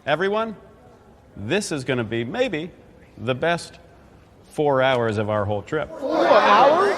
Everyone, this is going to be maybe the best 4 hours of our whole trip. 4 hours?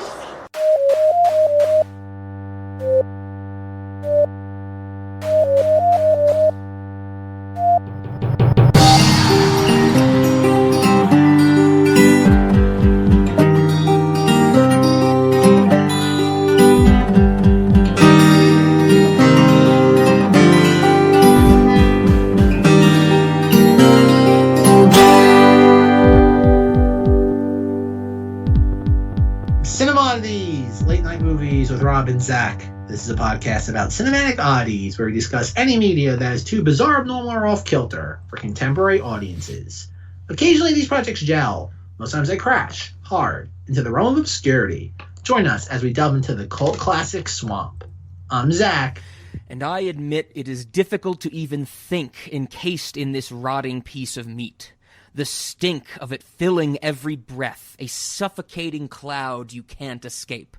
Rob and Zack. This is a podcast about cinematic oddities where we discuss any media that is too bizarre, abnormal, or off-kilter for contemporary audiences. Occasionally these projects gel. Most times they crash hard into the realm of obscurity. Join us as we delve into the cult classic swamp. I'm Zack. And I admit it is difficult to even think encased in this rotting piece of meat. The stink of it filling every breath, a suffocating cloud you can't escape.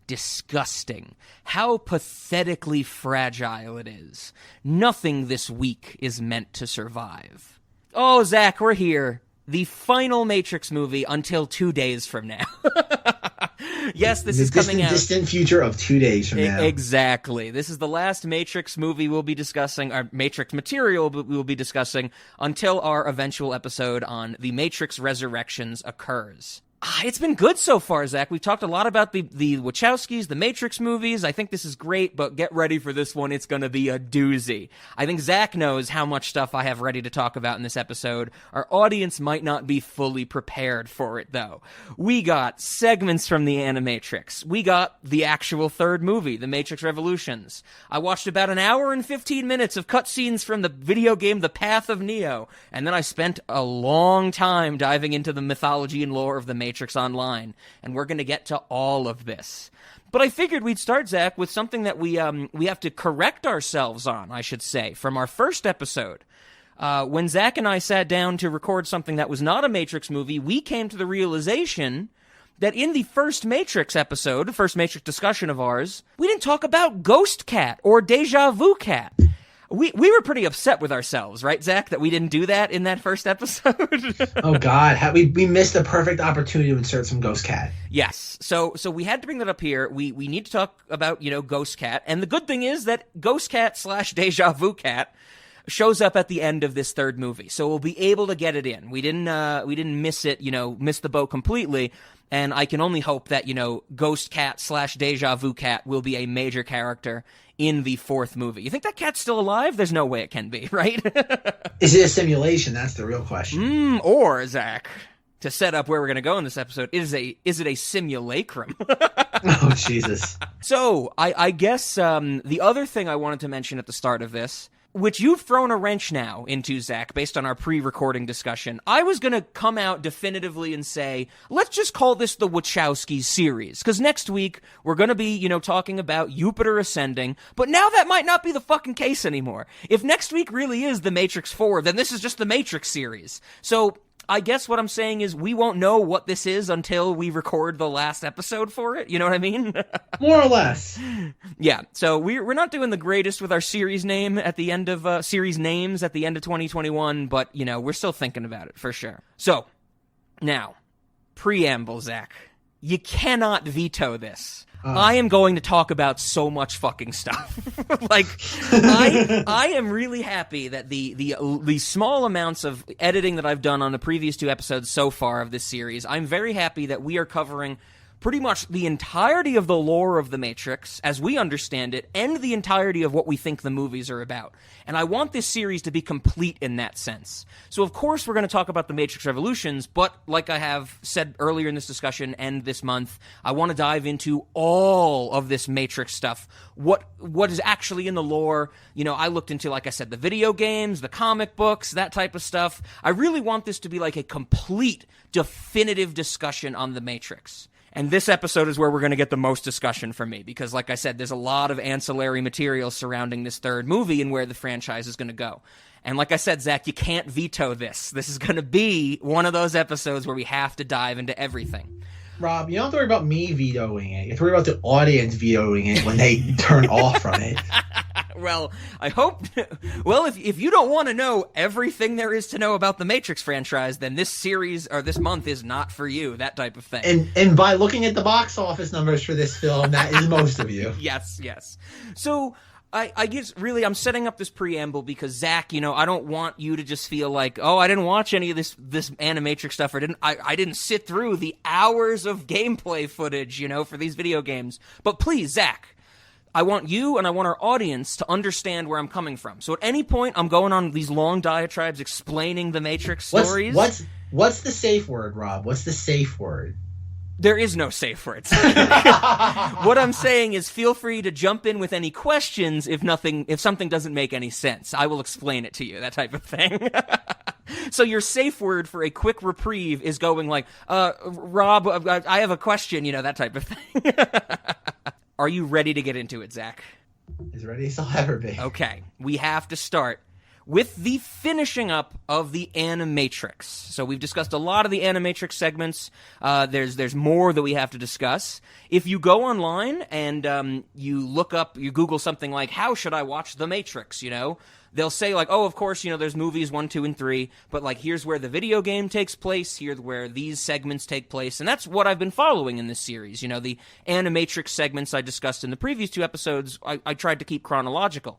Disgusting. How pathetically fragile it is. Nothing this week is meant to survive. Oh, Zack, we're here. The final Matrix movie until 2 days from now. Yes, this is coming out. Distant future of 2 days from now. Exactly. This is the last Matrix movie we'll be discussing, or Matrix material we will be discussing, until our eventual episode on The Matrix Resurrections occurs. It's been good so far, Zack. We've talked a lot about the Wachowskis, the Matrix movies. I think this is great, but get ready for this one. It's going to be a doozy. I think Zack knows how much stuff I have ready to talk about in this episode. Our audience might not be fully prepared for it, though. We got segments from the Animatrix. We got the actual third movie, The Matrix Revolutions. I watched about an hour and 15 minutes of cutscenes from the video game The Path of Neo, and then I spent a long time diving into the mythology and lore of the Matrix Online, and we're going to get to all of this. But I figured we'd start, Zack, with something that we have to correct ourselves on, I should say, from our first episode. When Zack and I sat down to record something that was not a Matrix movie, we came to the realization that in the first Matrix episode, the first Matrix discussion of ours, we didn't talk about Ghost Cat or Deja Vu Cat. We were pretty upset with ourselves, right, Zack, that we didn't do that in that first episode? Oh, God. We missed a perfect opportunity to insert some Ghost Cat. Yes. So we had to bring that up here. We need to talk about, Ghost Cat. And the good thing is that Ghost Cat / Deja Vu Cat shows up at the end of this third movie. So we'll be able to get it in. We didn't miss it, miss the boat completely. And I can only hope that, Ghost Cat / Deja Vu Cat will be a major character in the fourth movie. You think that cat's still alive? There's no way it can be, right? Is it a simulation? That's the real question. Or, Zack, to set up where we're going to go in this episode, is it a simulacrum? Oh, Jesus. So, I guess the other thing I wanted to mention at the start of this, which you've thrown a wrench now into, Zack, based on our pre-recording discussion, I was going to come out definitively and say, let's just call this the Wachowskis series, because next week we're going to be, talking about Jupiter Ascending, but now that might not be the fucking case anymore. If next week really is The Matrix 4, then this is just the Matrix series. So I guess what I'm saying is we won't know what this is until we record the last episode for it. You know what I mean? More or less. Yeah. So we're not doing the greatest with our series name at the end of series names at the end of 2021, but we're still thinking about it for sure. So now, preamble, Zack. You cannot veto this. I am going to talk about so much fucking stuff. I am really happy that the small amounts of editing that I've done on the previous 2 episodes so far of this series, I'm very happy that we are covering pretty much the entirety of the lore of The Matrix, as we understand it, and the entirety of what we think the movies are about. And I want this series to be complete in that sense. So, of course, we're going to talk about The Matrix Revolutions, but like I have said earlier in this discussion and this month, I want to dive into all of this Matrix stuff. What is actually in the lore. I looked into, like I said, the video games, the comic books, that type of stuff. I really want this to be like a complete, definitive discussion on The Matrix. And this episode is where we're going to get the most discussion from me, because like I said, there's a lot of ancillary material surrounding this third movie and where the franchise is going to go. And like I said, Zack, you can't veto this. This is going to be one of those episodes where we have to dive into everything. Rob, you don't have to worry about me vetoing it. You have to worry about the audience vetoing it when they turn off from it. Well, I hope. Well, if you don't want to know everything there is to know about the Matrix franchise, then this series or this month is not for you. That type of thing. And by looking at the box office numbers for this film, that is most of you. Yes. So I guess really I'm setting up this preamble because Zach, I don't want you to just feel like, oh, I didn't watch any of this Animatrix stuff, or I didn't sit through the hours of gameplay footage, for these video games. But please, Zach, I want you and I want our audience to understand where I'm coming from. So at any point, I'm going on these long diatribes explaining the Matrix stories. What's the safe word, Rob? What's the safe word? There is no safe words. What I'm saying is feel free to jump in with any questions if something doesn't make any sense. I will explain it to you, that type of thing. So your safe word for a quick reprieve is going like, Rob, I have a question, that type of thing. Are you ready to get into it, Zach? As ready as I'll ever be. Okay, we have to start with the finishing up of the Animatrix. So we've discussed a lot of the Animatrix segments. There's more that we have to discuss. If you go online and you Google something like, how should I watch The Matrix, they'll say like, oh, of course, there's movies 1, 2, and 3, but like here's where the video game takes place, here's where these segments take place, and that's what I've been following in this series. The Animatrix segments I discussed in the previous 2 episodes, I tried to keep chronological.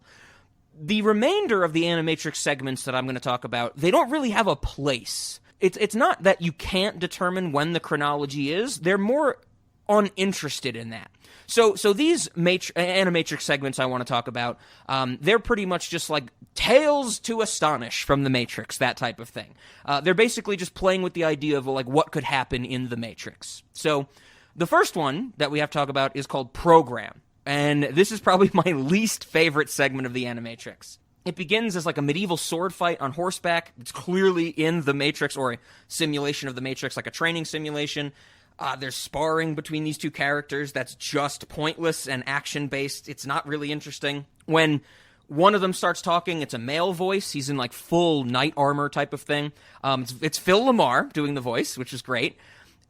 The remainder of the Animatrix segments that I'm going to talk about, they don't really have a place. It's not that you can't determine when the chronology is, they're more uninterested in that. So these Animatrix segments I want to talk about, they're pretty much just like tales to astonish from the Matrix, that type of thing. They're basically just playing with the idea of like what could happen in the Matrix. So the first one that we have to talk about is called Program. And this is probably my least favorite segment of the Animatrix. It begins as like a medieval sword fight on horseback. It's clearly in the Matrix, or a simulation of the Matrix, like a training simulation. There's sparring between these 2 characters that's just pointless and action-based. It's not really interesting. When one of them starts talking, it's a male voice. He's in like full knight armor type of thing. It's Phil Lamar doing the voice, which is great.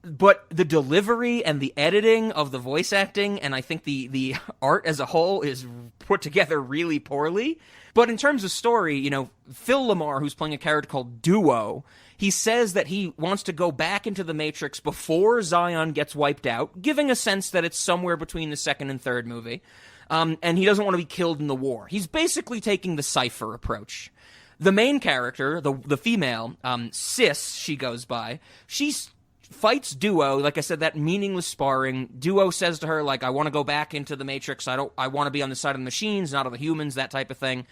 But the delivery and the editing of the voice acting, and I think the art as a whole is put together really poorly. But in terms of story, Phil Lamar, who's playing a character called Duo, he says that he wants to go back into the Matrix before Zion gets wiped out, giving a sense that it's somewhere between the 2nd and 3rd movie. And he doesn't want to be killed in the war. He's basically taking the Cypher approach. The main character, the female, Sis, she goes by, she's fights Duo, like I said, that meaningless sparring. Duo says to her, like, I want to go back into the Matrix. I want to be on the side of the machines, not of the humans, that type of thing.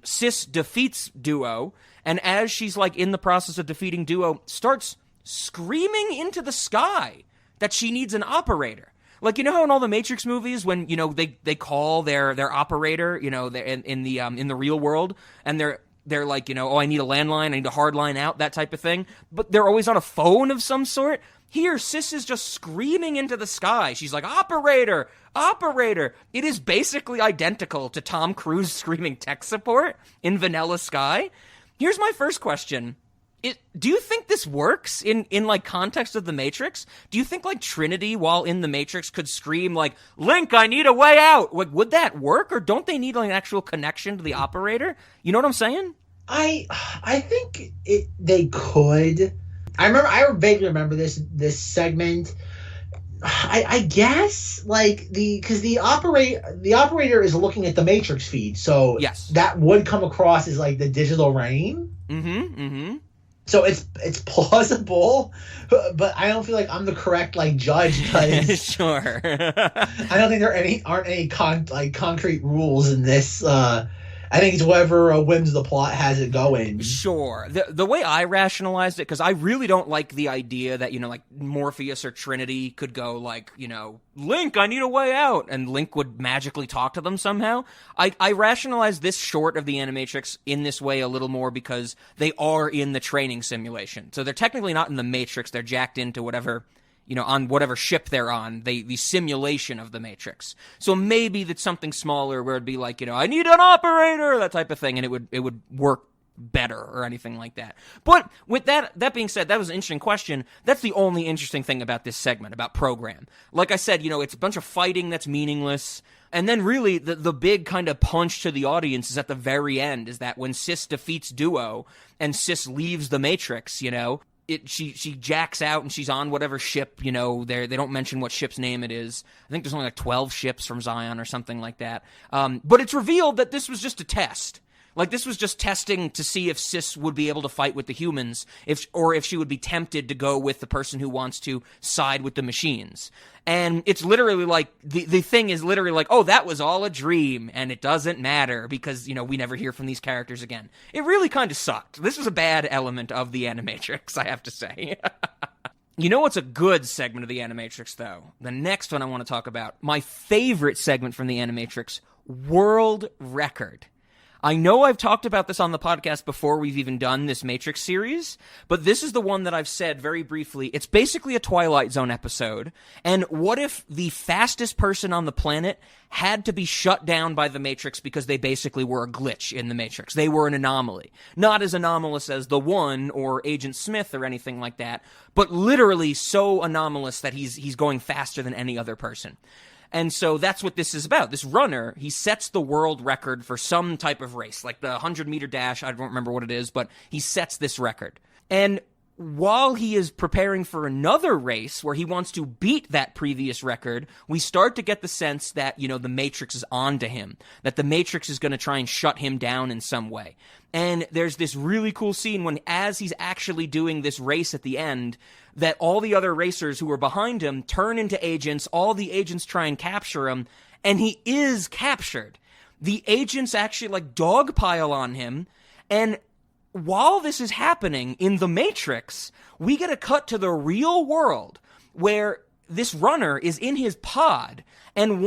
Sis defeats Duo, and as she's, like, in the process of defeating Duo, starts screaming into the sky that she needs an operator. Like, how in all the Matrix movies, when, they call their operator, in the real world, and they're like, oh, I need a landline, I need a hard line out, that type of thing. But they're always on a phone of some sort. Here, Sis is just screaming into the sky. She's like, operator, operator. It is basically identical to Tom Cruise screaming tech support in Vanilla Sky. Here's my first question. Do you think this works in like context of the Matrix? Do you think like Trinity while in the Matrix could scream like, Link, I need a way out? Like, would that work, or don't they need like an actual connection to the operator? You know what I'm saying? I think they could. I vaguely remember this segment. I guess like because the operator is looking at the Matrix feed, so yes, that would come across as like the digital rain. Mm-hmm. So it's plausible, but I don't feel like I'm the correct like judge because sure. I don't think there aren't any concrete rules in this. I think it's whoever whims the plot has it going. Sure. The way I rationalized it, because I really don't like the idea that, like Morpheus or Trinity could go like, Link, I need a way out, and Link would magically talk to them somehow. I rationalized this short of the Animatrix in this way a little more because they are in the training simulation. So they're technically not in the Matrix, they're jacked into whatever, on whatever ship they're on, the simulation of the Matrix. So maybe that's something smaller where it'd be like, I need an operator, that type of thing, and it would work better or anything like that. But with that being said, that was an interesting question. That's the only interesting thing about this segment, about Program. Like I said, it's a bunch of fighting that's meaningless. And then really the big kind of punch to the audience is at the very end, is that when Sis defeats Duo and Sis leaves the Matrix, she jacks out and she's on whatever ship, they don't mention what ship's name it is. I think there's only like 12 ships from Zion or something like that. But it's revealed that this was just a test. Like, this was just testing to see if Sis would be able to fight with the humans, or if she would be tempted to go with the person who wants to side with the machines. And it's literally like, the thing is literally like, oh, that was all a dream, and it doesn't matter, because, we never hear from these characters again. It really kind of sucked. This was a bad element of the Animatrix, I have to say. You know what's a good segment of the Animatrix, though? The next one I want to talk about. My favorite segment from the Animatrix, World Record. I know I've talked about this on the podcast before we've even done this Matrix series, but this is the one that I've said very briefly. It's basically a Twilight Zone episode, and what if the fastest person on the planet had to be shut down by the Matrix because they basically were a glitch in the Matrix? They were an anomaly. Not as anomalous as the One or Agent Smith or anything like that, but literally so anomalous that he's going faster than any other person. And so that's what this is about. This runner, he sets the world record for some type of race, like the 100-meter dash. I don't remember what it is, but he sets this record. And while he is preparing for another race where he wants to beat that previous record, we start to get the sense that, the Matrix is on to him, that the Matrix is going to try and shut him down in some way. And there's this really cool scene when, as he's actually doing this race at the end, that all the other racers who are behind him turn into agents, all the agents try and capture him, and he is captured. The agents actually, dogpile on him, and while this is happening in the Matrix, we get a cut to the real world where this runner is in his pod, and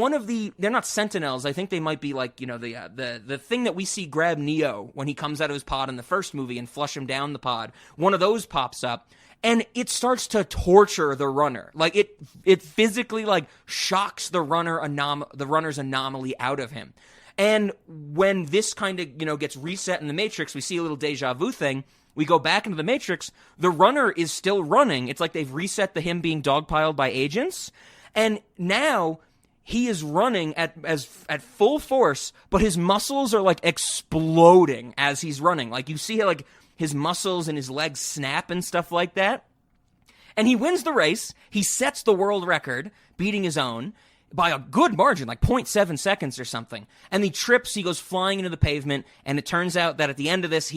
they're not sentinels, I think they might be the thing that we see grab Neo when he comes out of his pod in the first movie and flush him down the pod. One of those pops up, and it starts to torture the runner. It physically shocks the runner's anomaly out of him. And when this kind of, gets reset in the Matrix, we see a little deja vu thing. We go back into the Matrix. The runner is still running. It's like they've reset him being dogpiled by agents. And now he is running at full force, but his muscles are exploding as he's running. You see his muscles and his legs snap and stuff like that. And he wins the race. He sets the world record, beating his own by a good margin, 0.7 seconds or something. And he trips, he goes flying into the pavement, and it turns out that at the end of this,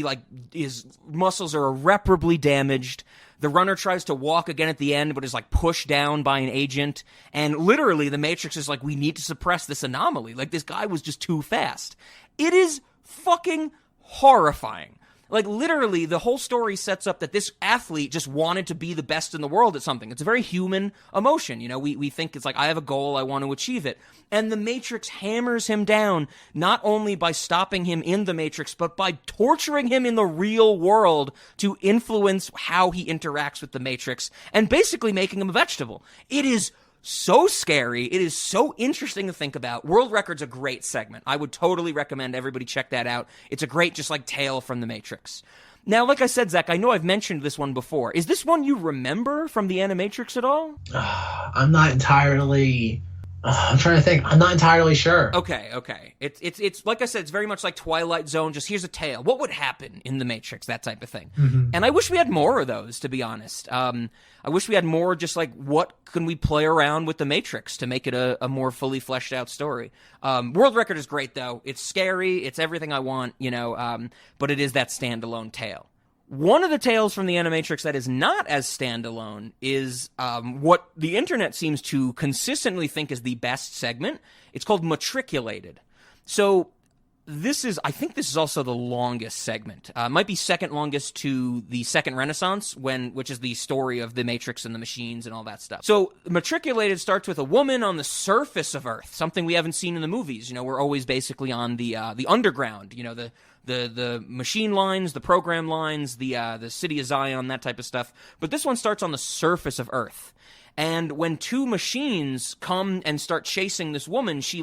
his muscles are irreparably damaged. The runner tries to walk again at the end, but is pushed down by an agent. And literally, the Matrix is we need to suppress this anomaly. This guy was just too fast. It is fucking horrifying. Literally, the whole story sets up that this athlete just wanted to be the best in the world at something. It's a very human emotion. We think it's I have a goal, I want to achieve it. And the Matrix hammers him down, not only by stopping him in the Matrix, but by torturing him in the real world to influence how he interacts with the Matrix, and basically making him a vegetable. It is so scary. It is so interesting to think about. World Record's a great segment. I would totally recommend everybody check that out. It's a great, tale from the Matrix. Now, like I said, Zach, I know I've mentioned this one before. Is this one you remember from the Animatrix at all? I'm not entirely... I'm trying to think. I'm not entirely sure. Okay. It's like I said, it's very much like Twilight Zone. Just here's a tale. What would happen in the Matrix? That type of thing. Mm-hmm. And I wish we had more of those, to be honest. I wish we had more just what can we play around with the Matrix to make it a more fully fleshed out story. World Record is great, though. It's scary. It's everything I want, but it is that standalone tale. One of the tales from the Animatrix that is not as standalone is what the internet seems to consistently think is the best segment. It's called Matriculated. So I think this is also the longest segment. It might be second longest to the Second Renaissance, which is the story of the Matrix and the machines and all that stuff. So Matriculated starts with a woman on the surface of Earth, something we haven't seen in the movies. We're always basically on the underground, the machine lines, the program lines, the city of Zion, that type of stuff. But this one starts on the surface of Earth. And when two machines come and start chasing this woman, she,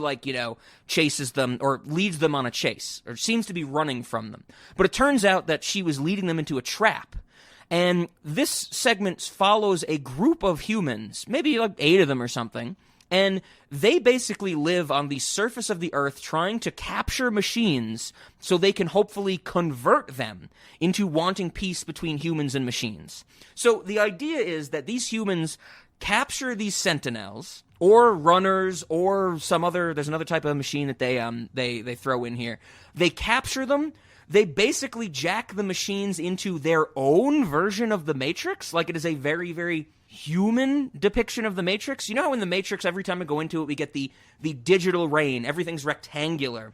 chases them or leads them on a chase, or seems to be running from them. But it turns out that she was leading them into a trap. And this segment follows a group of humans, maybe 8 of them or something, and they basically live on the surface of the earth trying to capture machines so they can hopefully convert them into wanting peace between humans and machines. So the idea is that these humans capture these sentinels or runners or there's another type of machine that they throw in here. They capture them. They basically jack the machines into their own version of the Matrix. Like, it is a very, very human depiction of the Matrix. You know how in the Matrix, every time we go into it, we get the digital rain. Everything's rectangular.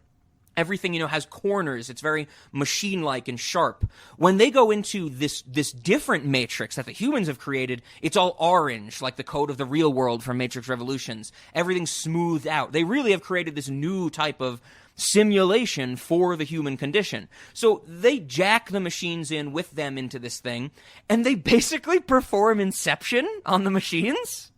Everything, has corners. It's very machine-like and sharp. When they go into this different Matrix that the humans have created, it's all orange, like the code of the real world from Matrix Revolutions. Everything's smoothed out. They really have created this new type of simulation for the human condition. So they jack the machines in with them into this thing, and they basically perform Inception on the machines.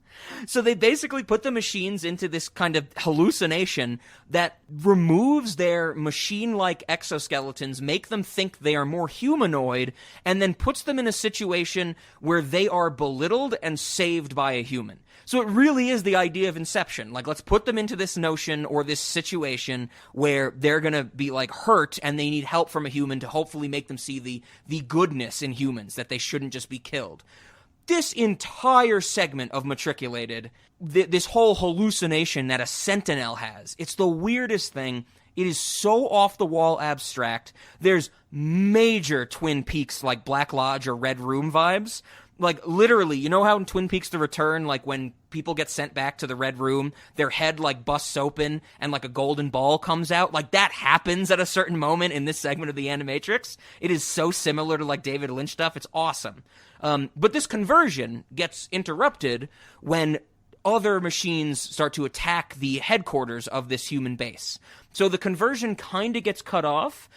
So they basically put the machines into this kind of hallucination that removes their machine-like exoskeletons, make them think they are more humanoid, and then puts them in a situation where they are belittled and saved by a human. So it really is the idea of Inception. Like, let's put them into this notion or this situation where they're going to be, hurt, and they need help from a human to hopefully make them see the goodness in humans, that they shouldn't just be killed. This entire segment of Matriculated, this whole hallucination that a sentinel has, it's the weirdest thing. It is so off-the-wall abstract. There's major Twin Peaks, Black Lodge or Red Room vibes. Literally, you know how in Twin Peaks The Return, when people get sent back to the Red Room, their head, busts open and, a golden ball comes out? That happens at a certain moment in this segment of the Animatrix. It is so similar to, David Lynch stuff. It's awesome. But this conversion gets interrupted when other machines start to attack the headquarters of this human base. So the conversion kind of gets cut off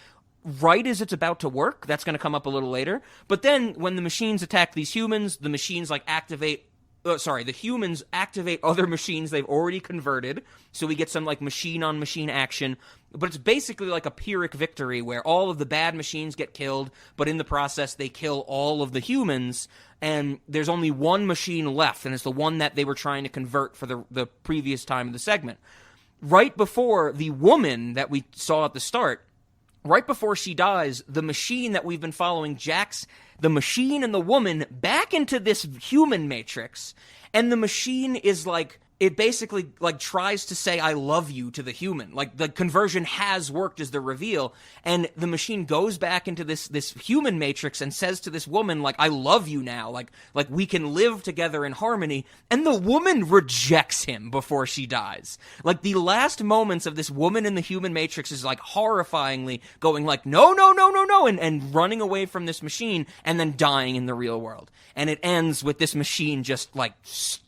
right as it's about to work. That's going to come up a little later. But then when the machines attack these humans, the machines the humans activate other machines they've already converted. So we get some machine-on-machine action. But it's basically like a Pyrrhic victory where all of the bad machines get killed, but in the process they kill all of the humans, and there's only one machine left, and it's the one that they were trying to convert for the previous time of the segment. Right before the woman that we saw at the start, right before she dies, the machine that we've been following jacks the machine and the woman back into this human matrix, and the machine is it basically tries to say I love you to the human. The conversion has worked as the reveal, and the machine goes back into this human matrix and says to this woman I love you now, like we can live together in harmony, and the woman rejects him before she dies. The last moments of this woman in the human matrix is horrifyingly going no, and running away from this machine and then dying in the real world. And it ends with this machine just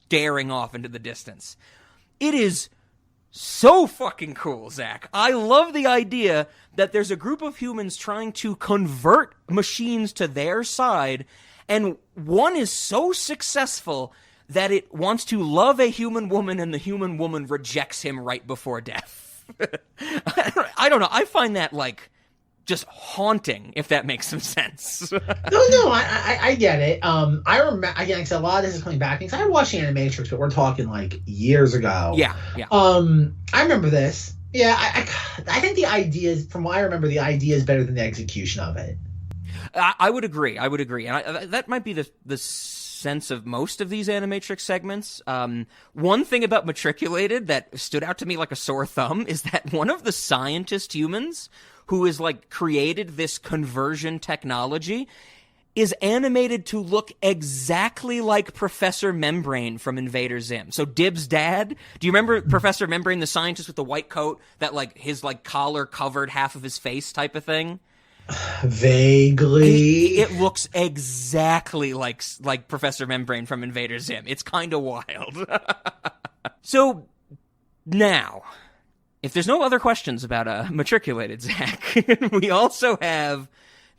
staring off into the distance. It is so fucking cool, Zack. I love the idea that there's a group of humans trying to convert machines to their side, and one is so successful that it wants to love a human woman, and the human woman rejects him right before death. I don't know. I find that just haunting, if that makes some sense. No, I get it. I remember, again, because a lot of this is coming back, because I watched Animatrix, but we're talking years ago. Yeah. I remember this. Yeah, I think the idea is, from what I remember, the idea is better than the execution of it. I would agree. And that might be the sense of most of these Animatrix segments. One thing about Matriculated that stood out to me like a sore thumb is that one of the scientist humans who is created this conversion technology is animated to look exactly like Professor Membrane from Invader Zim. So Dib's dad, do you remember Professor Membrane, the scientist with the white coat that his collar covered half of his face type of thing? Vaguely. It looks exactly like Professor Membrane from Invader Zim. It's kind of wild. So now, if there's no other questions about Matriculated, Zack, we also have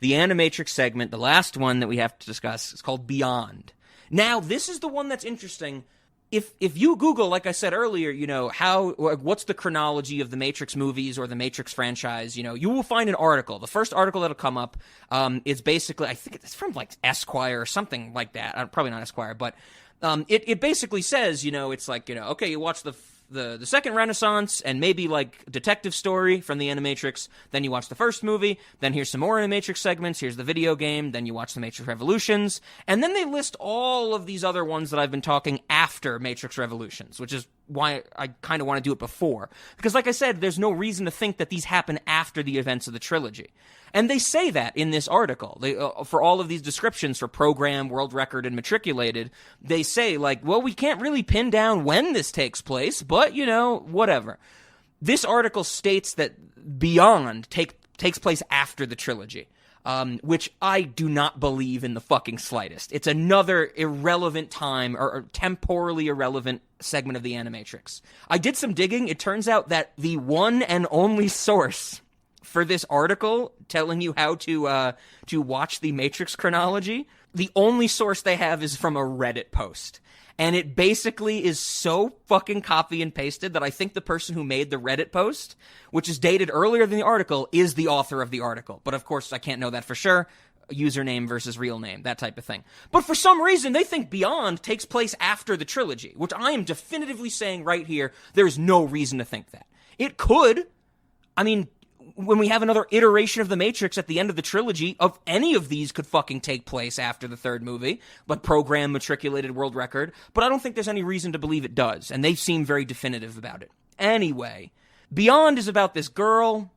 the Animatrix segment, the last one that we have to discuss. It's called Beyond. Now, this is the one that's interesting if you Google, like I said earlier, what's the chronology of the Matrix movies or the Matrix franchise, you will find an article. The first article that'll come up is basically, I think it's from like Esquire or something like that. Probably not Esquire, but it basically says, it's like, okay, you watch the second Renaissance and maybe like Detective Story from the Animatrix, then you watch the first movie, then here's some more Animatrix segments, here's the video game, then you watch the Matrix Revolutions, and then they list all of these other ones that I've been talking after Matrix Revolutions, which is why I kind of want to do it before. Because like I said, there's no reason to think that these happen after the events of the trilogy. And they say that in this article. For all of these descriptions for Program, World Record, and Matriculated, they say, like, well, we can't really pin down when this takes place, but, whatever. This article states that Beyond takes place after the trilogy, which I do not believe in the fucking slightest. It's another irrelevant time, or temporally irrelevant segment of the Animatrix. I did some digging. It turns out that the one and only source for this article telling you how to watch the Matrix chronology, the only source they have is from a Reddit post. And it basically is so fucking copy and pasted that I think the person who made the Reddit post, which is dated earlier than the article, is the author of the article. But of course, I can't know that for sure. Username versus real name, that type of thing. But for some reason, they think Beyond takes place after the trilogy, which I am definitively saying right here, there's no reason to think that. It could. I mean, when we have another iteration of the Matrix at the end of the trilogy, of any of these could fucking take place after the third movie, but Program, Matriculated, World Record, but I don't think there's any reason to believe it does, and they seem very definitive about it. Anyway, Beyond is about this girl.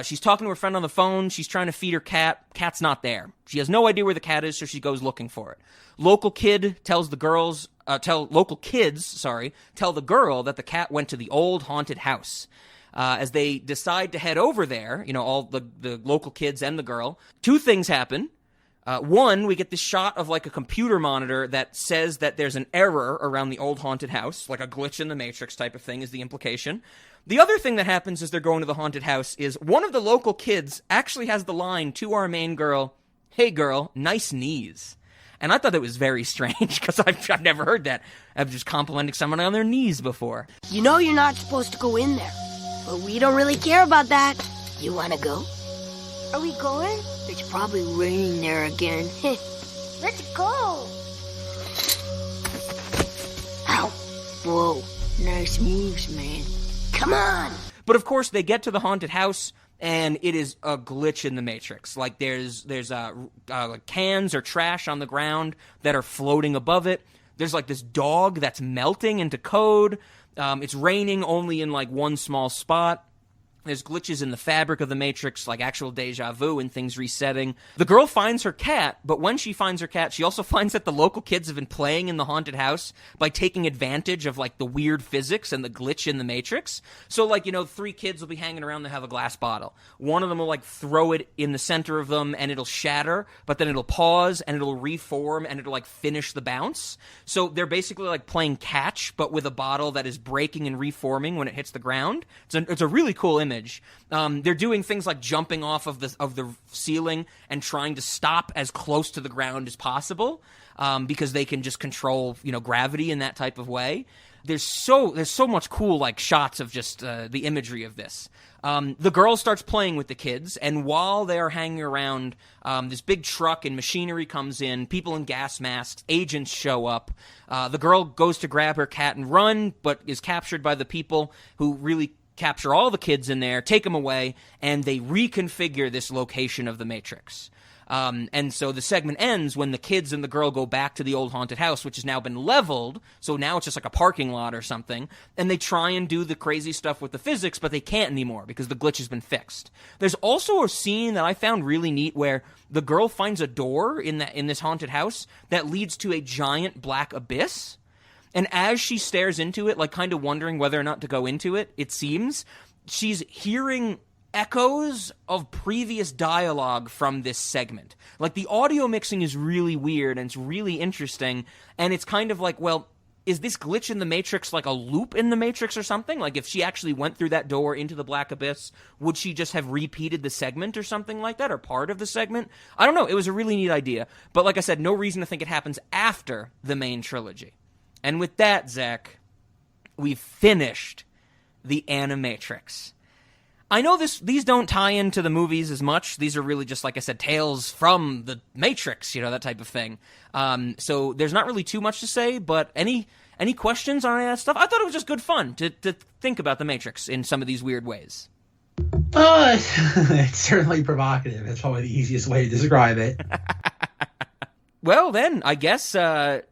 She's talking to her friend on the phone. She's trying to feed her cat. Cat's not there. She has no idea where the cat is, so she goes looking for it. Local kids tell the girl that the cat went to the old haunted house. As they decide to head over there, all the local kids and the girl, two things happen. One, we get this shot of like a computer monitor that says that there's an error around the old haunted house, like a glitch in the Matrix type of thing is the implication. The other thing that happens as they're going to the haunted house is one of the local kids actually has the line to our main girl, "Hey girl, nice knees." And I thought that was very strange because I've never heard that. I've just complimenting someone on their knees before. You're not supposed to go in there. But we don't really care about that. You wanna go? Are we going? It's probably raining there again. Let's go. Ow. Whoa. Nice moves, man. Come on. But of course, they get to the haunted house, and it is a glitch in the Matrix. Like there's like cans or trash on the ground that are floating above it. There's like this dog that's melting into code. It's raining only in like one small spot. There's glitches in the fabric of the Matrix, like actual deja vu and things resetting. The girl finds her cat, but when she finds her cat, she also finds that the local kids have been playing in the haunted house by taking advantage of like the weird physics and the glitch in the Matrix. So like, three kids will be hanging around, they have a glass bottle. One of them will like throw it in the center of them and it'll shatter, but then it'll pause and it'll reform and it'll like finish the bounce. So they're basically like playing catch, but with a bottle that is breaking and reforming when it hits the ground. It's a really cool image. They're doing things like jumping off of the ceiling and trying to stop as close to the ground as possible because they can just control gravity in that type of way. There's so much cool like shots of just the imagery of this. The girl starts playing with the kids, and while they are hanging around, this big truck and machinery comes in, people in gas masks, agents show up. The girl goes to grab her cat and run, but is captured by the people who really capture all the kids in there, take them away, and they reconfigure this location of the Matrix. And so the segment ends when the kids and the girl go back to the old haunted house, which has now been leveled, so now it's just like a parking lot or something, and they try and do the crazy stuff with the physics, but they can't anymore because the glitch has been fixed. There's also a scene that I found really neat where the girl finds a door in this haunted house that leads to a giant black abyss. And as she stares into it, like kind of wondering whether or not to go into it, it seems, she's hearing echoes of previous dialogue from this segment. Like the audio mixing is really weird and it's really interesting. And it's kind of like, well, is this glitch in the Matrix like a loop in the Matrix or something? Like if she actually went through that door into the black abyss, would she just have repeated the segment or something like that, or part of the segment? I don't know. It was a really neat idea. But like I said, no reason to think it happens after the main trilogy. And with that, Zach, we've finished the Animatrix. I know these don't tie into the movies as much. These are really just, like I said, tales from the Matrix, that type of thing. So there's not really too much to say, but any questions on any of that stuff? I thought it was just good fun to think about the Matrix in some of these weird ways. It's certainly provocative. That's probably the easiest way to describe it. Well, then, I guess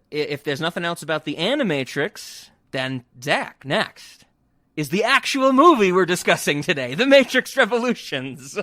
if there's nothing else about the Animatrix, then Zack, next, is the actual movie we're discussing today, The Matrix Revolutions.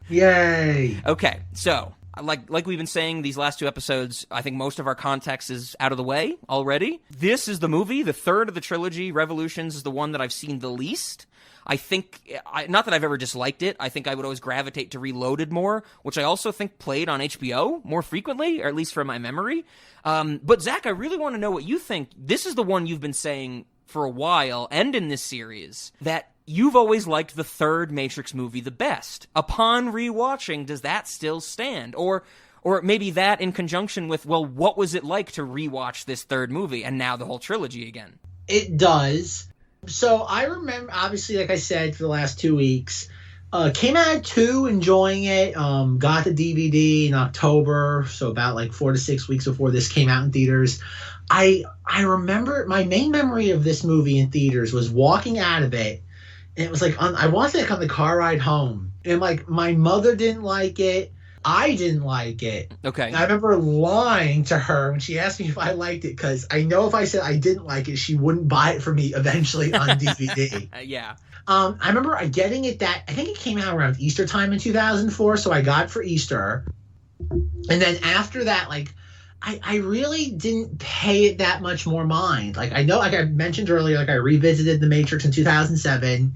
Yay! Okay, so, like we've been saying these last 2 episodes, I think most of our context is out of the way already. This is the movie, the third of the trilogy. Revolutions is the one that I've seen the least. I think, not that I've ever disliked it, I think I would always gravitate to Reloaded more, which I also think played on HBO more frequently, or at least from my memory. But Zach, I really want to know what you think. This is the one you've been saying for a while, and in this series, that you've always liked the third Matrix movie the best. Upon rewatching, does that still stand? Or maybe that in conjunction with, well, what was it like to rewatch this third movie, and now the whole trilogy again? It does. So I remember, obviously, like I said, for the last 2 weeks, came out at 2, enjoying it, got the DVD in October, so about like 4 to 6 weeks before this came out in theaters. I remember my main memory of this movie in theaters was walking out of it, and it was like, I want to say like on the car ride home, and like my mother didn't like it. I didn't like it. Okay. And I remember lying to her when she asked me if I liked it, because I know if I said I didn't like it, she wouldn't buy it for me eventually on DVD. Yeah. I remember getting it I think it came out around Easter time in 2004, so I got it for Easter. And then after that, like, I really didn't pay it that much more mind. Like, I know, like I mentioned earlier, like I revisited The Matrix in 2007.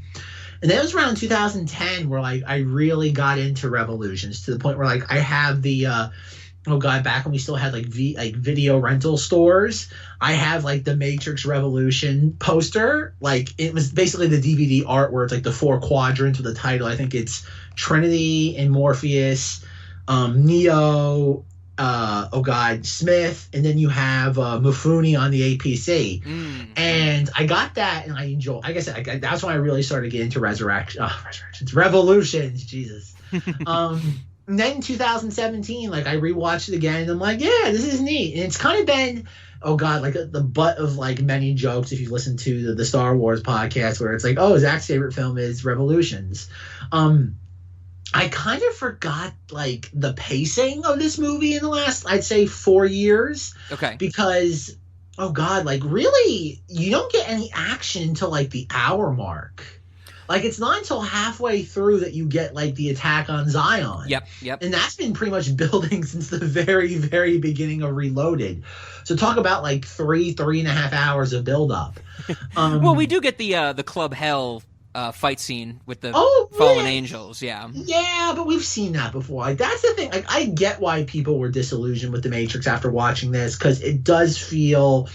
And then it was around 2010 where like I really got into Revolutions, to the point where like I have the back when we still had like video rental stores, I have like the Matrix Revolution poster. Like, it was basically the DVD art where it's like the 4 quadrants with the title. I think it's Trinity and Morpheus, Neo, Smith, and then you have Mifune on the APC. And I got that, and I enjoy. Like I said, that's when I really started to get into Revolutions. Jesus. And then in 2017, like I rewatched it again, and I'm like, yeah, this is neat. And it's kind of been, like the butt of like many jokes if you listen to the Star Wars podcast, where it's like, oh, Zach's favorite film is Revolutions. I kind of forgot like the pacing of this movie in the last, I'd say, 4 years. Okay. Because, like really, you don't get any action until like the hour mark. Like, it's not until halfway through that you get like the attack on Zion. Yep. And that's been pretty much building since the very, very beginning of Reloaded. So talk about like 3.5 hours of buildup. Well, we do get the Club Hell fight scene with the fallen angels. Yeah, but we've seen that before. Like, that's the thing. Like, I get why people were disillusioned with The Matrix after watching this, because it does feel,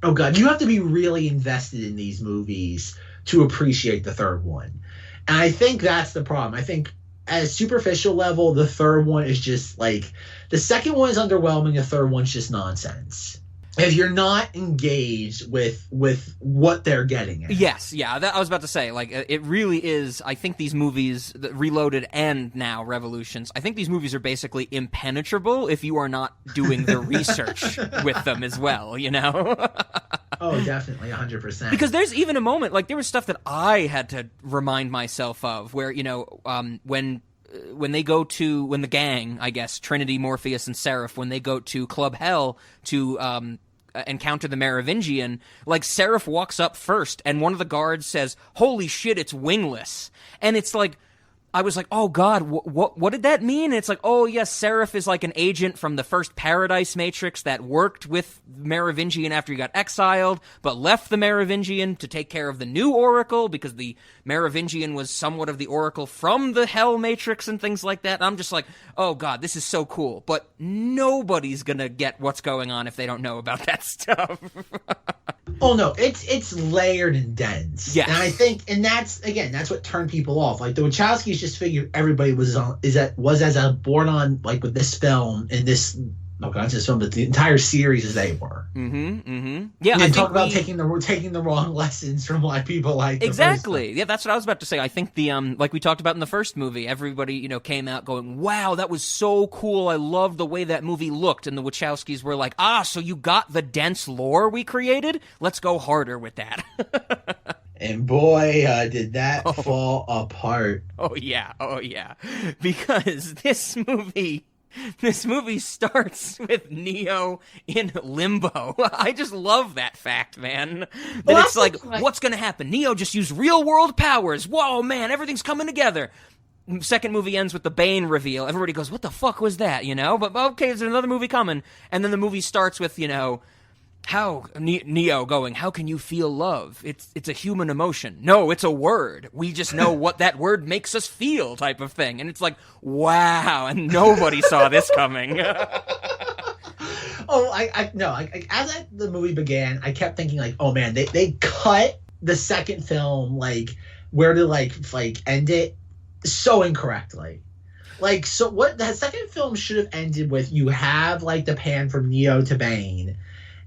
you have to be really invested in these movies to appreciate the third one. And I think that's the problem. I think at a superficial level, the third one is just like, the second one is underwhelming, the third one's just nonsense. If you're not engaged with what they're getting at. Yes, yeah, that I was about to say. Like, it really is. I think these movies, Reloaded and now Revolutions, I think these movies are basically impenetrable if you are not doing the research with them as well, Oh, definitely, 100%. Because there's even a moment, like, there was stuff that I had to remind myself of, where, when the gang, I guess, Trinity, Morpheus, and Seraph, when they go to Club Hell to encounter the Merovingian, like, Seraph walks up first, and one of the guards says, "Holy shit, it's wingless." And it's like, I was like, oh god, what did that mean? And it's like, oh yes, Seraph is like an agent from the first Paradise Matrix that worked with Merovingian after he got exiled, but left the Merovingian to take care of the new Oracle, because the Merovingian was somewhat of the Oracle from the Hell Matrix and things like that. And I'm just like, oh god, this is so cool. But nobody's gonna get what's going on if they don't know about that stuff. Oh no, it's layered and dense. Yes. And I think, and that's what turned people off. Like, the Wachowskis just figured everybody was as born on, like, with this film and this not just film, but the entire series as they were. Yeah, and I talk think about taking the wrong lessons from why people like exactly. Yeah, that's what I was about to say. I think the like we talked about in the first movie, everybody came out going, "Wow, that was so cool! I love the way that movie looked." And the Wachowskis were like, so you got the dense lore we created? Let's go harder with that. And boy, did that fall apart. Oh yeah, because this movie starts with Neo in limbo. I just love that fact, man. That it's like, what's going to happen? Neo just used real-world powers. Whoa, man, everything's coming together. Second movie ends with the Bane reveal. Everybody goes, what the fuck was that, But, okay, is there another movie coming? And then the movie starts with, how Neo going, how can you feel love? It's a human emotion. No, it's a word. We just know what that word makes us feel, type of thing. And it's like, wow, and nobody saw this coming. As the movie began, I kept thinking like, oh man, they cut the second film like where to like end it so incorrectly. Like, so what that second film should have ended with, you have like the pan from Neo to Bane.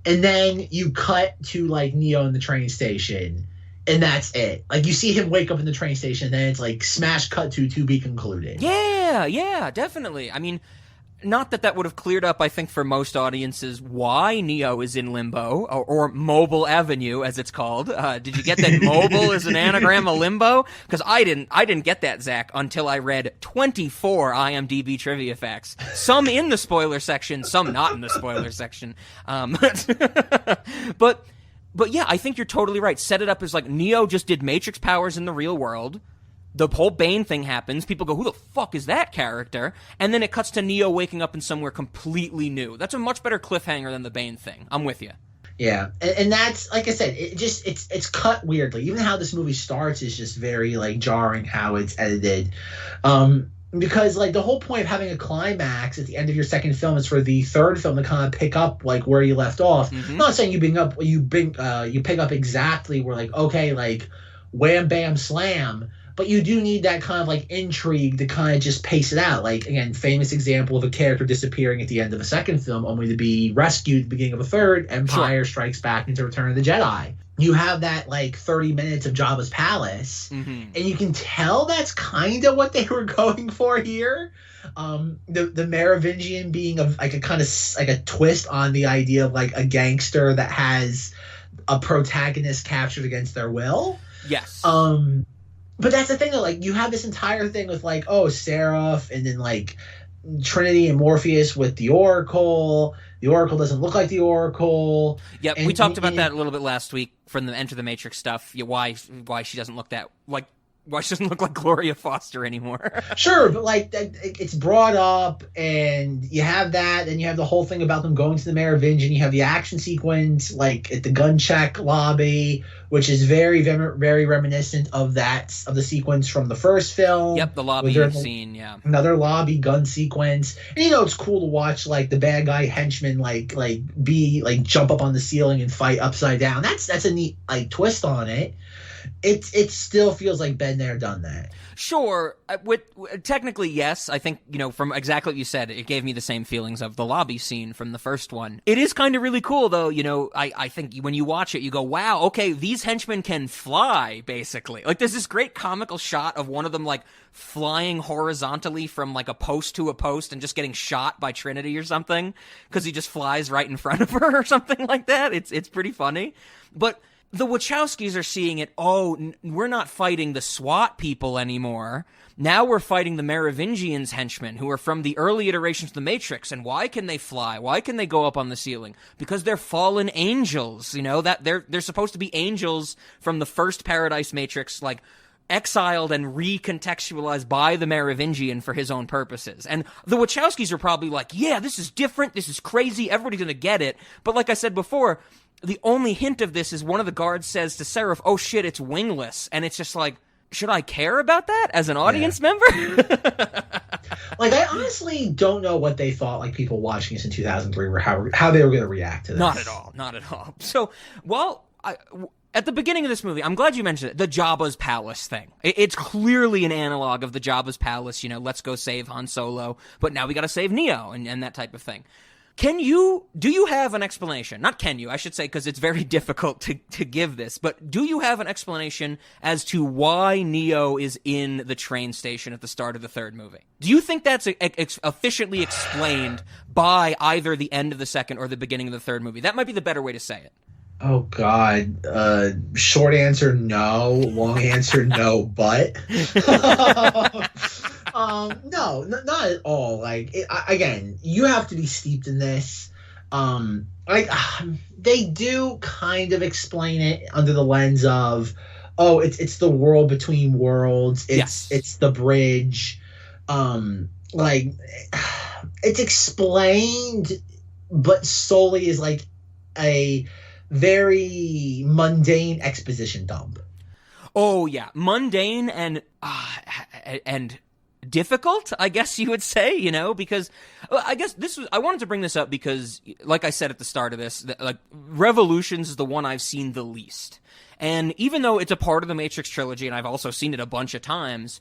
And then you cut to, like, Neo in the train station, and that's it. Like, you see him wake up in the train station, and then it's, like, smash cut to be concluded. Yeah, definitely. I mean, not that would have cleared up, I think, for most audiences why Neo is in limbo, or Mobile Avenue, as it's called. Did you get that mobile is an anagram of limbo? Because I didn't get that, Zach, until I read 24 IMDb trivia facts. Some in the spoiler section, some not in the spoiler section. But yeah, I think you're totally right. Set it up as like Neo just did Matrix powers in the real world. The whole Bane thing happens. People go, who the fuck is that character? And then it cuts to Neo waking up in somewhere completely new. That's a much better cliffhanger than the Bane thing. I'm with you. Yeah, and that's, like I said, it's cut weirdly. Even how this movie starts is just very, like, jarring how it's edited. Because, like, the whole point of having a climax at the end of your second film is for the third film to kind of pick up, like, where you left off. I'm not saying you pick up exactly where, like, okay, like, wham, bam, slam. But you do need that kind of, like, intrigue to kind of just pace it out. Like, again, famous example of a character disappearing at the end of a second film only to be rescued at the beginning of a third. Empire Strikes Back into Return of the Jedi. You have that, like, 30 minutes of Jabba's palace. And you can tell that's kind of what they were going for here. The Merovingian being like a kind of like a twist on the idea of, like, a gangster that has a protagonist captured against their will. Yes. But that's the thing, though. Like, you have this entire thing with, like, Seraph, and then, like, Trinity and Morpheus with the Oracle. The Oracle doesn't look like the Oracle. Yep, we talked about that a little bit last week from the Enter the Matrix stuff. Why she doesn't look that like. Why she doesn't look like Gloria Foster anymore. Sure, but, like, it's brought up, and you have that, and you have the whole thing about them going to the Merovingian. You have the action sequence, like, at the gun check lobby, which is very, very reminiscent of the sequence from the first film. Yep, the lobby scene, yeah. Another lobby gun sequence. And, it's cool to watch, like, the bad guy henchman, like jump up on the ceiling and fight upside down. That's a neat, like, twist on it. It still feels like been there, done that. Sure. Technically, yes. I think, from exactly what you said, it gave me the same feelings of the lobby scene from the first one. It is kind of really cool, though. I think when you watch it, you go, wow, okay, these henchmen can fly, basically. Like, there's this great comical shot of one of them, like, flying horizontally from, like, a post to a post and just getting shot by Trinity or something, because he just flies right in front of her or something like that. It's pretty funny. But the Wachowskis are seeing it, we're not fighting the SWAT people anymore. Now we're fighting the Merovingians' henchmen, who are from the early iterations of the Matrix. And why can they fly? Why can they go up on the ceiling? Because they're fallen angels, that they're supposed to be angels from the first Paradise Matrix, like, exiled and recontextualized by the Merovingian for his own purposes. And the Wachowskis are probably like, yeah, this is different, this is crazy, everybody's gonna get it. But like I said before, the only hint of this is one of the guards says to Seraph, oh shit, it's wingless. And it's just like, should I care about that as an audience member? Like, I honestly don't know what they thought, like, people watching this in 2003 were how they were going to react to this. Not at all. So, at the beginning of this movie, I'm glad you mentioned it, the Jabba's Palace thing. It's clearly an analog of the Jabba's Palace, let's go save Han Solo, but now we gotta save Neo, and that type of thing. Do you have an explanation? Not can you, I should say, because it's very difficult to give this, but do you have an explanation as to why Neo is in the train station at the start of the third movie? Do you think that's efficiently explained by either the end of the second or the beginning of the third movie? That might be the better way to say it. Oh God. Short answer, no. Long answer, no, but. No, not at all. Like, again, you have to be steeped in this. They do kind of explain it under the lens of, oh, it's the world between worlds. It's the bridge. Like, it's explained, but solely as like a very mundane exposition dump. Oh yeah, mundane and difficult, I guess you would say, you know, because I guess I wanted to bring this up because, like I said at the start of this, like Revolutions is the one I've seen the least. And even though it's a part of the Matrix trilogy and I've also seen it a bunch of times,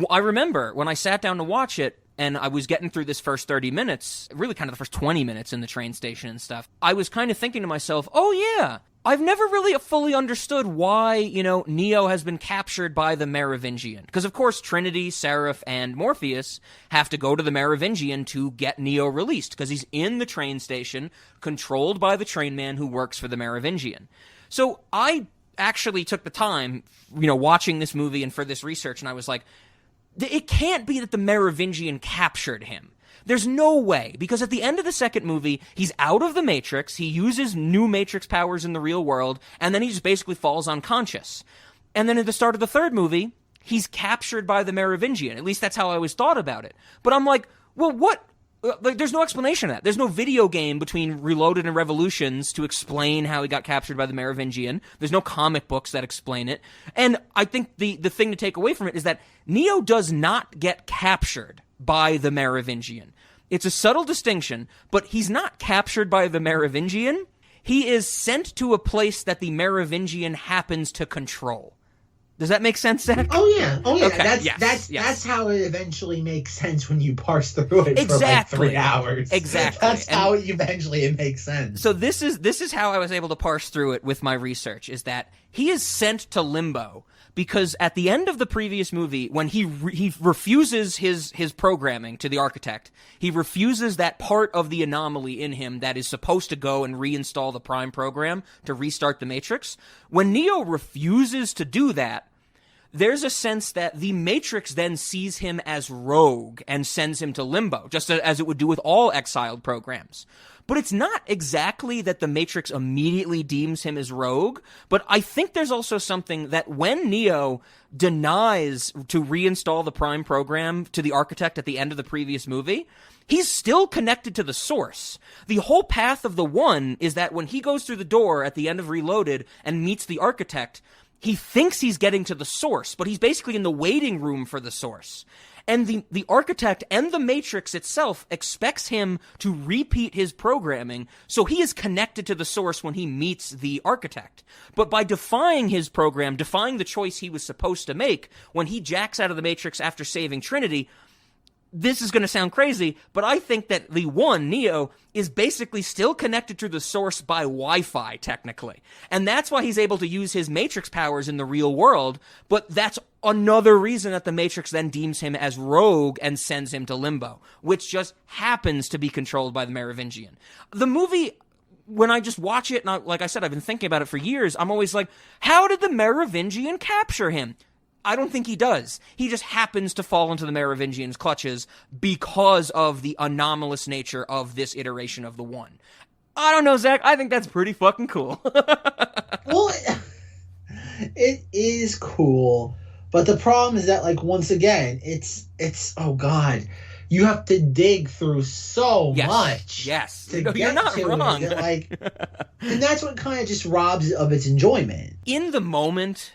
I remember when I sat down to watch it and I was getting through this first 30 minutes, really kind of the first 20 minutes in the train station and stuff, I was kind of thinking to myself, oh yeah, I've never really fully understood why, you know, Neo has been captured by the Merovingian. Because, of course, Trinity, Seraph, and Morpheus have to go to the Merovingian to get Neo released, because he's in the train station, controlled by the train man who works for the Merovingian. So I actually took the time, you know, watching this movie and for this research, and I was like, it can't be that the Merovingian captured him. There's no way, because at the end of the second movie, he's out of the Matrix, he uses new Matrix powers in the real world, and then he just basically falls unconscious. And then at the start of the third movie, he's captured by the Merovingian. At least that's how I always thought about it. But I'm like, well, what? Like, there's no explanation of that. There's no video game between Reloaded and Revolutions to explain how he got captured by the Merovingian. There's no comic books that explain it. And I think the thing to take away from it is that Neo does not get captured by the Merovingian. It's a subtle distinction, but he's not captured by the Merovingian. He is sent to a place that the Merovingian happens to control. Does that make sense, Zack? Oh yeah. Okay. That's how it eventually makes sense when you parse through it exactly. for like 3 hours. Exactly. That's how eventually it makes sense. So this is how I was able to parse through it with my research, is that he is sent to limbo because at the end of the previous movie, when he refuses his programming to the architect, he refuses that part of the anomaly in him that is supposed to go and reinstall the Prime program to restart the Matrix. When Neo refuses to do that, there's a sense that the Matrix then sees him as rogue and sends him to limbo, just as it would do with all exiled programs. But it's not exactly that the Matrix immediately deems him as rogue, but I think there's also something that when Neo denies to reinstall the Prime program to the architect at the end of the previous movie, he's still connected to the source. The whole path of the One is that when he goes through the door at the end of Reloaded and meets the architect, he thinks he's getting to the source, but he's basically in the waiting room for the source. And the architect and the Matrix itself expects him to repeat his programming, so he is connected to the source when he meets the architect. But by defying his program, defying the choice he was supposed to make, when he jacks out of the Matrix after saving Trinity, this is going to sound crazy, but I think that the One, Neo, is basically still connected to the source by Wi-Fi, technically. And that's why he's able to use his Matrix powers in the real world, but that's another reason that the Matrix then deems him as rogue and sends him to limbo, which just happens to be controlled by the Merovingian. The movie, when I just watch it, and like I said, I've been thinking about it for years, I'm always like, how did the Merovingian capture him? I don't think he does. He just happens to fall into the Merovingian's clutches because of the anomalous nature of this iteration of the One. I don't know, Zack. I think that's pretty fucking cool. Well, it is cool, but the problem is that, like, once again, it's oh god, you have to dig through so much. Yes, to you're get not to wrong. It, that, and that's what kind of just robs it of its enjoyment. In the moment,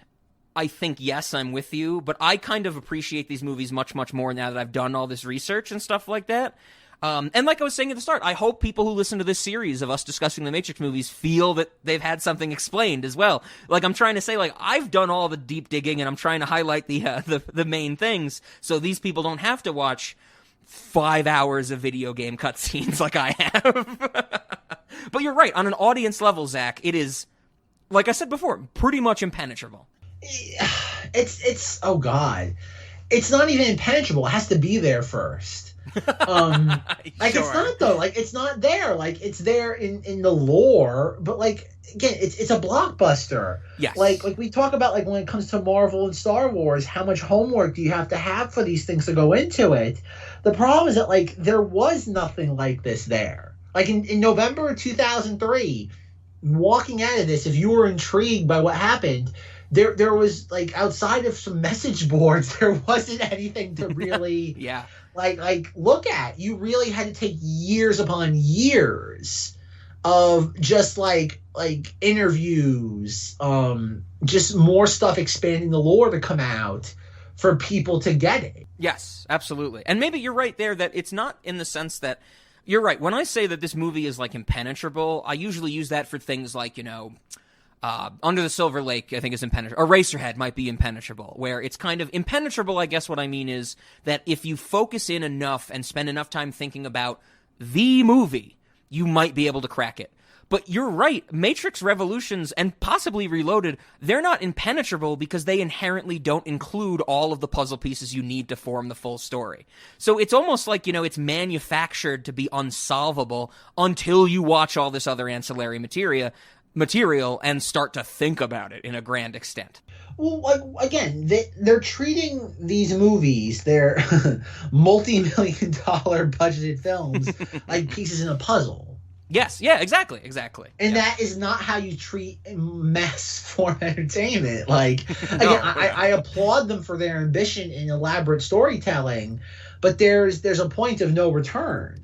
I think, yes, I'm with you, but I kind of appreciate these movies much, much more now that I've done all this research and stuff like that. And like I was saying at the start, I hope people who listen to this series of us discussing the Matrix movies feel that they've had something explained as well. Like, I'm trying to say, like, I've done all the deep digging and I'm trying to highlight the main things so these people don't have to watch 5 hours of video game cutscenes like I have. But you're right. On an audience level, Zach, it is, like I said before, pretty much impenetrable. It's oh god, it's not even impenetrable. It has to be there first. Like Sure. it's not though. Like it's not there. Like it's there in the lore, but like again, it's a blockbuster. Yes. Like we talk about like when it comes to Marvel and Star Wars, how much homework do you have to have for these things to go into it? The problem is that like there was nothing like this there. Like in November of 2003, walking out of this, if you were intrigued by what happened, there was like outside of some message boards, there wasn't anything to really Yeah. like look at. You really had to take years upon years of just like interviews, just more stuff expanding the lore to come out for people to get it. Yes, absolutely. And maybe you're right there that it's not in the sense that you're right. When I say that this movie is like impenetrable, I usually use that for things like, Under the Silver Lake, I think is impenetrable. Or Eraserhead might be impenetrable, where it's kind of impenetrable. I guess what I mean is that if you focus in enough and spend enough time thinking about the movie, you might be able to crack it. But you're right, Matrix Revolutions and possibly Reloaded, they're not impenetrable because they inherently don't include all of the puzzle pieces you need to form the full story. So it's almost like, it's manufactured to be unsolvable until you watch all this other ancillary material and start to think about it in a grand extent. Well, like again, they're treating these movies, they're multi-million-dollar budgeted films, like pieces in a puzzle. Yes, yeah, exactly. And yeah. that is not how you treat mass form entertainment. Like, again, I applaud them for their ambition in elaborate storytelling, but there's a point of no return.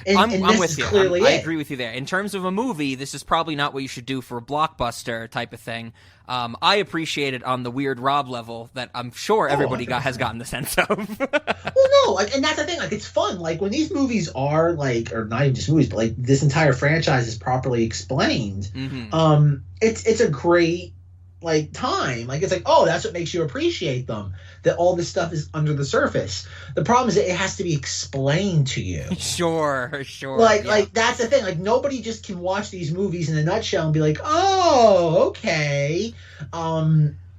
And I'm with you. I agree with you there. In terms of a movie, this is probably not what you should do for a blockbuster type of thing. I appreciate it on the Weird Rob level that I'm sure everybody has gotten the sense of. Well, no, like, and that's the thing. Like, it's fun. Like, when these movies are like, or not even just movies, but like this entire franchise is properly explained. Mm-hmm. It's a great like time. Like, it's like, oh, that's what makes you appreciate them. That all this stuff is under the surface. The problem is that it has to be explained to you. Sure. Like that's the thing. Like, nobody just can watch these movies in a nutshell and be like, oh, okay.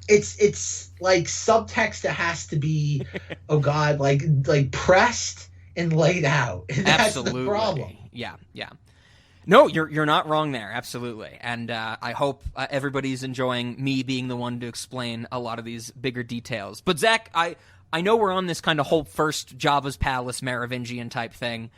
It's like subtext that has to be, oh god, like pressed and laid out. And that's Absolutely. the problem. Yeah. No, you're not wrong there, absolutely. And I hope everybody's enjoying me being the one to explain a lot of these bigger details. But Zach, I know we're on this kind of whole first Jabba's Palace Merovingian type thing.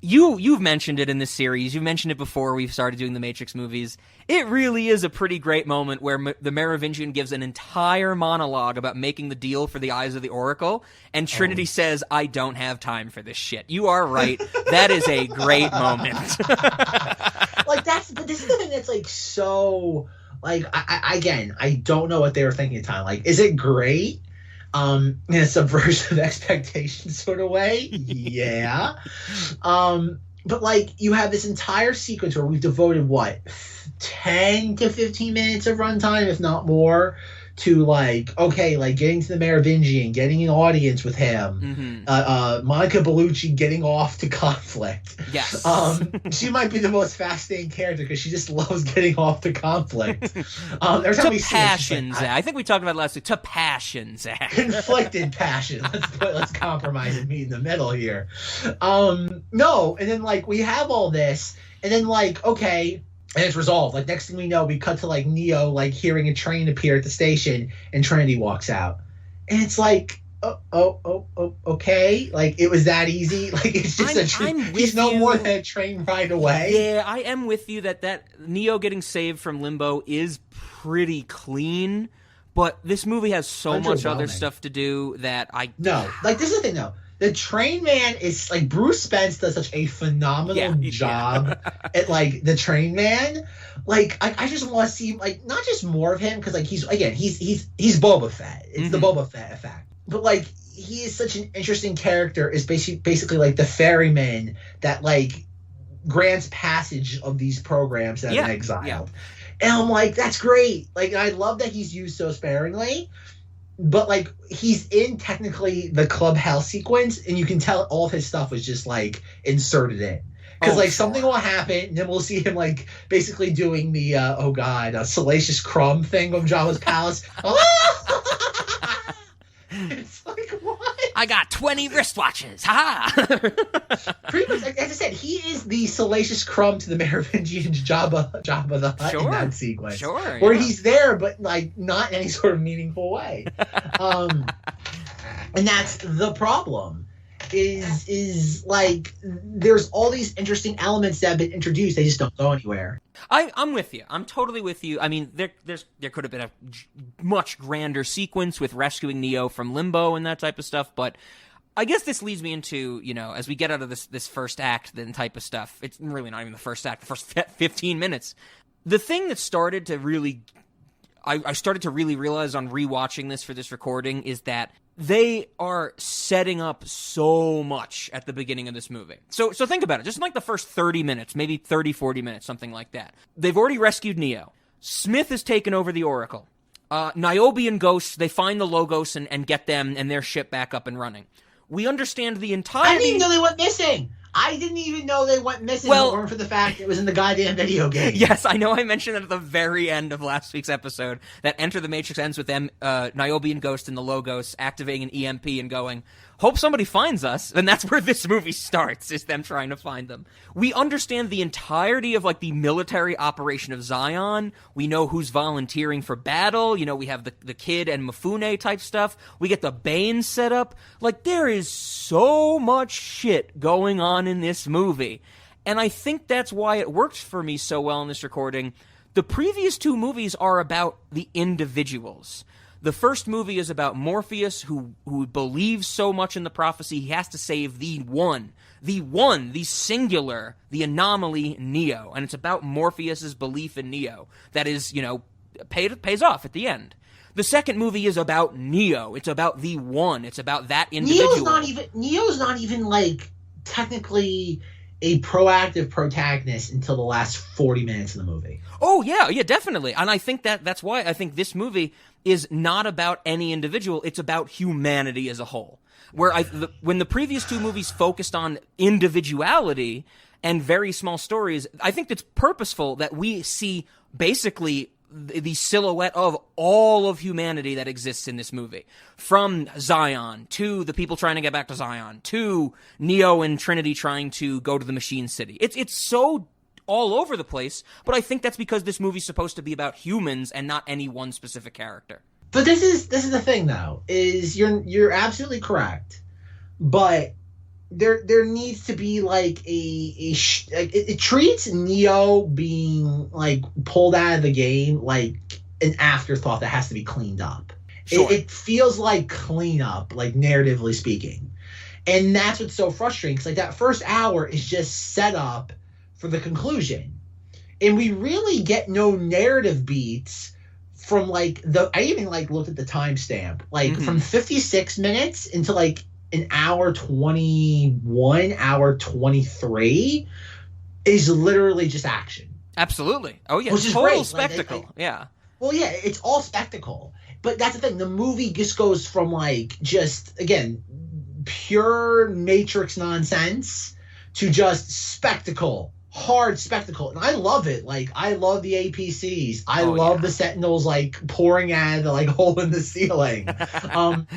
You've mentioned it in this series. You've mentioned it before we've started doing the Matrix movies. It really is a pretty great moment where the Merovingian gives an entire monologue about making the deal for the Eyes of the Oracle, and Trinity says, I don't have time for this shit. You are right. That is a great moment. But this is the thing that's like so, like, I don't know what they were thinking at the time. Like, is it great? In a subversion of expectations sort of way. Yeah. But like, you have this entire sequence where we've devoted 10 to 15 minutes of runtime, if not more, to like, okay, like getting to the Merovingian, getting an audience with him, Monica Bellucci getting off to conflict. Yes. She might be the most fascinating character because she just loves getting off to conflict. Every time we see her, she's passion, like, Zach. I think we talked about it last week. To passion, Zach. conflicted passion. Let's compromise and meet in the middle here. No, and then like we have all this, and then like, okay, and it's resolved. Like, next thing we know, we cut to like Neo like hearing a train appear at the station, and Trinity walks out, and it's like, okay, like it was that easy. Like, it's just a train. He's no more than a train ride away. Yeah, I am with you that Neo getting saved from Limbo is pretty clean, but this movie has so much other stuff to do that No, like, this is the thing though. The Train Man is like, Bruce Spence does such a phenomenal job at like the Train Man. Like, I just want to see like not just more of him, because like he's Boba Fett. It's the Boba Fett effect. But like, he is such an interesting character. Is basically like the ferryman that like grants passage of these programs that have been exiled. And I'm like, that's great. Like, I love that he's used so sparingly. but like he's in technically the clubhouse sequence, and you can tell all of his stuff was just like inserted in. Because like something will happen, and then we'll see him like basically doing the Salacious Crumb thing of Jabba's palace. It's like, what? I got 20 wristwatches. Ha! Pretty much, as I said, he is the Salacious Crumb to the Merovingian Jabba the Hutt in that sequence. Sure. Where he's there, but like not in any sort of meaningful way. And that's the problem. Is like there's all these interesting elements that have been introduced. They just don't go anywhere. I'm with you. I'm totally with you. I mean, there could have been a much grander sequence with rescuing Neo from limbo and that type of stuff, but I guess this leads me into, as we get out of this first act, then type of stuff. It's really not even the first act, the first 15 minutes. The thing that started to really, I started to really realize on rewatching this for this recording is that they are setting up so much at the beginning of this movie. So think about it. Just like the first 30 minutes, maybe 30, 40 minutes, something like that. They've already rescued Neo. Smith has taken over the Oracle. Niobe and Ghost, they find the Logos and get them and their ship back up and running. We understand the entirety... I didn't even know they went missing! I didn't even know they went missing if it weren't for the fact it was in the goddamn video game. Yes, I know I mentioned that at the very end of last week's episode, that Enter the Matrix ends with them, Niobe and Ghost and the Logos activating an EMP and going, hope somebody finds us. And that's where this movie starts, is them trying to find them. We understand the entirety of, like, the military operation of Zion. We know who's volunteering for battle. We have the Kid and Mifune type stuff. We get the Bane set up. Like, there is so much shit going on in this movie. And I think that's why it worked for me so well in this recording. The previous two movies are about the individuals. The first movie is about Morpheus, who believes so much in the prophecy, he has to save the singular, the anomaly, Neo. And it's about Morpheus's belief in Neo that is, pays off at the end. The second movie is about Neo. It's about the one. It's about that individual. Neo's not even like technically a proactive protagonist until the last 40 minutes of the movie. Oh, yeah, definitely. And I think that's why I think this movie is not about any individual. It's about humanity as a whole. When the previous two movies focused on individuality and very small stories, I think it's purposeful that we see basically the silhouette of all of humanity that exists in this movie. From Zion, to the people trying to get back to Zion, to Neo and Trinity trying to go to the Machine City. It's so all over the place, but I think that's because this movie's supposed to be about humans and not any one specific character. But this is the thing, though, is you're absolutely correct, but there needs to be like it treats Neo being like pulled out of the game like an afterthought that has to be cleaned up. Sure. It feels like cleanup, like narratively speaking, and that's what's so frustrating. Because like that first hour is just set up for the conclusion, and we really get no narrative beats from like I even like looked at the timestamp, like from 56 minutes into like an hour 21, hour 23 is literally just action. Absolutely. Oh yeah, which is total great. spectacle. Like, yeah. Well, yeah, it's all spectacle, but that's the thing. The movie just goes from like just again pure Matrix nonsense to just spectacle. Hard spectacle, and I love it. Like I love the APCs. I love the Sentinels like pouring out of the like hole in the ceiling.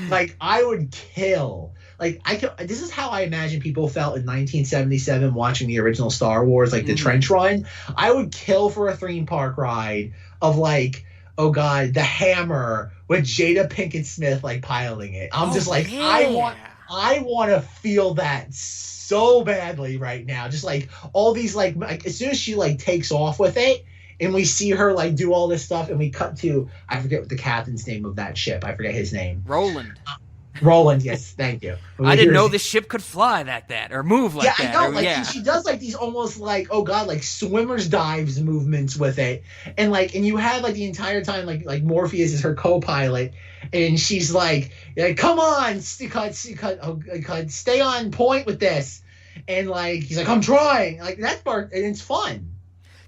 Like I would kill. Like this is how I imagine people felt in 1977 watching the original Star Wars, like the trench run. I would kill for a theme park ride of like, oh god, the Hammer with Jada Pinkett Smith like piloting it. I'm just like, yeah. I want to feel that so badly right now. Just like all these like as soon as she like takes off with it and we see her like do all this stuff and we cut to, I forget what the captain's name of that ship. I forget his name. Roland, yes, thank you. I didn't know this ship could fly like that or move like that. Yeah, I know. Like she does like these almost like, oh god, like swimmer's dives movements with it, and you have like the entire time like Morpheus is her co-pilot, and she's like come on, stay on point with this, and like he's like I'm trying, like that part, and it's fun.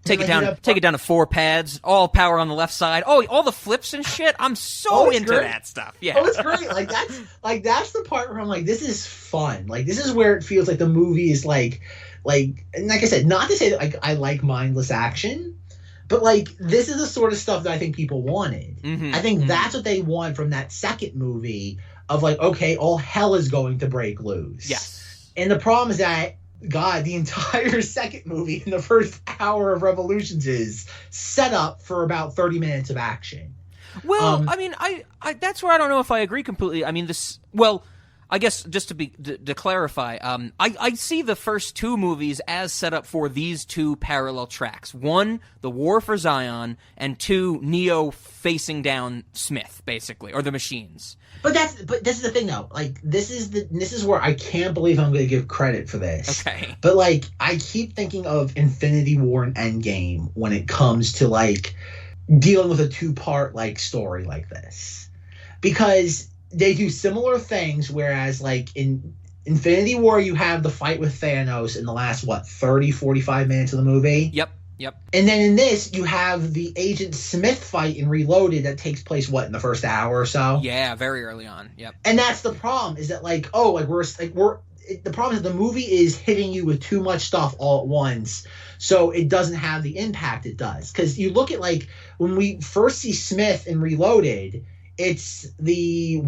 Take it down to 4 pads, all power on the left side. Oh, all the flips and shit. I'm so into that stuff. Yeah. Oh, it's great. That's the part where I'm like, this is fun. Like, this is where it feels like the movie is like, and like I said, not to say that like I like mindless action, but like this is the sort of stuff that I think people wanted. Mm-hmm. I think that's what they want from that second movie of like, okay, all hell is going to break loose. Yes. And the problem is that, God, the entire second movie in the first hour of Revolutions is set up for about 30 minutes of action. Well, I mean, I that's where I don't know if I agree completely. I mean, well, I guess just to clarify, I see the first 2 movies as set up for these 2 parallel tracks. 1, the War for Zion, and 2, Neo facing down Smith, basically, or the machines. But this is the thing though. Like this is where I can't believe I'm going to give credit for this. Okay. But like I keep thinking of Infinity War and Endgame when it comes to like dealing with a 2-part like story like this. Because they do similar things, whereas like in Infinity War you have the fight with Thanos in the last 30-45 minutes of the movie. Yep. And then in this, you have the Agent Smith fight in Reloaded that takes place, in the first hour or so? Yeah, very early on. Yep. And that's the problem, is that the problem is the movie is hitting you with too much stuff all at once, so it doesn't have the impact it does. Because you look at like when we first see Smith in Reloaded, it's the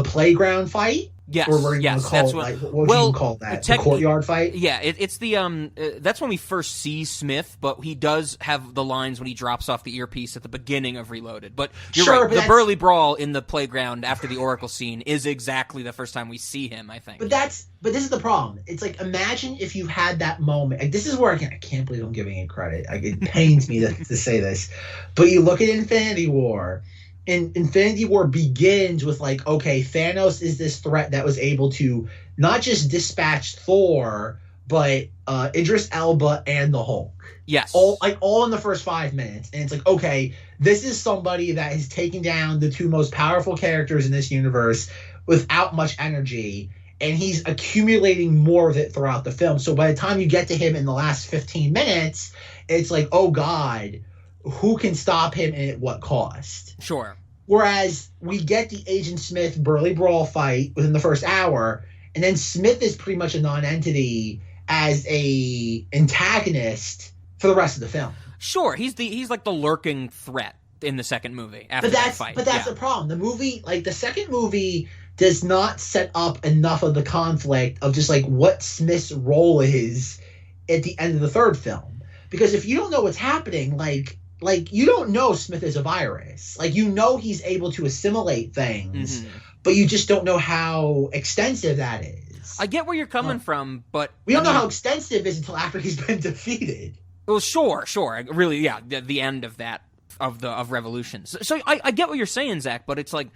playground fight. Yes, or we're yes, call that's it, what. like, what would you call that? The courtyard fight. Yeah, it's the that's when we first see Smith, but he does have the lines when he drops off the earpiece at the beginning of Reloaded. But you're right, the Burly Brawl in the playground after the Oracle scene is exactly the first time we see him, I think. But this is the problem. It's like, imagine if you had that moment. Like, this is where I can't believe I'm giving it credit. Like, it pains me to say this, but you look at Infinity War. And Infinity War begins with like, okay, Thanos is this threat that was able to not just dispatch Thor, but Idris Elba and the Hulk. Yes. All in the first 5 minutes. And it's like, okay, this is somebody that has taken down the 2 most powerful characters in this universe without much energy. And he's accumulating more of it throughout the film. So by the time you get to him in the last 15 minutes, it's like, oh God, who can stop him and at what cost? Sure. Whereas we get the Agent Smith Burly Brawl fight within the first hour, and then Smith is pretty much a non-entity as a antagonist for the rest of the film. Sure, he's like the lurking threat in the second movie after that fight. But that's the problem. The movie, like the second movie, does not set up enough of the conflict of just like what Smith's role is at the end of the third film. Because if you don't know what's happening, like you don't know Smith is a virus. Like, you know he's able to assimilate things, but you just don't know how extensive that is. I get where you're coming from, but we don't know how extensive it is until after he's been defeated. Well, sure. Really, yeah, the end of that of Revolutions. So I get what you're saying, Zach, but it's like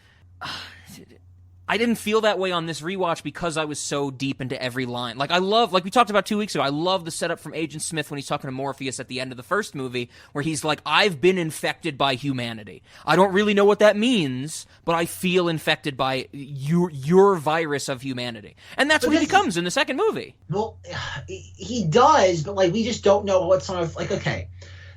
I didn't feel that way on this rewatch because I was so deep into every line. Like, we talked about 2 weeks ago, I love the setup from Agent Smith when he's talking to Morpheus at the end of the first movie, where he's like, I've been infected by humanity. I don't really know what that means, but I feel infected by your virus of humanity. And that's what he becomes in the second movie. Well, he does, but, like, we just don't know what sort of, like, okay,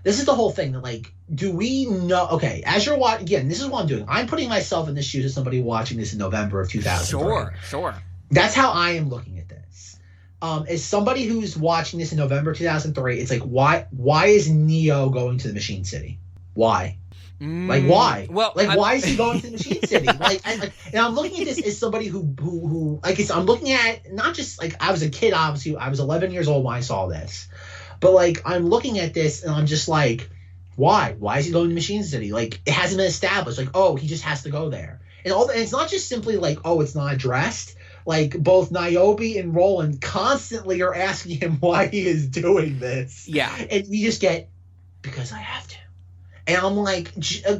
this is the whole thing, that, like, do we know? Okay, as you're watching, again, this is what I'm doing. I'm putting myself in the shoes of somebody watching this in November of 2003. Sure. That's how I am looking at this. As somebody who's watching this in November 2003, it's like, why is Neo going to the Machine City? Why? Like, why? Well, why is he going to the Machine City? And I'm looking at this as somebody who I'm looking at, not just, like, I was a kid, obviously, I was 11 years old when I saw this. But, like, I'm looking at this and I'm just like, why? Why is he going to Machine City? Like, it hasn't been established. Like, oh, he just has to go there. And it's not just simply like, oh, it's not addressed. Like, both Niobe and Roland constantly are asking him why he is doing this. Yeah. And we just get, because I have to. And I'm like,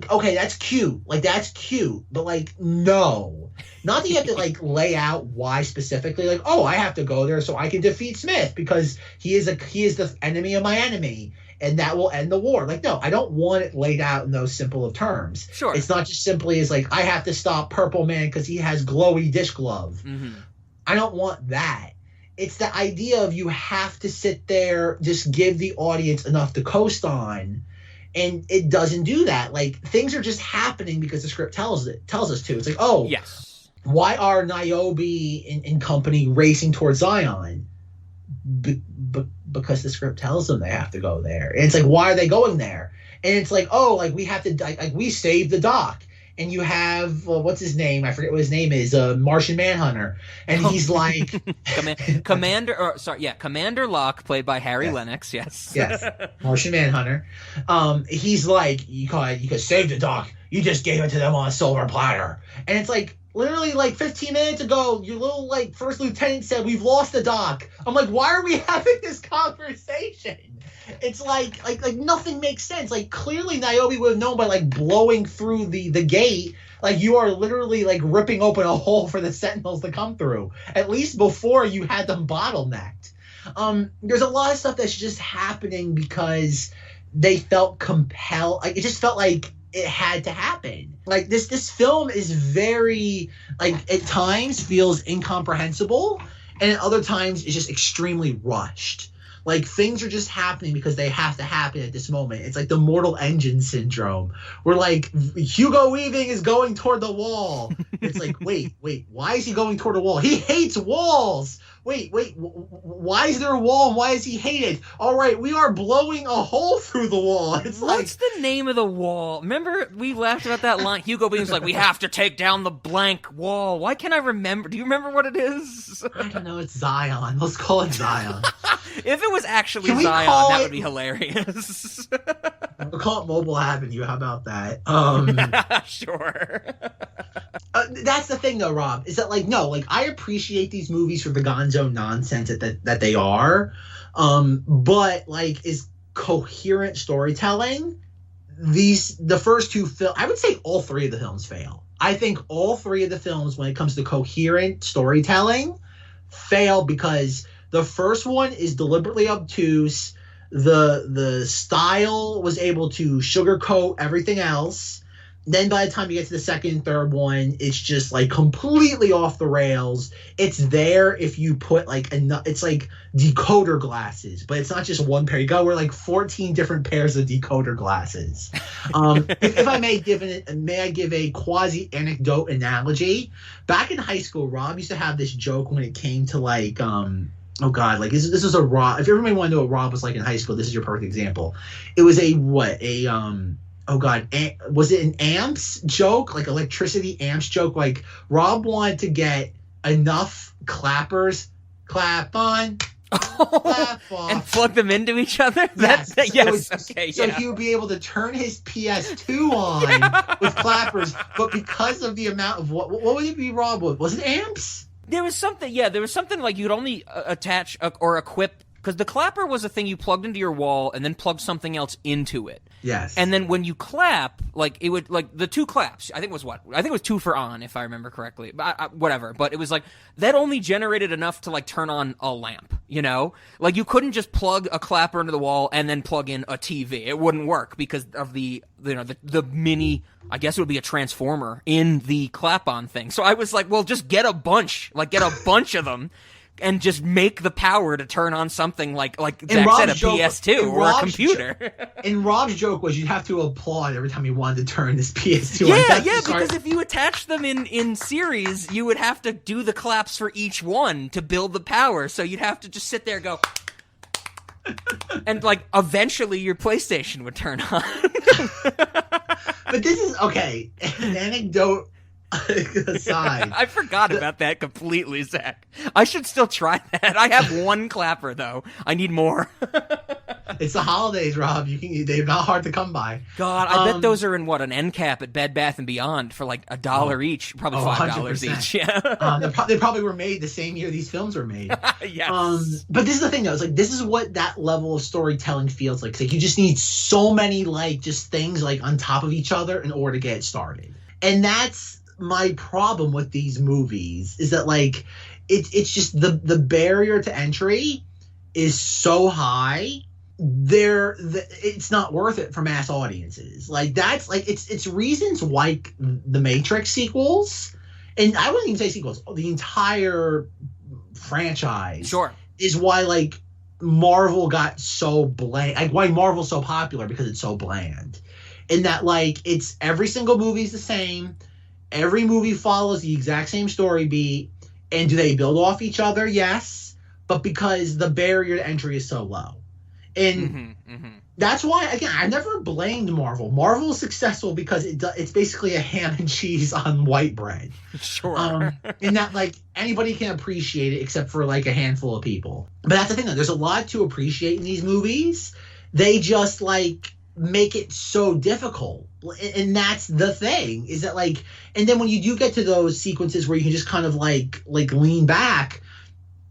okay, that's cute. Like, that's cute. But, like, no. Not that you have to, like, lay out why specifically. Like, oh, I have to go there so I can defeat Smith because he is the enemy of my enemy. And that will end the war. Like, no, I don't want it laid out in those simple of terms. Sure. It's not just simply as, like, I have to stop Purple Man because he has glowy dish glove. Mm-hmm. I don't want that. it's the idea of you have to sit there, just give the audience enough to coast on. And it doesn't do that. Like, things are just happening because the script tells us to. It's like, oh, Yes. why are Niobe and company racing towards Zion? Because the script tells them they have to go there. And it's like, why are they going there? And it's like, oh, like, we have to, like, we saved the doc. And you have, what's his name? I forget what his name is, Martian Manhunter. And he's like... Commander Locke, played by Harry Lennox, yes. Yes, Martian Manhunter. He's like, you could save the doc. You just gave it to them on a silver platter. And it's like, literally, like, 15 minutes ago, your little, like, first lieutenant said, we've lost the doc. I'm like, why are we having this conversation? It's like nothing makes sense. Like, clearly Niobe would have known by, like, blowing through the gate. Like, you are literally, like, ripping open a hole for the Sentinels to come through. At least before you had them bottlenecked. There's a lot of stuff that's just happening because they felt compelled. Like, it just felt like it had to happen. Like, this film is very, like, at times feels incomprehensible, and at other times it's just extremely rushed. Like, things are just happening because they have to happen at this moment. It's like the Mortal Engine syndrome, where, like, Hugo Weaving is going toward the wall. It's like, wait, why is he going toward a wall? He hates walls. Wait, why is there a wall and why is he hated? All right, we are blowing a hole through the wall. It's What's the name of the wall? Remember, we laughed about that line. Hugo Weaving's like, we have to take down the blank wall. Why can't I remember? Do you remember what it is? I don't know. It's Zion. Let's call it Zion. If it was actually Zion, that would be hilarious. We'll call it Mobile Avenue. How about that? Sure. That's the thing, though, Rob, is that, like, no, like, I appreciate these movies for the gonzo nonsense that they are, but, like, is coherent storytelling, the first two films, I would say all three of the films fail. I think all three of the films, when it comes to coherent storytelling, fail because the first one is deliberately obtuse. The style was able to sugarcoat everything else. Then by the time you get to the second and third one, it's just, like, completely off the rails. It's there if you put, like, it's like decoder glasses, but it's not just one pair. You gotta wear, like, 14 different pairs of decoder glasses. If I may give a quasi anecdote analogy. Back in high school, Rob used to have this joke when it came to, like, oh God, like, this is a Rob. If everybody want to know what Rob was like in high school, this is your perfect example. It was oh God, was it an amps joke? Like, electricity amps joke? Like, Rob wanted to get enough clappers, clap on, clap off. And plug them into each other? Yes. Okay, so he would be able to turn his PS2 on with clappers, but because of the amount of what would it be, Rob? Was it amps? There was something like you'd only attach or equip, because the clapper was a thing you plugged into your wall and then plugged something else into it. Yes. And then when you clap, like, it would, like, the two claps, I think it was 2 for on, if I remember correctly. Whatever. But it was like, that only generated enough to, like, turn on a lamp, you know? Like, you couldn't just plug a clapper into the wall and then plug in a TV. It wouldn't work because of the mini, I guess it would be a transformer in the clap-on thing. So I was like, well, just get a bunch of them. And just make the power to turn on something like Zack said, a PS2 or a computer. And Rob's joke was you'd have to applaud every time you wanted to turn this PS2 on. Yeah, because if you attach them in series, you would have to do the claps for each one to build the power. So you'd have to just sit there and go... and, like, eventually your PlayStation would turn on. But this is... Okay, an anecdote... aside. I forgot about that completely, Zach. I should still try that. I have one clapper, though. I need more. It's the holidays, Rob. They're not hard to come by. God, I bet those are in an end cap at Bed Bath & Beyond for like $1 each, probably $5 each. Yeah, they probably were made the same year these films were made. Yes. But this is the thing, though. It's like, this is what that level of storytelling feels like. It's like you just need so many, like, just things, like, on top of each other in order to get it started. And that's my problem with these movies, is that, like, it's just the barrier to entry is so high. It's not worth it for mass audiences. Like, that's like it's reasons like the Matrix sequels, and I wouldn't even say sequels, the entire franchise. Sure. Is why, like, Marvel got so bland. Like, why Marvel's so popular, because it's so bland. In that, like, it's every single movie is the same. Every movie follows the exact same story beat. And do they build off each other? Yes. But because the barrier to entry is so low. And that's why, again, I never blamed Marvel. Marvel is successful because it's basically a ham and cheese on white bread. Sure. In that, like, anybody can appreciate it except for, like, a handful of people. But that's the thing, though. There's a lot to appreciate in these movies. They just, like, make it so difficult. And that's the thing, is that, like, and then when you do get to those sequences where you can just kind of, like lean back,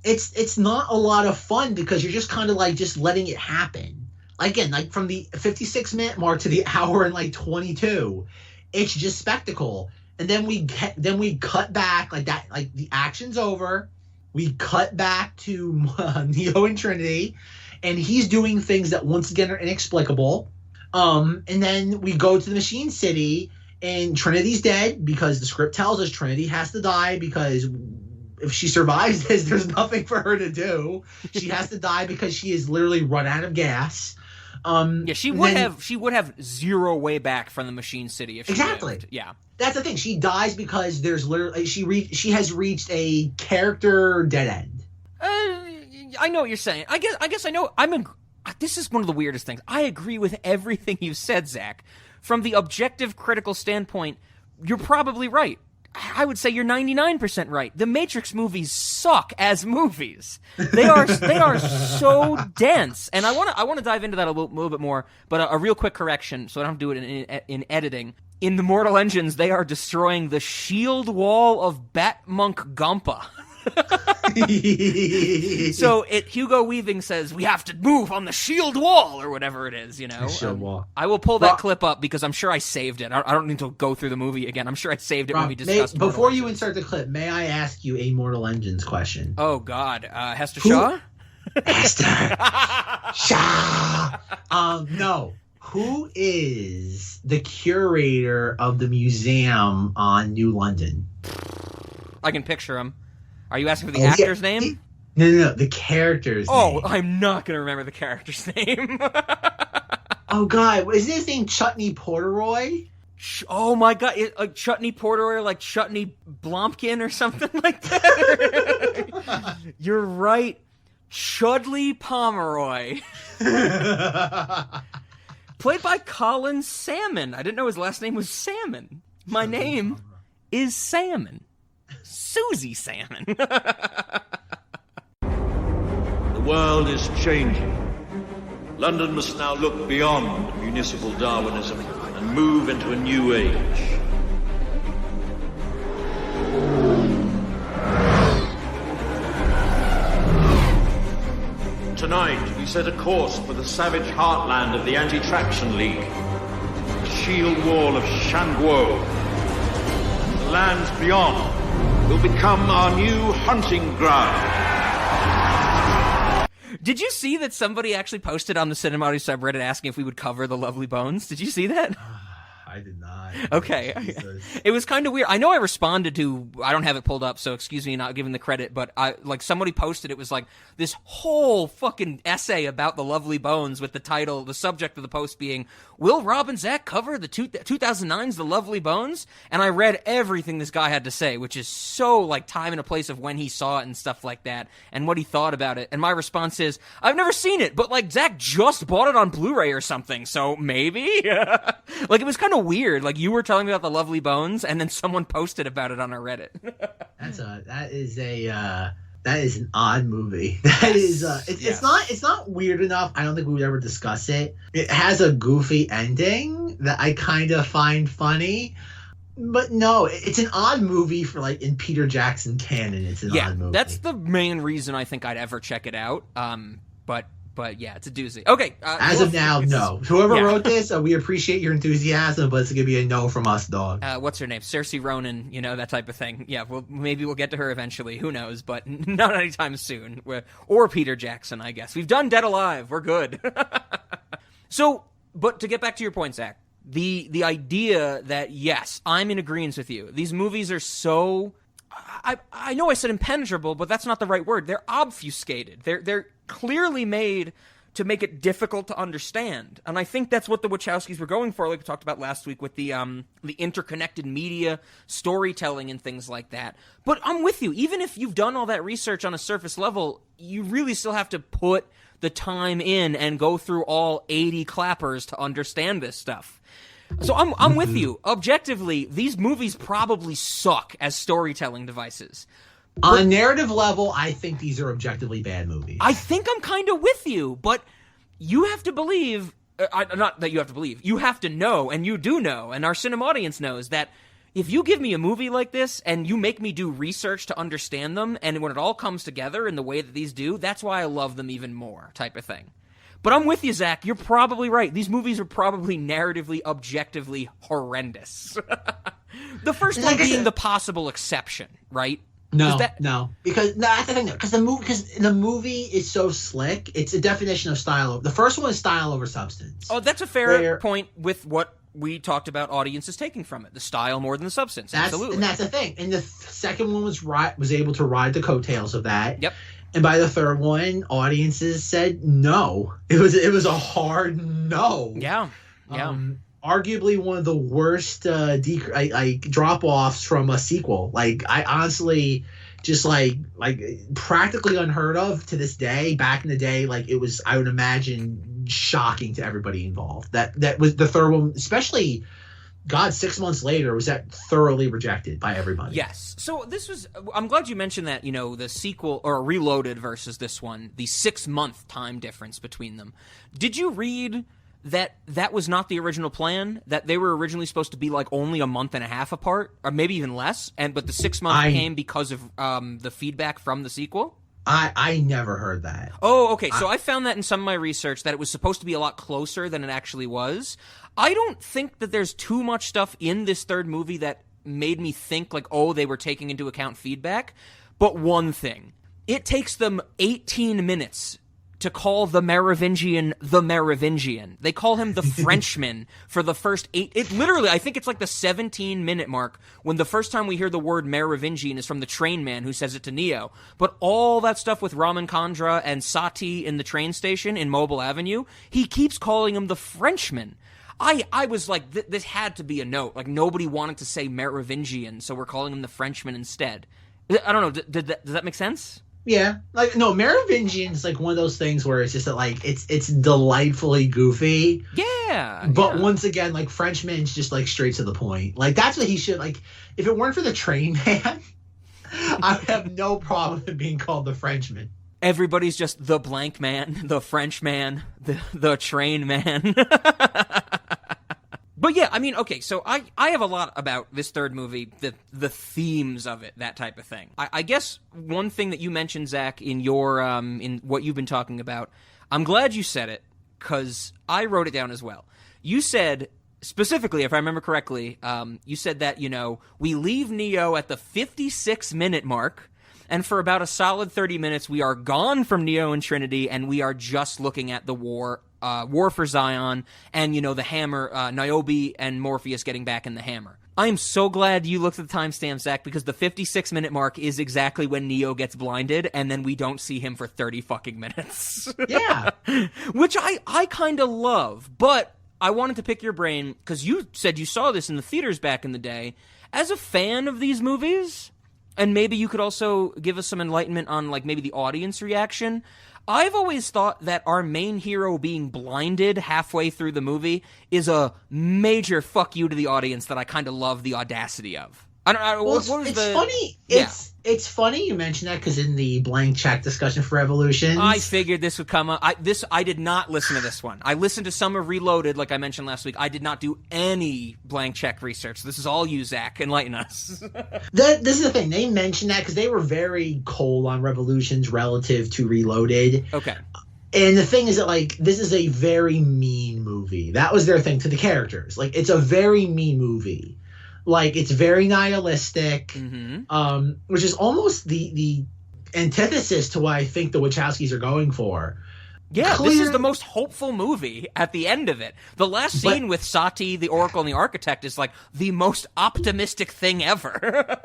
it's not a lot of fun because you're just kind of, like, just letting it happen. Again, like, from the 56-minute mark to the hour and, like, 22, it's just spectacle. And then we cut back, like, that, like, the action's over. We cut back to Neo and Trinity, and he's doing things that once again are inexplicable. And then we go to the Machine City, and Trinity's dead because the script tells us Trinity has to die, because if she survives this, there's nothing for her to do. She has to die because she has literally run out of gas. Yeah, she would have zero way back from the Machine City if she lived. Yeah. That's the thing. She dies because there's literally she has reached a character dead end. I know what you're saying. I guess I know. This is one of the weirdest things. I agree with everything you said, Zach. From the objective critical standpoint, you're probably right. I would say you're 99% right. The Matrix movies suck as movies. They are so dense. And I want to dive into that a little bit more, but a real quick correction so I don't have to do it in editing. In the Mortal Engines, they are destroying the shield wall of Batmonk Gumpa. So Hugo Weaving says we have to move on the shield wall or whatever it is, you know. Shield wall. I will pull that clip up because I'm sure I saved it. I don't need to go through the movie again. I'm sure I saved it when we discussed. Before you insert the clip, may I ask you a Mortal Engines question? Oh God, Hester Shaw. Hester Shaw. No. Who is the curator of the museum on New London? I can picture him. Are you asking for the actor's name? No, the character's name. Oh, I'm not going to remember the character's name. Oh, God. Isn't his name Chutney Porteroy? Oh, my God. Like Chutney Porteroy, like Chutney Blomkin or something like that? You're right. Chudley Pomeroy. Played by Colin Salmon. I didn't know his last name was Salmon. My name is Salmon. Susie Salmon. The world is changing. London must now look beyond municipal Darwinism and move into a new age. Tonight, we set a course for the savage heartland of the Anti-Traction League, the shield wall of Shanguo. The lands beyond will become our new hunting ground. Did you see that somebody actually posted on the Cinemati subreddit asking if we would cover The Lovely Bones? Did you see that? I did not. Okay. It was kind of weird. I know I responded to, I don't have it pulled up, so excuse me not giving the credit, but somebody posted, it was like this whole fucking essay about The Lovely Bones with the title, the subject of the post being, will Rob and Zack cover the 2009's The Lovely Bones? And I read everything this guy had to say, which is so like time and a place of when he saw it and stuff like that, and what he thought about it. And my response is, I've never seen it, but like Zack just bought it on Blu-ray or something, so maybe? Like it was kind of weird. Like you were telling me about The Lovely Bones, and then someone posted about it on our Reddit. That is an odd movie. It's not weird enough. I don't think we would ever discuss it. It has a goofy ending that I kind of find funny. But no, it's an odd movie for like in Peter Jackson canon. It's an odd movie. That's the main reason I think I'd ever check it out. But yeah, it's a doozy. Okay. As of now, no. Whoever wrote this, we appreciate your enthusiasm, but it's going to be a no from us, dog. What's her name? Saoirse Ronan, that type of thing. Yeah, maybe we'll get to her eventually. Who knows? But not anytime soon. Or Peter Jackson, I guess. We've done Dead Alive. We're good. So, but to get back to your point, Zach, the idea that, yes, I'm in agreement with you. These movies are so I know I said impenetrable, but that's not the right word. They're obfuscated. They're clearly made to make it difficult to understand. And I think that's what the Wachowskis were going for, like we talked about last week with the interconnected media storytelling and things like that. But I'm with you. Even if you've done all that research on a surface level, you really still have to put the time in and go through all 80 clappers to understand this stuff. So I'm with you. Objectively, these movies probably suck as storytelling devices. On a narrative level, I think these are objectively bad movies. I think I'm kind of with you, but you have to believe, not that you have to believe, you have to know, and you do know, and our cinema audience knows, that if you give me a movie like this and you make me do research to understand them, and when it all comes together in the way that these do, that's why I love them even more, type of thing. But I'm with you, Zach. You're probably right. These movies are probably narratively, objectively horrendous. The first one being the possible exception, right? No, because that's the thing. Because the movie is so slick. It's a definition of style. The first one is style over substance. Oh, that's a fair point with what we talked about. Audiences taking from it, the style more than the substance. Absolutely, and that's the thing. And the second one was able to ride the coattails of that. Yep. And by the third one, audiences said no. It was a hard no. Yeah. Arguably one of the worst drop-offs from a sequel. Like, I honestly just like practically unheard of to this day. Back in the day, like, it was, I would imagine, shocking to everybody involved. That was the third one, especially, God, 6 months later, was that thoroughly rejected by everybody. Yes. So this was, I'm glad you mentioned that, the sequel, or Reloaded versus this one, the 6-month time difference between them. Did you read that was not the original plan, that they were originally supposed to be like only a month and a half apart, or maybe even less, but the 6 month came because of the feedback from the sequel? I never heard that. Oh, okay. So I found that in some of my research, that it was supposed to be a lot closer than it actually was. I don't think that there's too much stuff in this third movie that made me think like, oh, they were taking into account feedback. But one thing, it takes them 18 minutes to call the Merovingian the Merovingian. They call him the Frenchman for the first 8. It literally, I think it's like the 17-minute mark when the first time we hear the word Merovingian is from the train man who says it to Neo. But all that stuff with Raman Kandra and Sati in the train station in Mobile Avenue, he keeps calling him the Frenchman. I was like, this had to be a note. Like, nobody wanted to say Merovingian, so we're calling him the Frenchman instead. I don't know. Does that make sense? Yeah, like, no, Merovingian is like one of those things where it's just that, like, it's delightfully goofy. Yeah. But once again, like, Frenchman's just like straight to the point. Like, that's what he should, like, if it weren't for the train man, I would have no problem with being called the Frenchman. Everybody's just the blank man, the French man, the train man. But yeah, I mean, okay, so I have a lot about this third movie, the themes of it, that type of thing. I guess one thing that you mentioned, Zach, in your in what you've been talking about, I'm glad you said it, because I wrote it down as well. You said, specifically, if I remember correctly, you said that, we leave Neo at the 56-minute mark, and for about a solid 30 minutes, we are gone from Neo and Trinity, and we are just looking at the war for Zion, and, the hammer, Niobe and Morpheus getting back in the hammer. I am so glad you looked at the timestamp, Zach, because the 56-minute mark is exactly when Neo gets blinded, and then we don't see him for 30 fucking minutes. Yeah. Which I kind of love, but I wanted to pick your brain, because you said you saw this in the theaters back in the day. As a fan of these movies, and maybe you could also give us some enlightenment on, like, maybe the audience reaction. I've always thought that our main hero being blinded halfway through the movie is a major fuck you to the audience that I kind of love the audacity of. I don't know. Well, funny. It's funny you mention that, because in the blank check discussion for Revolutions, I figured this would come up. I did not listen to this one. I listened to some of Reloaded, like I mentioned last week. I did not do any blank check research. This is all you, Zach. Enlighten us. This is the thing. They mentioned that because they were very cold on Revolutions relative to Reloaded. Okay. And the thing is that, like, this is a very mean movie. That was their thing to the characters. Like, it's a very mean movie. Like, it's very nihilistic, which is almost the antithesis to what I think the Wachowskis are going for. Yeah, this is the most hopeful movie at the end of it. The last scene with Sati, the Oracle, and the Architect is like the most optimistic thing ever.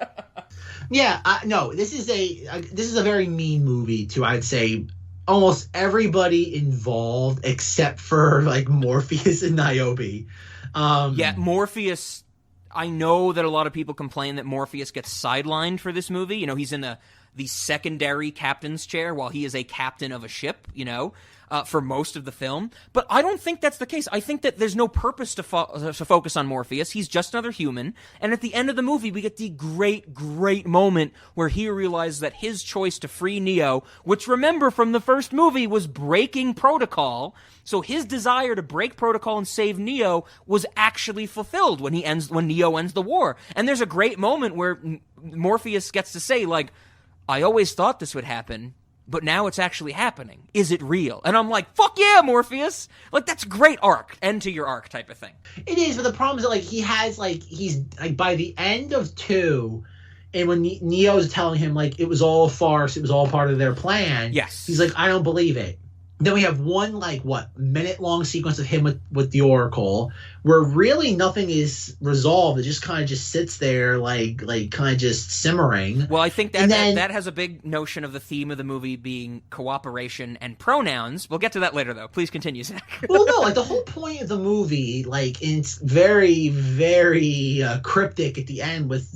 Yeah, no, this is a very mean movie to, I'd say, almost everybody involved except for like Morpheus and Niobe. Yeah, Morpheus. I know that a lot of people complain that Morpheus gets sidelined for this movie. You know, he's in the secondary captain's chair while he is a captain of a ship, you know, for most of the film. But I don't think that's the case. I think that there's no purpose to focus on Morpheus. He's just another human. And at the end of the movie, we get the great, great moment where he realizes that his choice to free Neo, which, remember from the first movie, was breaking protocol. So his desire to break protocol and save Neo was actually fulfilled when Neo ends the war. And there's a great moment where Morpheus gets to say, like, I always thought this would happen, but now it's actually happening. Is it real? And I'm like, fuck yeah, Morpheus! Like, that's great arc. End to your arc type of thing. It is, but the problem is that, like, he's like, by the end of 2, and when Neo's telling him, like, it was all a farce, it was all part of their plan. Yes. He's like, I don't believe it. Then we have one, like, minute-long sequence of him with the Oracle, where really nothing is resolved. It just kind of just sits there, like kind of just simmering. Well, I think that has a big notion of the theme of the movie being cooperation and pronouns. We'll get to that later, though. Please continue, Zach. Well, no, like, the whole point of the movie, like, it's very, very cryptic at the end with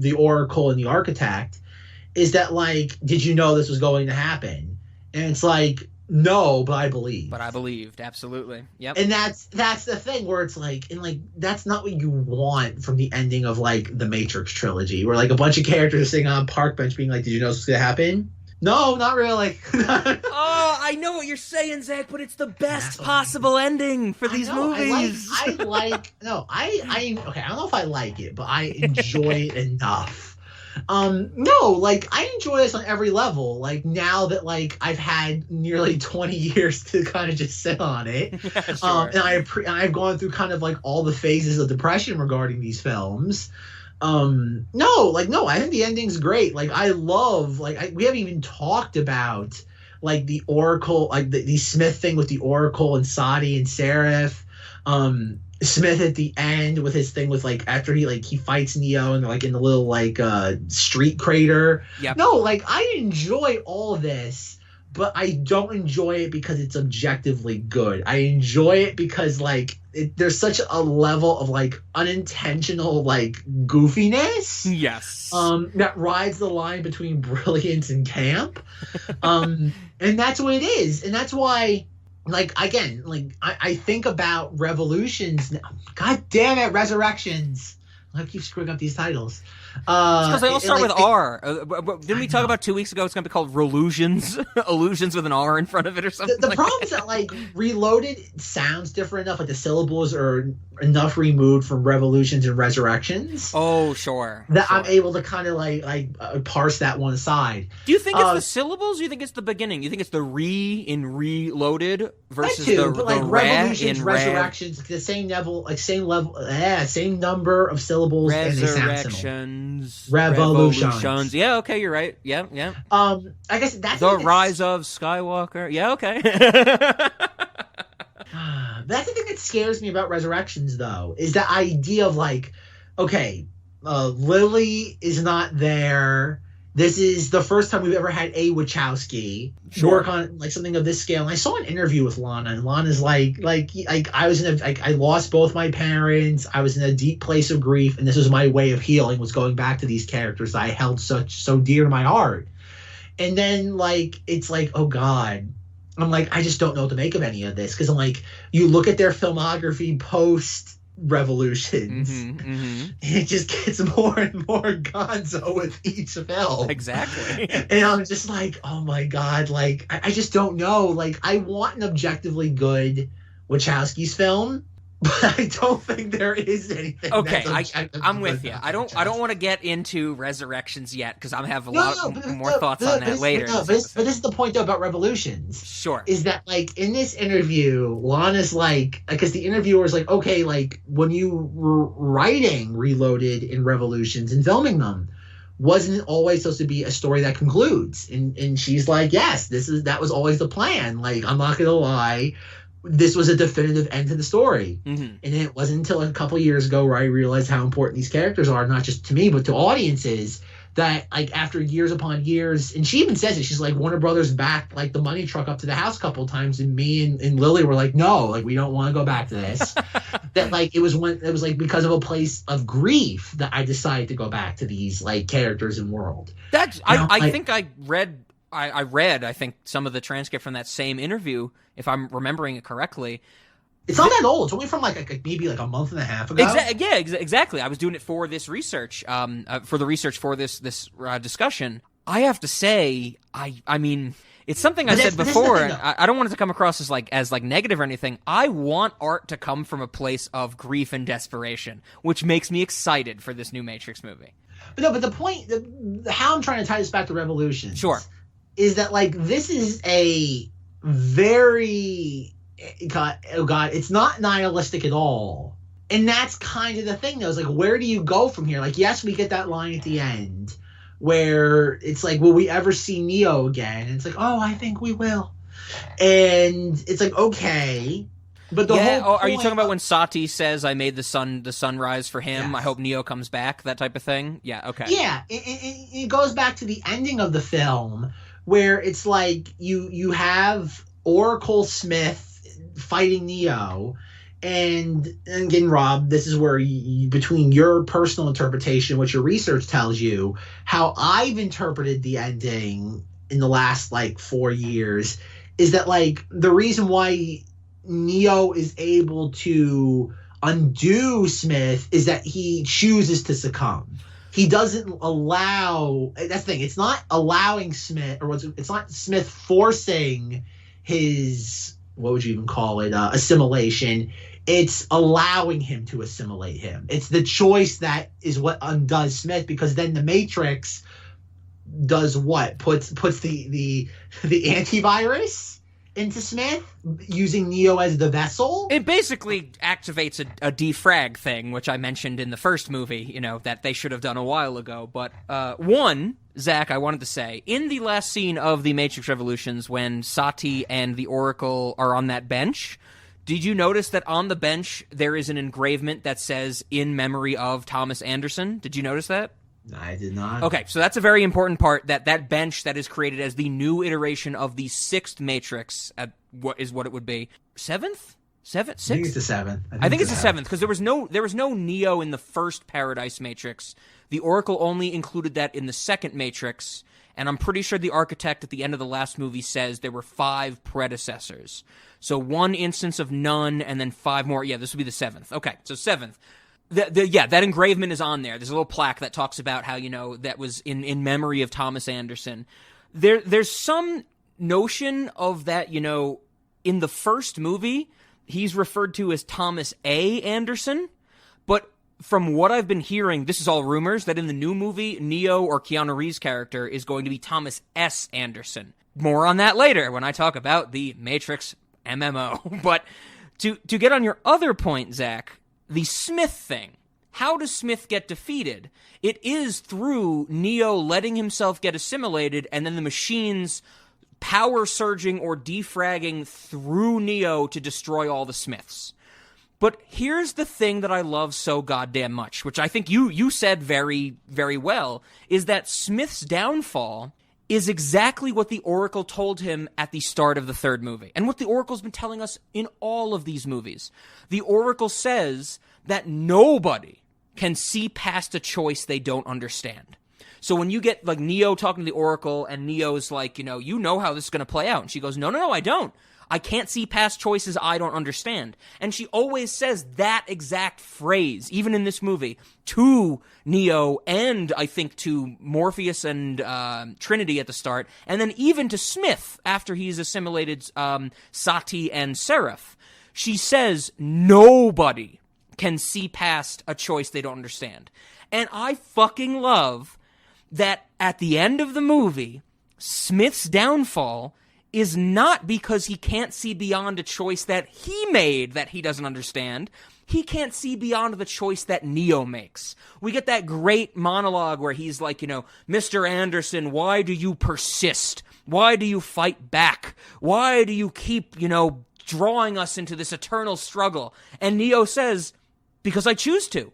the Oracle and the Architect, is that, like, did you know this was going to happen? And it's like, no, but I believe. But I believed, absolutely. Yep. And that's the thing where it's like, and like, that's not what you want from the ending of, like, the Matrix trilogy, where, like, a bunch of characters are sitting on a park bench being like, did you know this was gonna happen? No, not really. Oh, I know what you're saying, Zach, but it's the best possible ending for these movies. I don't know if I like it, but I enjoy it enough. No, like, I enjoy this on every level. Like, now that, like, I've had nearly 20 years to kind of just sit on it. Yeah, sure. And I've gone through kind of, like, all the phases of depression regarding these films. No, I think the ending's great. Like, I love, like, we haven't even talked about, like, the Oracle, like, the Smith thing with the Oracle and Sadi and Seraph. Smith at the end with his thing with, like, after he fights Neo and they're, like, in the little, like, street crater. Yep. No, like, I enjoy all this, but I don't enjoy it because it's objectively good. I enjoy it because, like, there's such a level of, like, unintentional, like, goofiness. Yes. That rides the line between brilliance and camp. And that's what it is. And that's why, like, again, like, I think about Revolutions. God damn it, Resurrections. I keep screwing up these titles. Because they all start with R. Didn't we talk about 2 weeks ago? It's going to be called Relusions? Illusions with an R in front of it or something. The problem is that, like, Reloaded sounds different enough. Like, the syllables are enough removed from Revolutions and Resurrections. Oh, sure. That I'm able to kind of, like parse that one aside. Do you think it's the syllables? Or do you think it's the beginning? You think it's the re in Reloaded versus but, like, the Revolutions, in Resurrections, like, the same level, same number of syllables, and they sound similar. Revolutions. Yeah, okay, you're right. Yeah. I guess that's the rise of Skywalker. Yeah, okay. That's the thing that scares me about Resurrections, though, is the idea of, like, okay, Lily is not there. This is the first time we've ever had a Wachowski work on, like, something of this scale. And I saw an interview with Lana, and Lana's like I lost both my parents. I was in a deep place of grief, and this was my way of healing, was going back to these characters that I held so dear to my heart. And then, like, it's like, oh God. I'm like, I just don't know what to make of any of this, because I'm like, you look at their filmography post Revolutions, and it just gets more and more gonzo with each film. Exactly. And I'm just like, oh my God, like, I just don't know. Like, I want an objectively good Wachowski's film, but I don't think there is anything. Okay, I'm with you. I don't want to get into Resurrections yet, because I have a lot more thoughts on that later. But this is the point, though, about Revolutions. Sure. Is that, like, in this interview, Lana's like, because the interviewer's like, okay, like, when you were writing Reloaded in Revolutions and filming them, wasn't always supposed to be a story that concludes. And she's like, yes, that was always the plan. Like, I'm not gonna lie, this was a definitive end to the story. And it wasn't until a couple years ago where I realized how important these characters are, not just to me but to audiences, that like after years upon years, and she even says it, she's like, Warner Brothers backed like the money truck up to the house a couple of times, and me and Lily were like, no, like we don't want to go back to this. That like it was like because of a place of grief that I decided to go back to these like characters and world. I think I read I think some of the transcript from that same interview, if I'm remembering it correctly. It's not that old. It's only from like maybe like a month and a half ago. Exactly. I was doing it for this research, for the research for this discussion. I have to say, I mean, it's something I said before. I don't want it to come across as negative or anything. I want art to come from a place of grief and desperation, which makes me excited for this new Matrix movie. But the point, how I'm trying to tie this back to Revolution, is that like this is a very God, it's not nihilistic at all. And that's kind of the thing, though. It's like, where do you go from here? Like, yes, we get that line at the end where it's like, will we ever see Neo again? And it's like, oh, I think we will. And it's like, okay. But the whole are you talking about when Sati says, I made the sunrise for him, yes. I hope Neo comes back, that type of thing? Yeah, okay. Yeah, it goes back to the ending of the film where it's like you have Oracle Smith fighting Neo, and again, Rob, this is where between your personal interpretation, what your research tells you, how I've interpreted the ending in the last like 4 years, is that like the reason why Neo is able to undo Smith is that he chooses to succumb. He doesn't allow. That's the thing. It's not allowing Smith, or it's not Smith forcing his, what would you even call it, assimilation. It's allowing him to assimilate him. It's the choice that is what undoes Smith, because then the Matrix does what? Puts the antivirus into Smith, using Neo as the vessel. It basically activates a defrag thing, which I mentioned in the first movie, that they should have done a while ago. But Zack, I wanted to say, in the last scene of The Matrix Revolutions, when Sati and the Oracle are on that bench, did you notice that on the bench there is an engravement that says, in memory of Thomas Anderson? Did you notice that? I did not. Okay, so that's a very important part, that bench that is created as the new iteration of the sixth Matrix, what it would be. Seventh? Sixth? I think it's the seventh. I think it's the seventh, because there was no Neo in the first Paradise Matrix. The Oracle only included that in the second Matrix, and I'm pretty sure the architect at the end of the last movie says there were 5 predecessors. So 1 instance of none, and then 5 more. Yeah, this would be the 7th. Okay, so 7th. That engravement is on there. There's a little plaque that talks about how, that was in memory of Thomas Anderson. There's some notion of that, in the first movie, he's referred to as Thomas A. Anderson, but from what I've been hearing, this is all rumors, that in the new movie, Neo or Keanu Reeves' character is going to be Thomas S. Anderson. More on that later when I talk about the Matrix MMO. But to get on your other point, Zach, the Smith thing. How does Smith get defeated? It is through Neo letting himself get assimilated, and then the machines power surging or defragging through Neo to destroy all the Smiths. But here's the thing that I love so goddamn much, which I think you said very, very well, is that Smith's downfall is exactly what the Oracle told him at the start of the third movie, and what the Oracle's been telling us in all of these movies. The Oracle says that nobody can see past a choice they don't understand. So when you get like Neo talking to the Oracle, and Neo's like, you know how this is going to play out, and she goes, no, I don't. I can't see past choices I don't understand. And she always says that exact phrase, even in this movie, to Neo, and I think to Morpheus and Trinity at the start, and then even to Smith after he's assimilated Sati and Seraph. She says nobody can see past a choice they don't understand. And I fucking love that at the end of the movie, Smith's downfall is not because he can't see beyond a choice that he made that he doesn't understand. He can't see beyond the choice that Neo makes. We get that great monologue where he's like, Mr. Anderson, why do you persist? Why do you fight back? Why do you keep, drawing us into this eternal struggle? And Neo says, because I choose to.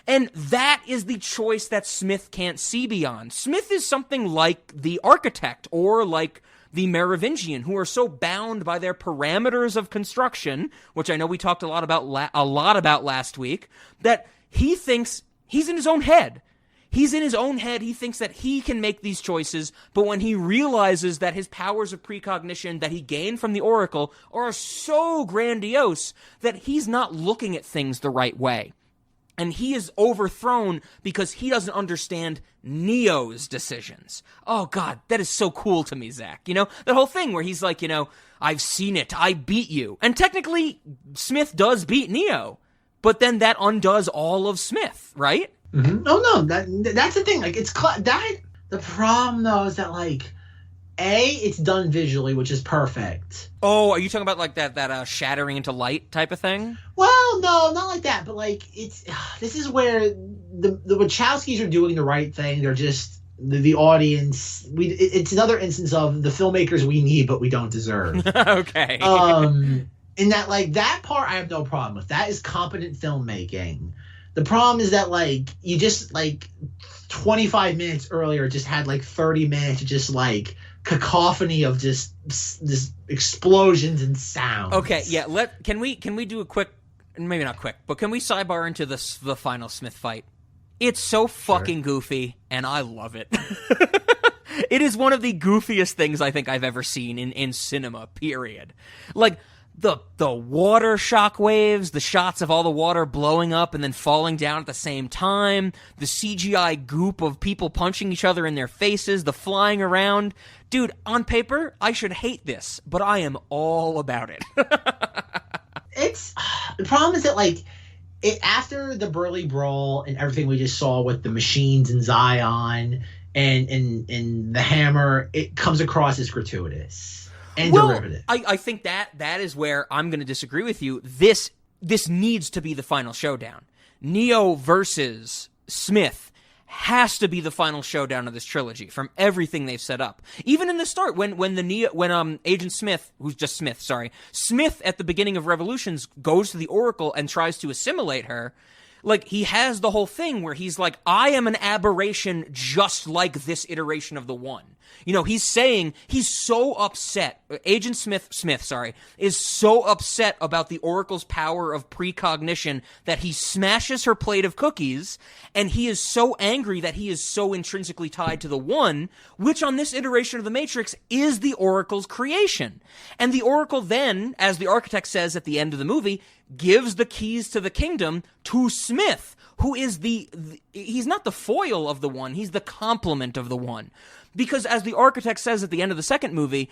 And that is the choice that Smith can't see beyond. Smith is something like the architect or like the Merovingian, who are so bound by their parameters of construction, which I know we talked a lot about last week, that he thinks he's in his own head. He's in his own head. He thinks that he can make these choices, but when he realizes that his powers of precognition that he gained from the Oracle are so grandiose that he's not looking at things the right way. And he is overthrown because he doesn't understand Neo's decisions. Oh, God, that is so cool to me, Zack. That whole thing where he's like, I've seen it. I beat you. And technically, Smith does beat Neo. But then that undoes all of Smith, right? Mm-hmm. Oh, no, that's the thing. Like, the problem, though, is that, like, it's done visually, which is perfect. Oh, are you talking about like that shattering into light type of thing? Well, no, not like that. But like, this is where the Wachowskis are doing the right thing. They're just the audience. It's another instance of the filmmakers we need, but we don't deserve. Okay. In that, like, that part, I have no problem with. That is competent filmmaking. The problem is that, like, you just, like, 25 minutes earlier just had, like, 30 minutes of just, like, cacophony of just this explosions and sounds. Okay, yeah. Can we do a quick, maybe not quick, but can we sidebar into the final Smith fight? It's so fucking goofy, and I love it. It is one of the goofiest things I think I've ever seen in cinema. Period. Like the water shockwaves, the shots of all the water blowing up and then falling down at the same time, the CGI goop of people punching each other in their faces, the flying around. Dude, on paper, I should hate this, but I am all about it. The problem is that, like, after the Burly Brawl and everything we just saw with the machines and Zion and the hammer, it comes across as gratuitous and derivative. I think that is where I'm going to disagree with you. This needs to be the final showdown. Neo versus Smith has to be the final showdown of this trilogy from everything they've set up. Even in the start, when Agent Smith, who's just Smith, Smith at the beginning of Revolutions goes to the Oracle and tries to assimilate her. Like, he has the whole thing where he's like, I am an aberration just like this iteration of the One. He's saying he's so upset. Agent Smith, is so upset about the Oracle's power of precognition that he smashes her plate of cookies, and he is so angry that he is so intrinsically tied to the One, which on this iteration of the Matrix is the Oracle's creation. And the Oracle then, as the architect says at the end of the movie, gives the keys to the kingdom to Smith, who is he's not the foil of the One, he's the complement of the One. Because as the architect says at the end of the second movie,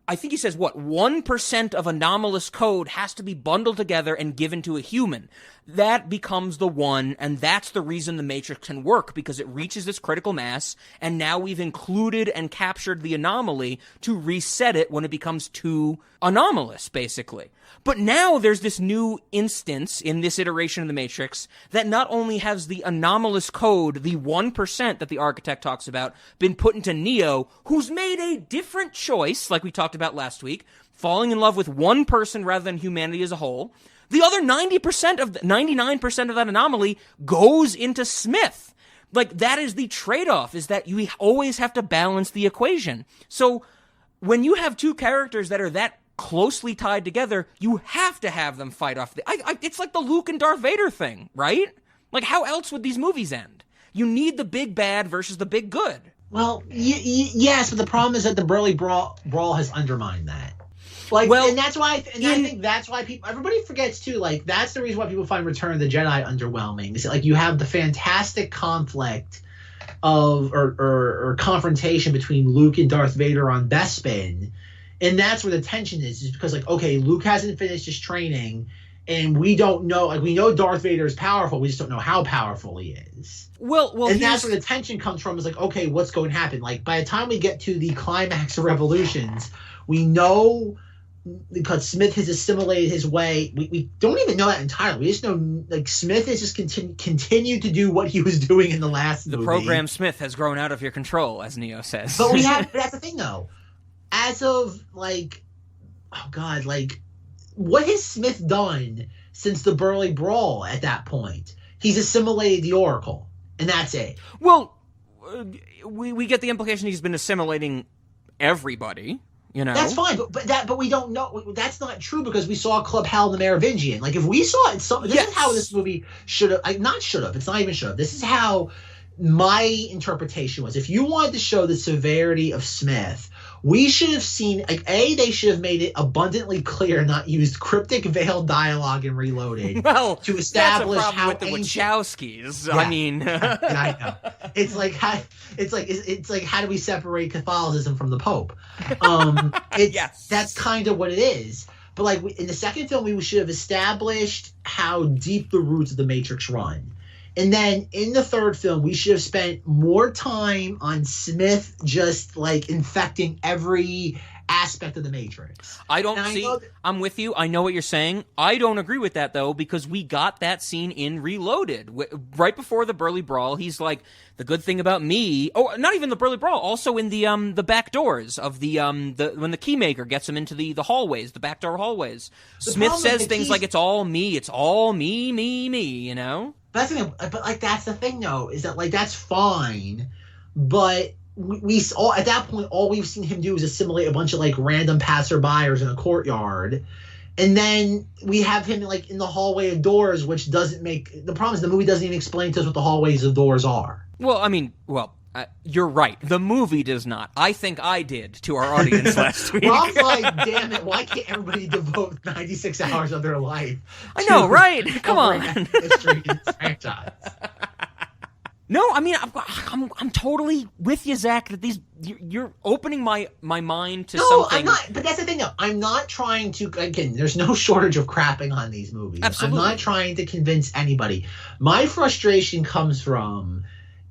I think he says, 1% of anomalous code has to be bundled together and given to a human. That becomes the One, and that's the reason the Matrix can work, because it reaches this critical mass, and now we've included and captured the anomaly to reset it when it becomes too anomalous, basically. But now there's this new instance in this iteration of the Matrix that not only has the anomalous code, the 1% that the architect talks about, been put into Neo, who's made a different choice, like we talked about last week, falling in love with one person rather than humanity as a whole. The other 99% of that anomaly goes into Smith. Like, that is the trade-off, is that you always have to balance the equation. So when you have two characters that are that closely tied together, you have to have them fight off. It's like the Luke and Darth Vader thing, right? Like, how else would these movies end? You need the big bad versus the big good. Well, yes, but the problem is that the Burly Brawl has undermined that. Like, and that's why, I think that's why everybody forgets too. Like, that's the reason why people find Return of the Jedi underwhelming. Is that, like, you have the fantastic conflict of or confrontation between Luke and Darth Vader on Bespin, and that's where the tension is because, like, okay, Luke hasn't finished his training, and we don't know. Like, we know Darth Vader is powerful. We just don't know how powerful he is. Well, and that's where the tension comes from. Is like, okay, what's going to happen? Like, by the time we get to the climax of Revolutions, we know, because Smith has assimilated his way. We don't even know that entirely. We just know, like, Smith has just continued to do what he was doing in the last movie. The program Smith has grown out of your control, as Neo says. But that's the thing, though. As of, like, oh God, like, what has Smith done since the Burly Brawl at that point? He's assimilated the Oracle, and that's it. Well, we get the implication he's been assimilating everybody. You know? That's fine, but we don't know. That's not true, because we saw Club Hal and the Merovingian. Like, if we saw it, this is how this movie should have. Like, not should have. It's not even should have. This is how my interpretation was. If you wanted to show the severity of Smith, we should have seen, like, they should have made it abundantly clear, not used cryptic veiled dialogue in Reloaded. Well, to establish that's a problem how with the Wachowskis. Yeah. I mean, and I know it's like how do we separate Catholicism from the Pope? Yes, that's kind of what it is. But, like, in the second film, we should have established how deep the roots of the Matrix run. And then in the third film, we should have spent more time on Smith just, like, infecting every aspect of the Matrix. I'm with you. I know what you're saying. I don't agree with that, though, because we got that scene in Reloaded. Right before the Burly Brawl, he's like, the good thing about me... Oh, not even the Burly Brawl. Also in the back doors of when the Keymaker gets him into the hallways, the backdoor hallways. Smith says things like, it's all me, you know? But that's the thing, though, is that, like, that's fine, but we all, at that point, all we've seen him do is assimilate a bunch of, like, random passerbyers in a courtyard, and then we have him, like, in the hallway of doors, which doesn't make... The problem is the movie doesn't even explain to us what the hallways of doors are. Well, I mean, you're right. The movie does not. I think I did to our audience last week. Rob's like, damn it, why can't everybody devote 96 hours of their life? I know, right? Come on. History in this franchise. No, I mean, I'm totally with you, Zach. That you're opening my mind to something. No, I'm not. But that's the thing, though. I'm not trying to. Again, there's no shortage of crapping on these movies. Absolutely. I'm not trying to convince anybody. My frustration comes from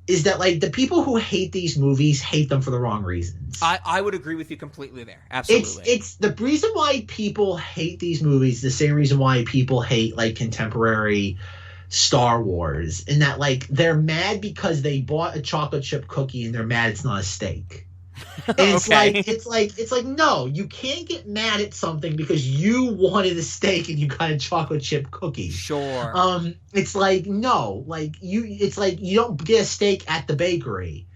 is that, like, the people who hate these movies hate them for the wrong reasons. I would agree with you completely there. Absolutely. It's the reason why people hate these movies. The same reason why people hate, like, contemporary Star Wars, in that, like, they're mad because they bought a chocolate chip cookie and they're mad it's not a steak. And it's like no, you can't get mad at something because you wanted a steak and you got a chocolate chip cookie. Sure. It's like, no, like, it's like you don't get a steak at the bakery,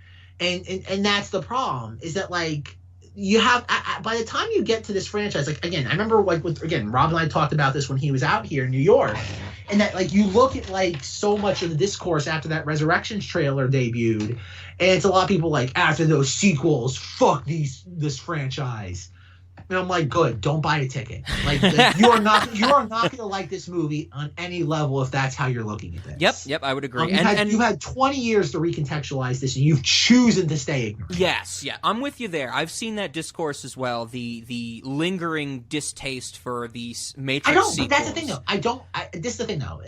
and that's the problem, is that, like, you have by the time you get to this franchise, like, again, I remember, like, Rob and I talked about this when he was out here in New York, and that, like, you look at, like, so much of the discourse after that Resurrections trailer debuted, and it's a lot of people like, after those sequels, fuck this franchise. And I'm like, good, don't buy a ticket. Like, you are not going to like this movie on any level if that's how you're looking at this. Yep, I would agree. You've had 20 years to recontextualize this, and you've chosen to stay ignorant. Yes, yeah, I'm with you there. I've seen that discourse as well. The lingering distaste for these Matrix sequels. But that's the thing, though. This is the thing, though.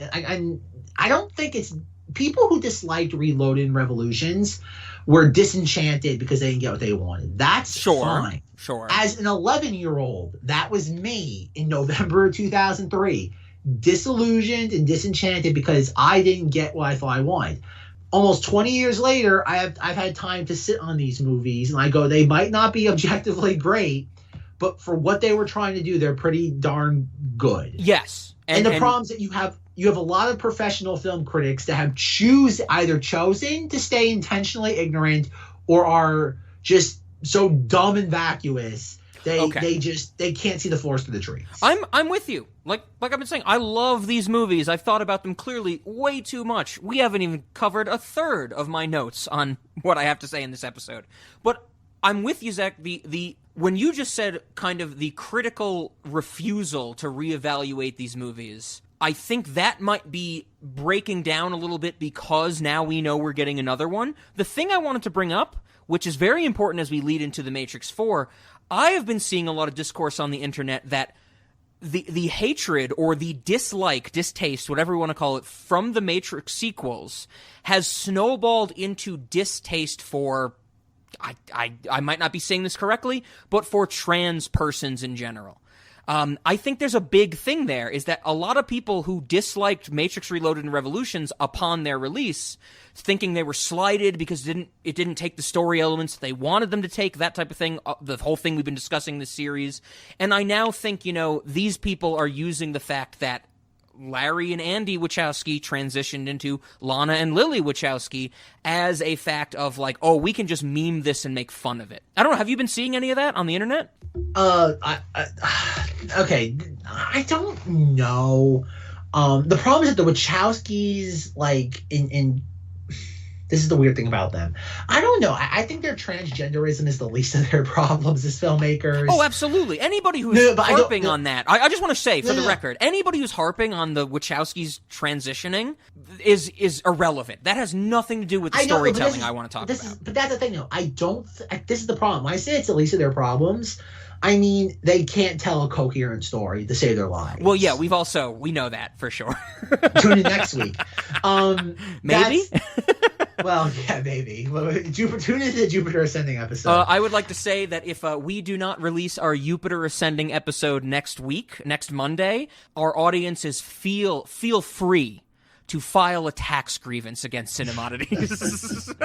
I don't think it's people who disliked Reloaded and Revolutions were disenchanted because they didn't get what they wanted. That's fine. Sure. As an 11-year-old, that was me in November of 2003. Disillusioned and disenchanted because I didn't get what I thought I wanted. Almost 20 years later, I've had time to sit on these movies, and I go, they might not be objectively great, but for what they were trying to do, they're pretty darn good. Yes. And the problem is that you have a lot of professional film critics that have either chosen to stay intentionally ignorant or are just so dumb and vacuous they can't see the forest for the trees. I'm with you. Like I've been saying, I love these movies. I've thought about them clearly way too much. We haven't even covered a third of my notes on what I have to say in this episode. But I'm with you, Zach. When you just said kind of the critical refusal to reevaluate these movies, I think that might be breaking down a little bit because now we know we're getting another one. The thing I wanted to bring up, which is very important as we lead into The Matrix 4, I have been seeing a lot of discourse on the internet that the hatred or the dislike, distaste, whatever you want to call it, from the Matrix sequels has snowballed into distaste for, I might not be saying this correctly, but for trans persons in general. I think there's a big thing there, is that a lot of people who disliked Matrix Reloaded and Revolutions upon their release, thinking they were slighted because it didn't take the story elements they wanted them to take, that type of thing, the whole thing we've been discussing this series. And I now think, these people are using the fact that Larry and Andy Wachowski transitioned into Lana and Lily Wachowski as a fact of like, oh, we can just meme this and make fun of it. I don't know. Have you been seeing any of that on the internet? Okay, I don't know. The problem is that the Wachowskis, like, in this is the weird thing about them. I don't know. I think their transgenderism is the least of their problems as filmmakers. Oh, absolutely. Anybody who's harping on that, I just want to say, for the record, anybody who's harping on the Wachowskis transitioning is irrelevant. That has nothing to do with the storytelling I want to talk about. But that's the thing, though. This is the problem. When I say it's the least of their problems, I mean, they can't tell a coherent story to save their lives. Well, yeah, we know that for sure. Tune in next week. Maybe? Well, yeah, maybe. Tune into the Jupiter Ascending episode. I would like to say that if we do not release our Jupiter Ascending episode next Monday, our audiences feel free to file a tax grievance against Cinemodities.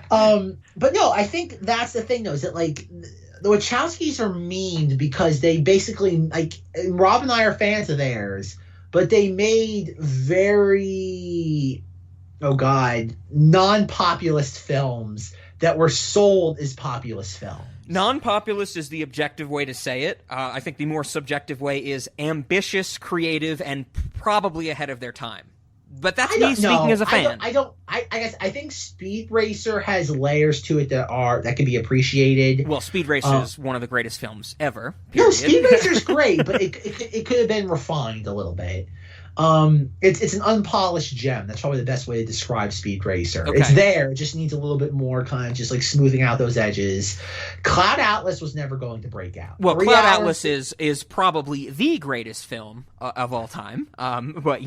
But no, I think that's the thing, though, is that, like, the Wachowskis are memed because they basically, like, Rob and I are fans of theirs, but they made very, non-populist films that were sold as populist films. Non-populist is the objective way to say it. I think the more subjective way is ambitious, creative, and probably ahead of their time. But that's me speaking as a fan. I think Speed Racer has layers to it that can be appreciated. Well, Speed Racer is one of the greatest films ever. Period. No, Speed Racer's great, but it could have been refined a little bit. It's an unpolished gem. That's probably the best way to describe Speed Racer. Okay. It's there. It just needs a little bit more kind of just like smoothing out those edges. Cloud Atlas was never going to break out. Well, Cloud Atlas is probably the greatest film of all time. But I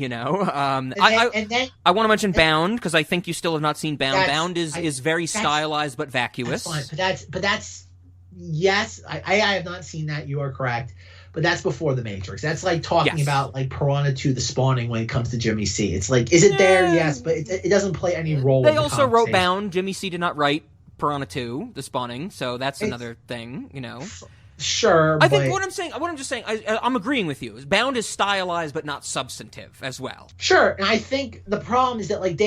want to mention Bound because I think you still have not seen Bound. Bound is very stylized but vacuous. That's fine. But that's yes, I have not seen that. You are correct. But that's before The Matrix. That's like talking about like Piranha 2: The Spawning when it comes to Jimmy C. It's like, is it there? Yes, but it doesn't play any role. They also wrote Bound. Jimmy C did not write Piranha 2: The Spawning, so that's another thing, Sure, I think what I'm just saying, I'm agreeing with you. Bound is stylized but not substantive as well. Sure, and I think the problem is that like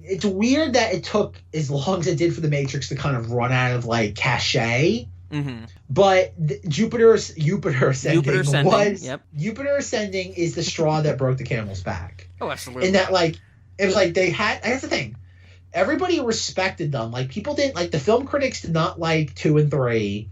it's weird that it took as long as it did for The Matrix to kind of run out of like cachet. Mm-hmm. But Jupiter Ascending Jupiter Ascending is the straw that broke the camel's back. Oh, absolutely. And that like it was like they had. That's the thing. Everybody respected them. Like people didn't like the film critics did not like 2 and 3,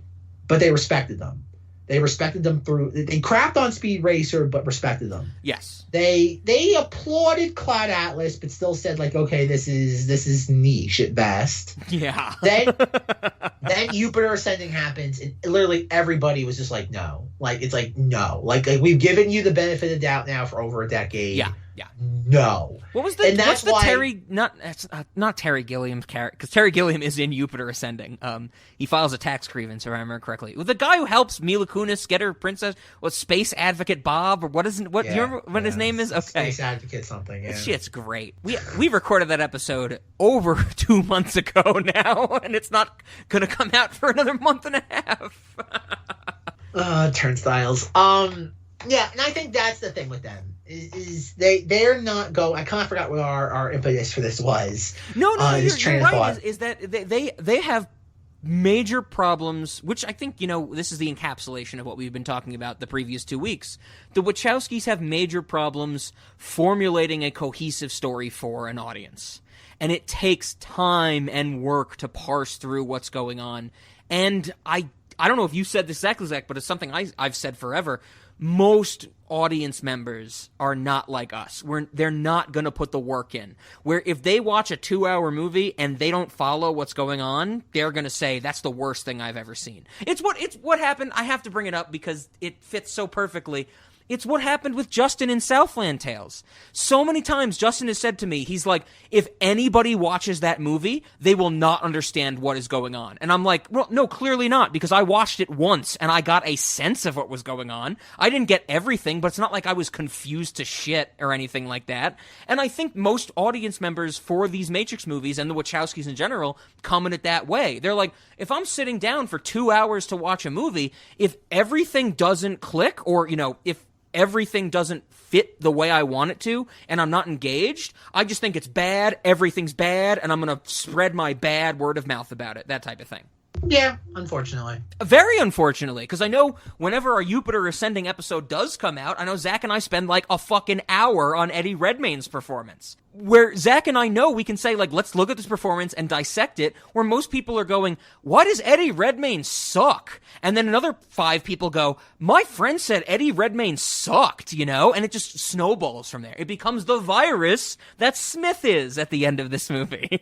but they respected them. They respected them through. They crapped on Speed Racer, but respected them. Yes. They applauded Cloud Atlas, but still said like, okay, this is niche at best. Yeah. Then Jupiter Ascending happens, and literally everybody was just like, no. Like it's like no. Like we've given you the benefit of the doubt now for over a decade. Yeah. No. What was Terry not Terry Gilliam's character, because Terry Gilliam is in Jupiter Ascending. He files a tax grievance, if I remember correctly. The guy who helps Mila Kunis get her princess, Space Advocate Bob, or do you remember what his name is? Okay. Space Advocate something, yeah. Shit's great. We recorded that episode over 2 months ago now, and it's not gonna come out for another month and a half. Turnstiles. Yeah, and I think that's the thing with them. Is they're not going. I kind of forgot what our impetus for this was. No, you're right. Is that they have major problems, which I think this is the encapsulation of what we've been talking about the previous 2 weeks. The Wachowskis have major problems formulating a cohesive story for an audience, and it takes time and work to parse through what's going on. And I don't know if you said this exactly, Zack, but it's something I've said forever. most audience members are not like us. They're not going to put the work in. Where if they watch a 2-hour movie and they don't follow what's going on, they're going to say, that's the worst thing I've ever seen. It's what happened. I have to bring it up because it fits so perfectly. It's what happened with Justin in Southland Tales. So many times Justin has said to me, he's like, if anybody watches that movie, they will not understand what is going on. And I'm like, well, no, clearly not, because I watched it once and I got a sense of what was going on. I didn't get everything, but it's not like I was confused to shit or anything like that. And I think most audience members for these Matrix movies and the Wachowskis in general come in it that way. They're like, if I'm sitting down for 2 hours to watch a movie, if everything doesn't click, or, if everything doesn't fit the way I want it to, and I'm not engaged, I just think it's bad, everything's bad, and I'm going to spread my bad word of mouth about it, that type of thing. Yeah, unfortunately. Very unfortunately, because I know whenever our Jupiter Ascending episode does come out, I know Zack and I spend like a fucking hour on Eddie Redmayne's performance. Where Zack and I know we can say, like, let's look at this performance and dissect it, where most people are going, why does Eddie Redmayne suck? And then another 5 people go, my friend said Eddie Redmayne sucked, and it just snowballs from there. It becomes the virus that Smith is at the end of this movie.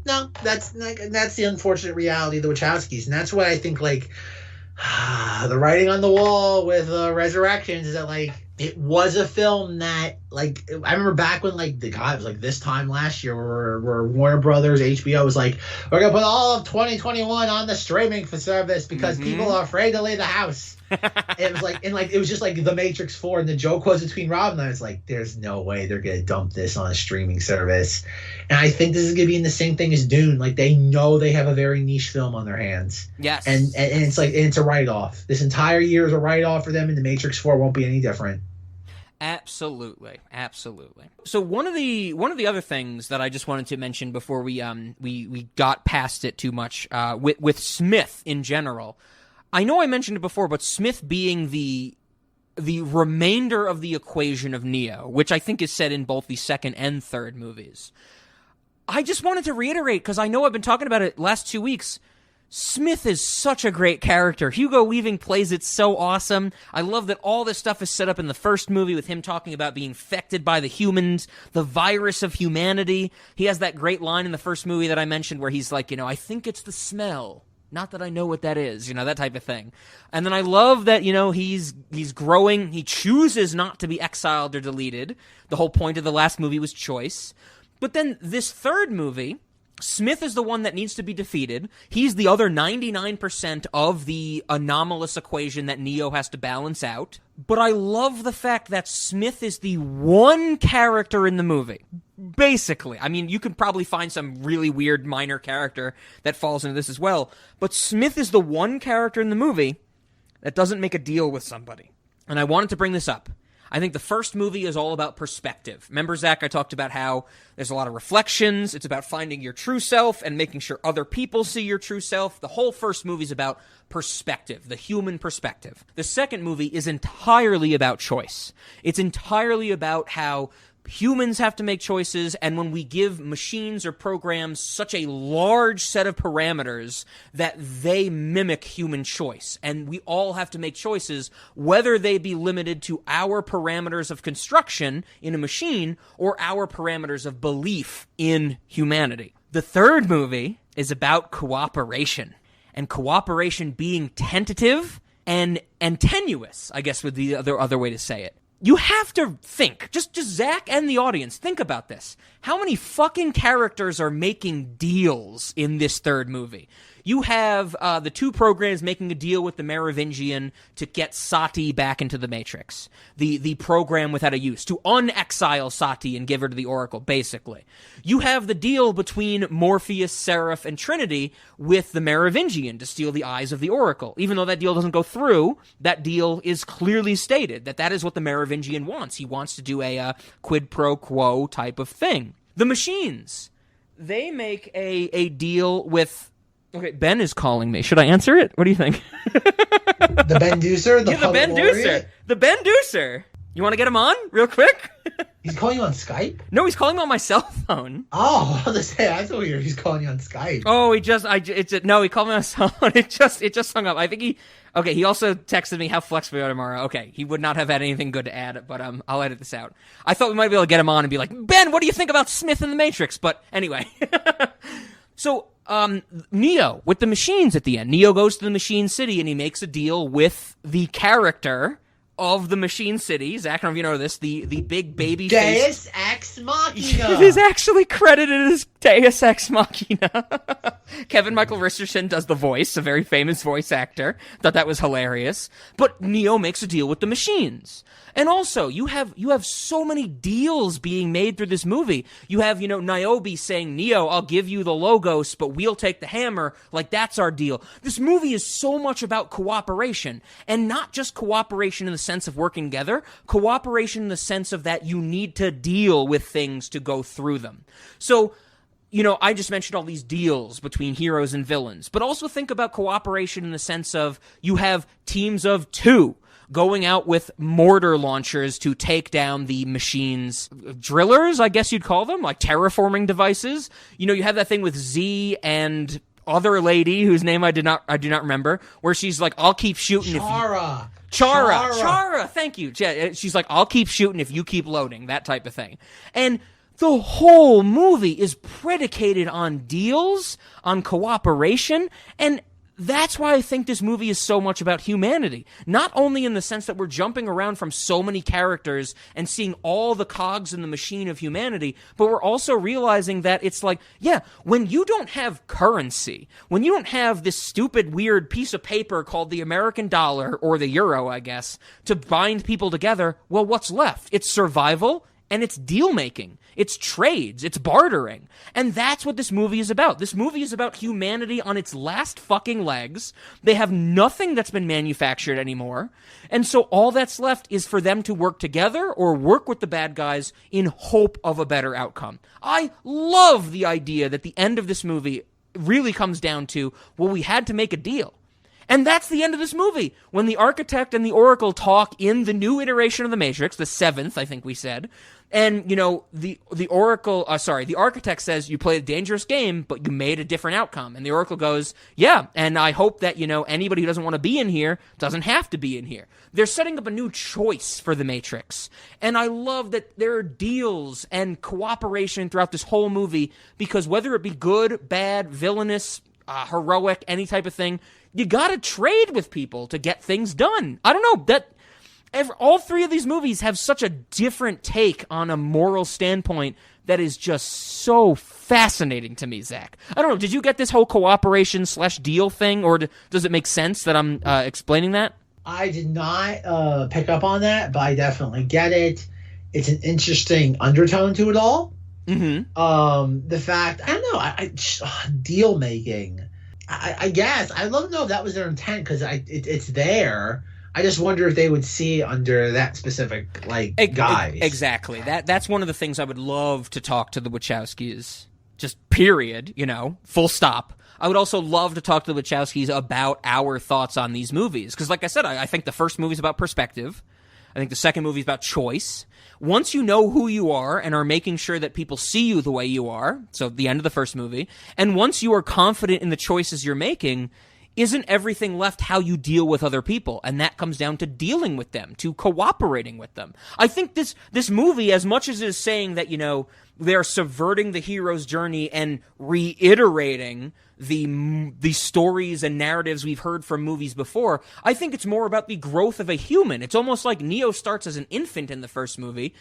No, that's the unfortunate reality of the Wachowskis, and that's why I think the writing on the wall with Resurrections is that it was a film that I remember back when it was this time last year where Warner Brothers, HBO was like, we're gonna put all of 2021 on the streaming service because people are afraid to leave the house. It was it was just The Matrix 4, and the joke was between Rob and I, it's there's no way they're gonna dump this on a streaming service. And I think this is gonna be in the same thing as Dune. They know they have a very niche film on their hands. Yes. And it's a write-off. This entire year is a write-off for them, and the Matrix 4 won't be any different. Absolutely. So one of the other things that I just wanted to mention before we got past it too much, with Smith in general, I know I mentioned it before, but Smith being the remainder of the equation of Neo, which I think is said in both the second and third movies. I just wanted to reiterate, because I know I've been talking about it last 2 weeks, Smith is such a great character. Hugo Weaving plays it so awesome. I love that all this stuff is set up in the first movie with him talking about being infected by the humans, the virus of humanity. He has that great line in the first movie that I mentioned where he's like, I think it's the smell. Not that I know what that is, that type of thing. And then I love that, he's growing. He chooses not to be exiled or deleted. The whole point of the last movie was choice. But then this third movie, Smith is the one that needs to be defeated. He's the other 99% of the anomalous equation that Neo has to balance out. But I love the fact that Smith is the one character in the movie. Basically. I mean, you could probably find some really weird minor character that falls into this as well. But Smith is the one character in the movie that doesn't make a deal with somebody. And I wanted to bring this up. I think the first movie is all about perspective. Remember, Zack, I talked about how there's a lot of reflections. It's about finding your true self and making sure other people see your true self. The whole first movie is about perspective, the human perspective. The second movie is entirely about choice. It's entirely about how humans have to make choices, and when we give machines or programs such a large set of parameters that they mimic human choice, and we all have to make choices, whether they be limited to our parameters of construction in a machine or our parameters of belief in humanity. The third movie is about cooperation, and cooperation being tentative and tenuous, I guess would be the other way to say it. You have to think, just Zack and the audience, think about this. How many fucking characters are making deals in this third movie? You have the two programs making a deal with the Merovingian to get Sati back into the Matrix. The program without a use, to unexile Sati and give her to the Oracle, basically. You have the deal between Morpheus, Seraph, and Trinity with the Merovingian to steal the eyes of the Oracle. Even though that deal doesn't go through, that deal is clearly stated that is what the Merovingian wants. He wants to do a quid pro quo type of thing. The machines, they make a deal with... Okay, Ben is calling me. Should I answer it? What do you think? The Ben Deucer? The Ben Deucer. The Ben Deucer. You want to get him on real quick? He's calling you on Skype? No, he's calling me on my cell phone. Oh, I was gonna say, I thought he's calling you on Skype. Oh, he called me on his phone. It just hung up. I think he also texted me how flexible we are tomorrow. Okay, he would not have had anything good to add, but I'll edit this out. I thought we might be able to get him on and be like, Ben, what do you think about Smith and the Matrix? But anyway. So, Neo, with the machines at the end. Neo goes to the Machine City and he makes a deal with the character of the Machine City. Zack, I don't know if you know this, the big baby face. Deus Ex Machina. It is actually credited as Deus Ex Machina. Kevin Michael Richardson does the voice, a very famous voice actor. Thought that was hilarious. But Neo makes a deal with the machines. And also, you have so many deals being made through this movie. You have, Niobe saying, Neo, I'll give you the Logos, but we'll take the hammer. Like, that's our deal. This movie is so much about cooperation. And not just cooperation in the sense of working together, cooperation in the sense of that you need to deal with things to go through them. So, I just mentioned all these deals between heroes and villains, but also think about cooperation in the sense of you have teams of 2 going out with mortar launchers to take down the machines, drillers, I guess you'd call them, like terraforming devices. You have that thing with Z and other lady whose name I do not remember, where she's like, I'll keep shooting Chara, thank you. She's like, I'll keep shooting if you keep loading, that type of thing. And the whole movie is predicated on deals, on cooperation, and that's why I think this movie is so much about humanity. Not only in the sense that we're jumping around from so many characters and seeing all the cogs in the machine of humanity, but we're also realizing that it's like, yeah, when you don't have currency, when you don't have this stupid, weird piece of paper called the American dollar, or the euro, I guess, to bind people together, well, what's left? It's survival and it's deal-making. It's trades. It's bartering. And that's what this movie is about. This movie is about humanity on its last fucking legs. They have nothing that's been manufactured anymore. And so all that's left is for them to work together or work with the bad guys in hope of a better outcome. I love the idea that the end of this movie really comes down to, well, we had to make a deal. And that's the end of this movie. When the Architect and the Oracle talk in the new iteration of the Matrix, the 7th, I think we said, and, the Architect says, you played a dangerous game, but you made a different outcome. And the Oracle goes, yeah, and I hope that, anybody who doesn't want to be in here doesn't have to be in here. They're setting up a new choice for the Matrix. And I love that there are deals and cooperation throughout this whole movie, because whether it be good, bad, villainous, heroic, any type of thing, you gotta trade with people to get things done. I don't know, all 3 of these movies have such a different take on a moral standpoint that is just so fascinating to me, Zack. I don't know, did you get this whole cooperation/deal thing, or does it make sense that I'm explaining that? I did not pick up on that, but I definitely get it. It's an interesting undertone to it all. Mm-hmm. The fact, I don't know, deal making. I guess I'd love to know if that was their intent, because it's there. I just wonder if they would see it under that specific guise. Exactly. That's one of the things I would love to talk to the Wachowskis. Just period. Full stop. I would also love to talk to the Wachowskis about our thoughts on these movies, because, like I said, I think the first movie is about perspective. I think the second movie is about choice. Once you know who you are and are making sure that people see you the way you are, so the end of the first movie, and once you are confident in the choices you're making, isn't everything left how you deal with other people? And that comes down to dealing with them, to cooperating with them. I think this movie, as much as it is saying that, they're subverting the hero's journey and reiterating the stories and narratives we've heard from movies before, I think it's more about the growth of a human. It's almost like Neo starts as an infant in the first movie,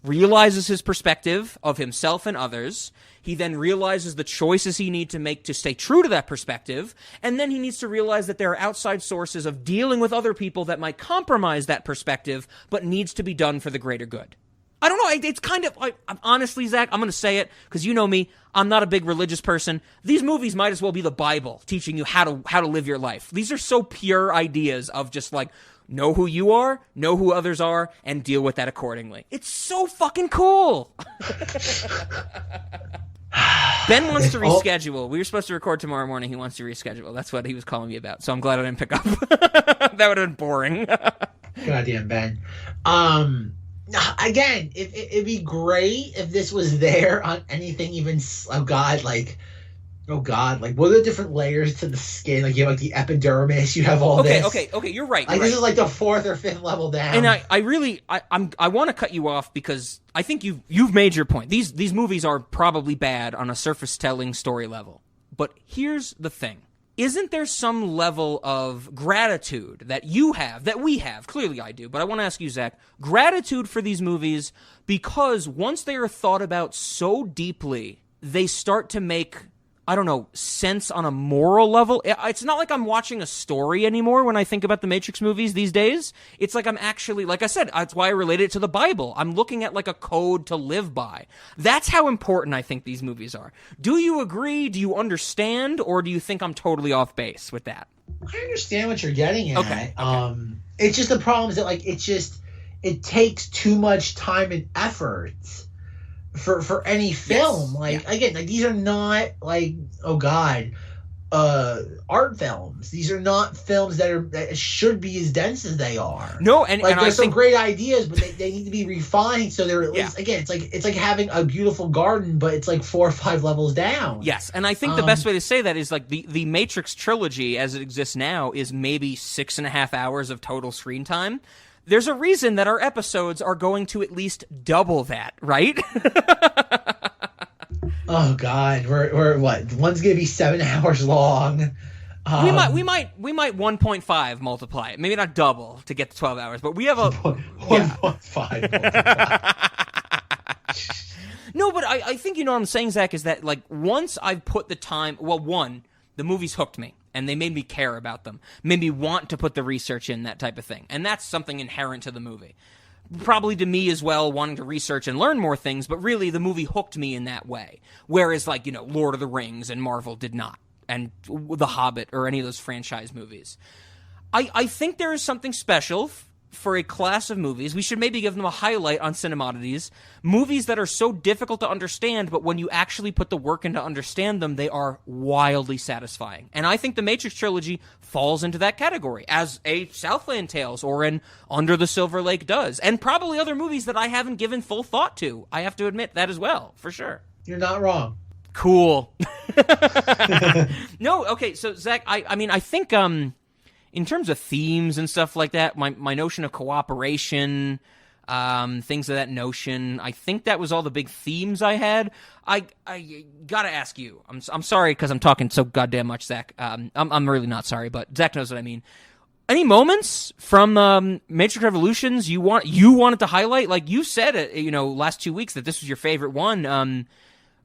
realizes his perspective of himself and others. He then realizes the choices he needs to make to stay true to that perspective, and then he needs to realize that there are outside sources of dealing with other people that might compromise that perspective, but needs to be done for the greater good. I don't know, it's kind of, honestly, Zack, I'm going to say it, because you know me, I'm not a big religious person. These movies might as well be the Bible, teaching you how to live your life. These are so pure ideas of just know who you are, know who others are, and deal with that accordingly. It's so fucking cool! Ben wants to reschedule. We were supposed to record tomorrow morning. He wants to reschedule. That's what he was calling me about, so I'm glad I didn't pick up. That would have been boring. Goddamn Ben. Again, it'd be great if this was there on anything even. Oh God, like what are the different layers to the skin? Like you have like the epidermis, you have all this. Okay, you're right. Like this is like the 4th or 5th level down. And I want to cut you off because I think you've made your point. These movies are probably bad on a surface telling story level. But here's the thing. Isn't there some level of gratitude that you have, that we have? Clearly I do, but I want to ask you, Zach, gratitude for these movies because once they are thought about so deeply, they start to make, I don't know, sense on a moral level. It's not like I'm watching a story anymore when I think about the Matrix movies these days. It's like I'm actually, like I said, that's why I relate it to the Bible. I'm looking at like a code to live by. That's how important I think these movies are. Do you agree? Do you understand? Or do you think I'm totally off base with that? I understand what you're getting at. Okay. It's just the problem is that like it takes too much time and effort for any film. Again, like these are not like, oh God, art films. These are not films that should be as dense as they are. No, and like and there's I some think great ideas, but they need to be refined so they're at least, again, it's like having a beautiful garden, but it's like 4 or 5 levels down. Yes, and I think the best way to say that is like the Matrix trilogy as it exists now is maybe 6.5 hours of total screen time. There's a reason that our episodes are going to at least double that, right? Oh God, we're what? One's gonna be 7 hours long. We might 1.5 multiply it. Maybe not double to get to 12 hours, but we have a 1.5. No, but I think you know what I'm saying, Zach, is that like once I've put the time, well, one, the movies hooked me and they made me care about them, made me want to put the research in, that type of thing, and that's something inherent to the movie. Probably to me as well, wanting to research and learn more things, but really the movie hooked me in that way. Whereas, like, you know, Lord of the Rings and Marvel did not, and The Hobbit or any of those franchise movies. I think there is something special for a class of movies. We should maybe give them a highlight on Cinemodities. Movies that are so difficult to understand, but when you actually put the work in to understand them, they are wildly satisfying. And I think the Matrix trilogy falls into that category, as a Southland Tales or an Under the Silver Lake does. And probably other movies that I haven't given full thought to. I have to admit that as well, for sure. You're not wrong. Cool. No, okay, so Zach, I mean, I think, in terms of themes and stuff like that, my notion of cooperation, things of that notion, I think that was all the big themes I had. I gotta ask you, I'm sorry because I'm talking so goddamn much, Zach. I'm really not sorry, but Zach knows what I mean. Any moments from Matrix Revolutions you wanted to highlight? Like you said, last 2 weeks that this was your favorite one.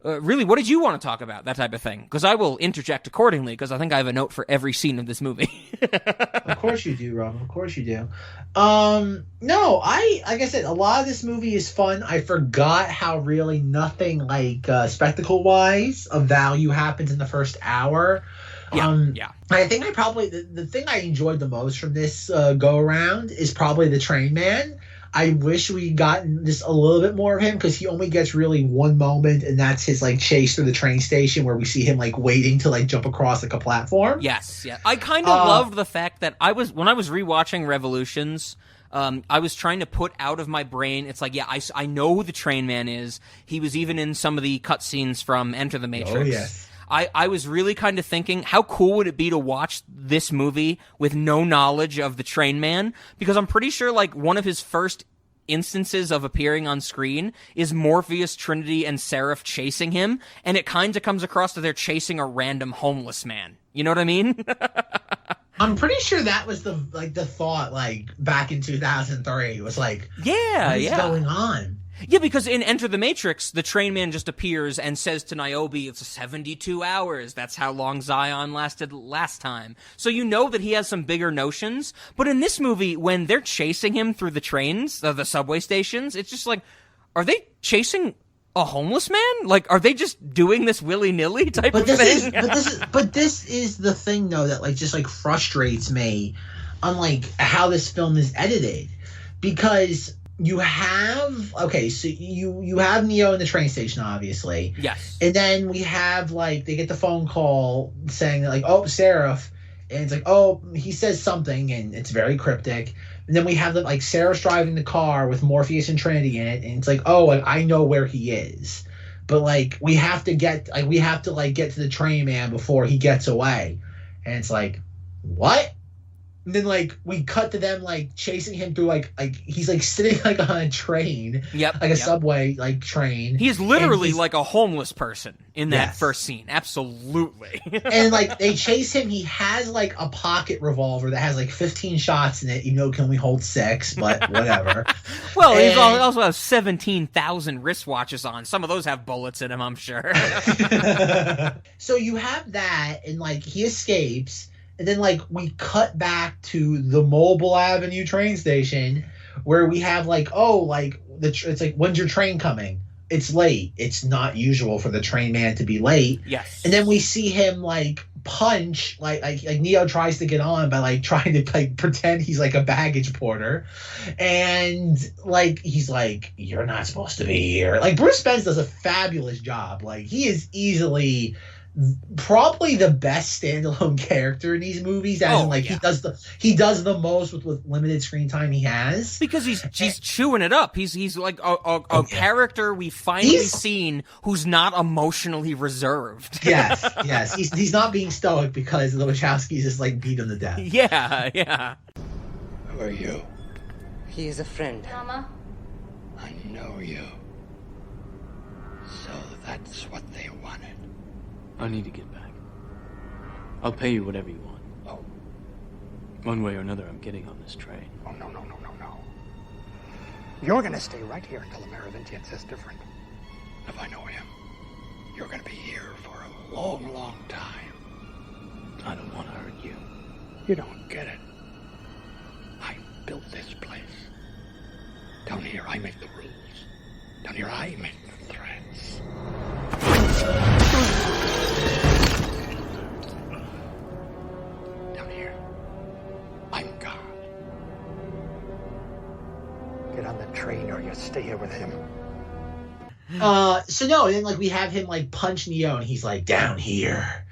Really, what did you want to talk about? That type of thing. Because I will interject accordingly, because I think I have a note for every scene of this movie. Of course you do, Rob. Of course you do. No, like I said, a lot of this movie is fun. I forgot how really nothing like spectacle-wise of value happens in the first hour. Yeah. I think the thing I enjoyed the most from this go-around is probably the train man. I wish we'd gotten just a little bit more of him because he only gets really one moment, and that's his like chase through the train station where we see him like waiting to like jump across like a platform. Yes, yeah. I kind of loved the fact that when I was rewatching Revolutions, I was trying to put out of my brain. It's like, yeah, I know who the train man is. He was even in some of the cutscenes from Enter the Matrix. Oh yes. I was really kind of thinking, how cool would it be to watch this movie with no knowledge of the train man? Because I'm pretty sure, like, one of his first instances of appearing on screen is Morpheus, Trinity, and Seraph chasing him, and it kind of comes across that they're chasing a random homeless man. You know what I mean? I'm pretty sure that was the thought, like, back in 2003. It was like, what is going on? Yeah, because in Enter the Matrix, the train man just appears and says to Niobe, it's 72 hours. That's how long Zion lasted last time. So you know that he has some bigger notions. But in this movie, when they're chasing him through the trains, the subway stations, it's just like, are they chasing a homeless man? Like, are they just doing this willy-nilly type of thing? But this is the thing, though, that like just like frustrates me on like how this film is edited. Because you have you have Neo in the train station, obviously. Yes. And then we have like they get the phone call saying that like, oh, Seraph And it's like, oh, he says something, and it's very cryptic. And then we have like Sarah's driving the car with Morpheus and Trinity in it, and it's like, oh, like, I know where he is, but like we have to get to the train man before he gets away. And it's like, what? And then like we cut to them like chasing him through like he's like sitting like on a train, like a subway like train. He's literally like a homeless person in that first scene. Absolutely. And like they chase him. He has like a pocket revolver that has like 15 shots in it. You know, can only hold 6, but whatever. Well, he also has 17,000 wristwatches on. Some of those have bullets in them, I'm sure. So you have that, and like he escapes. And then, like, we cut back to the Mobile Avenue train station where we have, like, oh, like, it's like, when's your train coming? It's late. It's not usual for the train man to be late. Yes. And then we see him, like, punch, like Neo tries to get on by, like, trying to, like, pretend he's, like, a baggage porter. And, like, he's like, you're not supposed to be here. Like, Bruce Spence does a fabulous job. Like, he is easily probably the best standalone character in these movies, as in like he does the most with limited screen time he has, because he's chewing it up. He's like a character we finally seen who's not emotionally reserved. yes he's not being stoic because the Wachowskis just like beat him to death. Yeah. Who are you? He is a friend. Mama? I know you. So that's what they wanted. I need to get back. I'll pay you whatever you want. Oh. One way or another, I'm getting on this train. Oh, no. You're gonna stay right here until the Merovingian says different. If I know him, you're gonna be here for a long, long time. I don't want to hurt you. You don't get it. I built this place. Down here, I make the rules. Down here, I make the threats. Down here, I'm God. Get on the train or you stay here with him. So no, and then like we have him like punch Neo, and he's like, down here,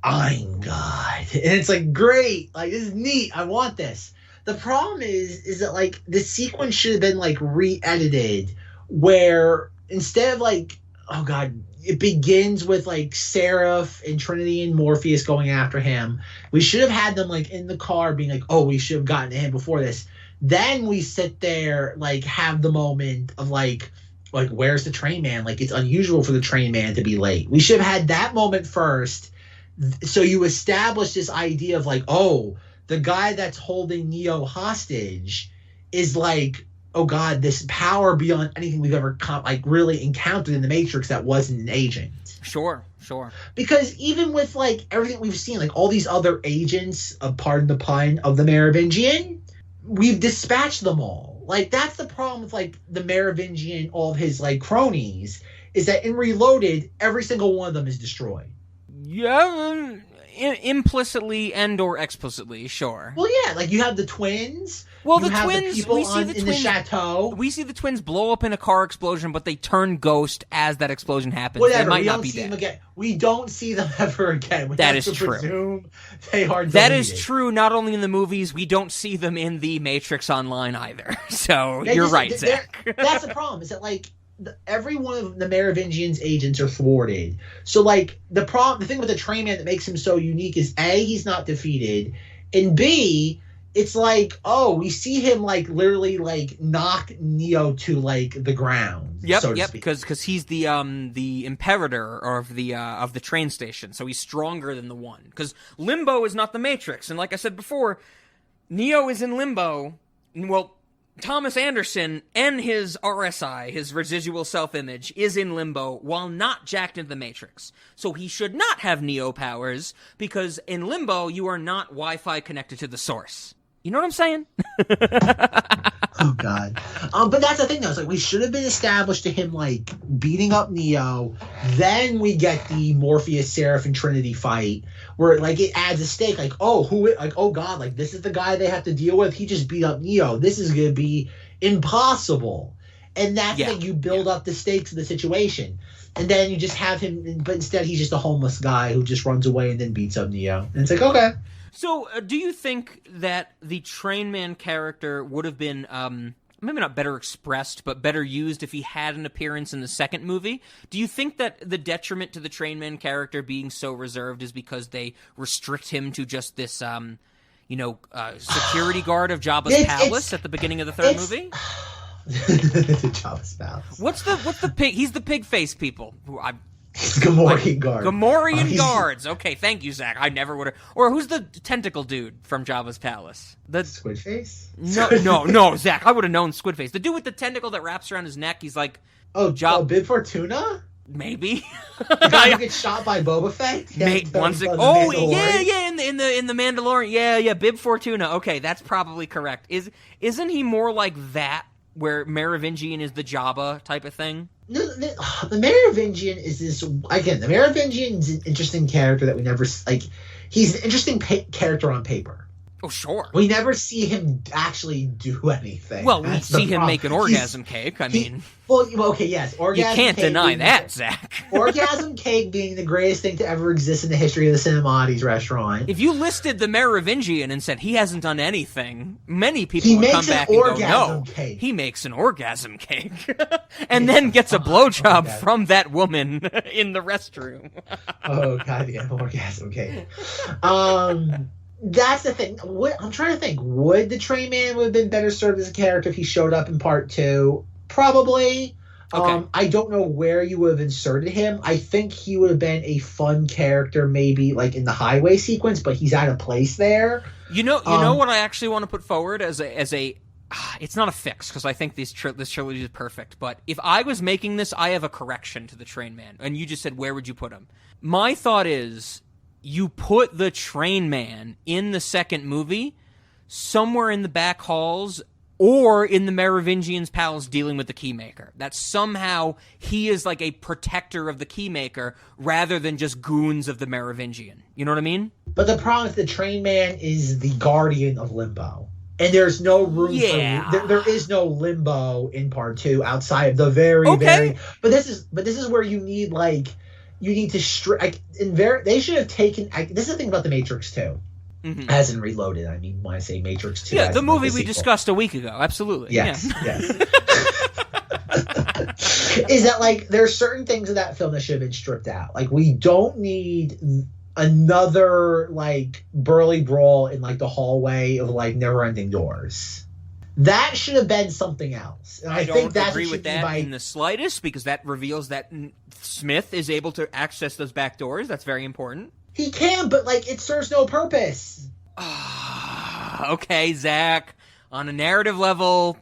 I'm God. And it's like, great, like this is neat. I want this. The problem is that like the sequence should have been like re-edited, where instead of like, oh God, it begins with like Seraph and Trinity and Morpheus going after him. We should have had them like in the car being like, oh, we should have gotten to him before this. Then we sit there, like have the moment of like where's the train man? Like it's unusual for the train man to be late. We should have had that moment first. So you establish this idea of like, oh, the guy that's holding Neo hostage is like, oh God, this power beyond anything we've ever really encountered in the Matrix that wasn't an agent. Sure. Because even with like everything we've seen, like all these other agents, pardon the pun, of the Merovingian, we've dispatched them all. Like that's the problem with like the Merovingian, all of his like cronies, is that in Reloaded, every single one of them is destroyed. Yeah, implicitly and or explicitly, sure. Well, yeah, like you have the twins. Well, you the have twins, the people we see the in twins, the chateau. We see the twins blow up in a car explosion, but they turn ghost as that explosion happens. Whatever, they might we not don't be see dead. them again. We don't see them ever again. That is true. Presume they are deleted. That is true. Not only in the movies, we don't see them in the Matrix Online either. So you're right, Zach. That's the problem. Is that like every one of the Merovingian's agents are thwarted. So like the thing with the train man that makes him so unique is A, he's not defeated, and B, it's like, oh, we see him like literally like knock Neo to like the ground. Yep, because he's the imperator of the train station, so he's stronger than the one. Because Limbo is not the Matrix, and like I said before, Neo is in Limbo. Well, Thomas Anderson and his RSI, his residual self-image, is in Limbo while not jacked into the Matrix. So he should not have Neo powers, because in Limbo, you are not Wi-Fi connected to the source. You know what I'm saying? Oh, God. But that's the thing, though. It's like we should have been established to him, like, beating up Neo. Then we get the Morpheus, Seraph, and Trinity fight where, like, it adds a stake. Like, oh, God, like, this is the guy they have to deal with. He just beat up Neo. This is going to be impossible. And that's like you build up the stakes of the situation. And then you just have him, but instead he's just a homeless guy who just runs away and then beats up Neo. And it's like, okay. So, do you think that the Train Man character would have been, maybe not better expressed, but better used if he had an appearance in the second movie? Do you think that the detriment to the Train Man character being so reserved is because they restrict him to just this, security guard of Jabba's palace at the beginning of the third movie? Jabba's palace. What's the pig? He's the pig face people. Gamorrean guard. Gamorrean guards. Okay, thank you, Zach. I never would have. Or who's the tentacle dude from Jabba's palace? The Squid Face? No, Zach. I would have known Squid Face. The dude with the tentacle that wraps around his neck. He's like, Bib Fortuna? Maybe. The guy who gets shot by Boba Fett? Yeah, in the Mandalorian. Yeah, Bib Fortuna. Okay, that's probably correct. Isn't he more like that, where Merovingian is the Jabba type of thing? No, the Merovingian is this, again, the Merovingian is an interesting character that we never, like, he's an interesting character on paper. Oh, sure. We never see him actually do anything. Well, we see him make an orgasm cake. Okay, yes. Orgasm you can't cake deny that, Zach. Orgasm cake being the greatest thing to ever exist in the history of the Cinemati's restaurant. If you listed the Merovingian and said he hasn't done anything, many people would come back and go, no, he makes an orgasm cake. And then gets a blowjob from that woman in the restroom. Oh, goddamn orgasm cake. That's the thing. I'm trying to think. Would the Train Man would have been better served as a character if he showed up in part 2? Probably. Okay. I don't know where you would have inserted him. I think he would have been a fun character, maybe like in the highway sequence, but he's out of place there. You know what I actually want to put forward as a. It's not a fix because I think this trilogy is perfect. But if I was making this, I have a correction to the Train Man, and you just said where would you put him? My thought is, you put the Train Man in the second movie somewhere in the back halls or in the Merovingian's palace dealing with the Keymaker. That somehow he is like a protector of the Keymaker rather than just goons of the Merovingian. You know what I mean? But the problem is the Train Man is the guardian of Limbo. And there's no room for there is no Limbo in part 2 outside of the very But this is where you need to they should have taken. This is the thing about the Matrix 2, as in Reloaded. I mean, when I say Matrix 2, the movie we discussed a week ago. Absolutely, yes. Is that like there's certain things in that film that should have been stripped out? Like we don't need another like burly brawl in like the hallway of like never-ending doors. That should have been something else. And I think don't agree with that in the slightest, because that reveals that Smith is able to access those back doors. That's very important. He can, but like it serves no purpose. Okay, Zach. On a narrative level,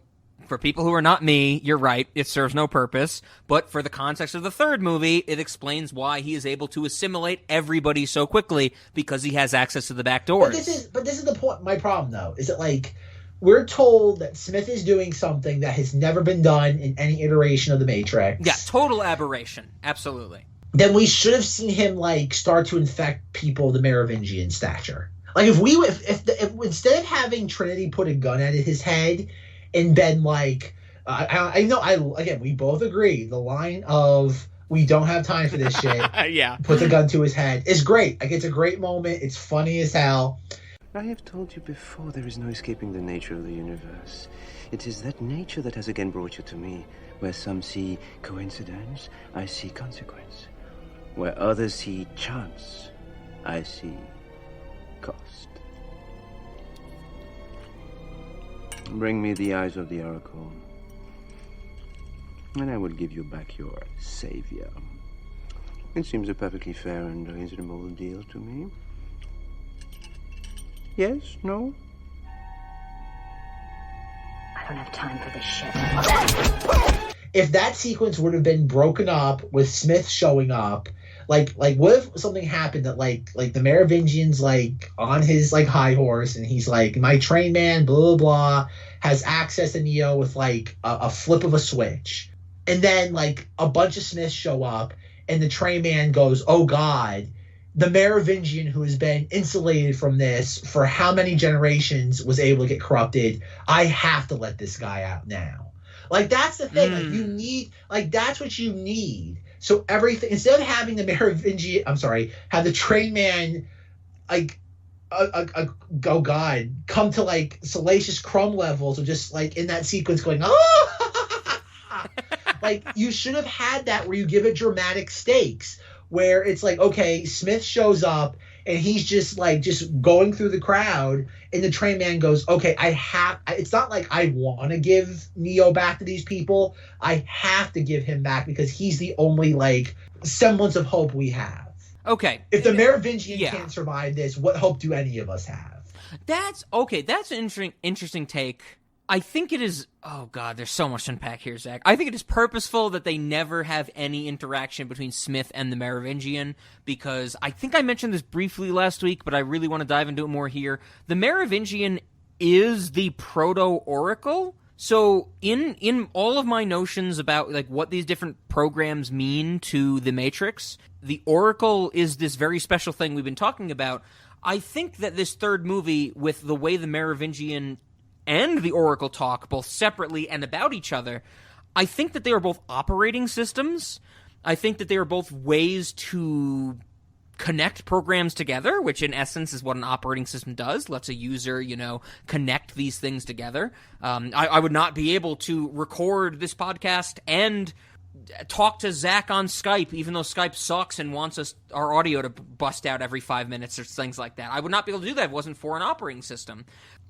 for people who are not me, you're right. It serves no purpose. But for the context of the third movie, it explains why he is able to assimilate everybody so quickly, because he has access to the back doors. But this is the point. My problem, though, is that like we're told that Smith is doing something that has never been done in any iteration of the Matrix. Yeah, total aberration. Absolutely. Then we should have seen him like start to infect people of the Merovingian stature. Like if instead of having Trinity put a gun at his head and been like, again, we both agree the line of "we don't have time for this shit." Yeah. Put the gun to his head is great. Like it's a great moment. It's funny as hell. I have told you before, there is no escaping the nature of the universe. It is that nature that has again brought you to me. Where some see coincidence, I see consequence. Where others see chance, I see cost. Bring me the eyes of the oracle, and I will give you back your savior. It seems a perfectly fair and reasonable deal to me. Yes? No? I don't have time for this shit. If that sequence would have been broken up with Smith showing up, like what if something happened that like the Merovingian's like on his like high horse and he's like, my Train Man, blah blah blah, has access to Neo with like a flip of a switch, and then like a bunch of Smiths show up and the Train Man goes, oh god, the Merovingian who has been insulated from this for how many generations was able to get corrupted. I have to let this guy out now. Like, that's the thing. Like, you need, like, that's what you need. So everything, instead of having the Merovingian, have the train man, like, oh God, come to like Salacious Crumb levels of just like in that sequence going, oh, like you should have had that where you give it dramatic stakes, where it's like, okay, Smith shows up and he's just going through the crowd, and the train man goes, okay, it's not like I want to give Neo back to these people. I have to give him back because he's the only like semblance of hope we have. Okay. If the Merovingian can't survive this, what hope do any of us have? That's okay. That's an interesting take. I think it is. Oh God, there's so much to unpack here, Zach. I think it is purposeful that they never have any interaction between Smith and the Merovingian, because I think I mentioned this briefly last week, but I really want to dive into it more here. The Merovingian is the proto-oracle. So in all of my notions about like what these different programs mean to the Matrix, the Oracle is this very special thing we've been talking about. I think that this third movie, with the way the Merovingian and the Oracle talk both separately and about each other, I think that they are both operating systems. I think that they are both ways to connect programs together, which in essence is what an operating system does. Lets a user, connect these things together. I would not be able to record this podcast and talk to Zack on Skype, even though Skype sucks and wants our audio to bust out every 5 minutes or things like that. I would not be able to do that if it wasn't for an operating system.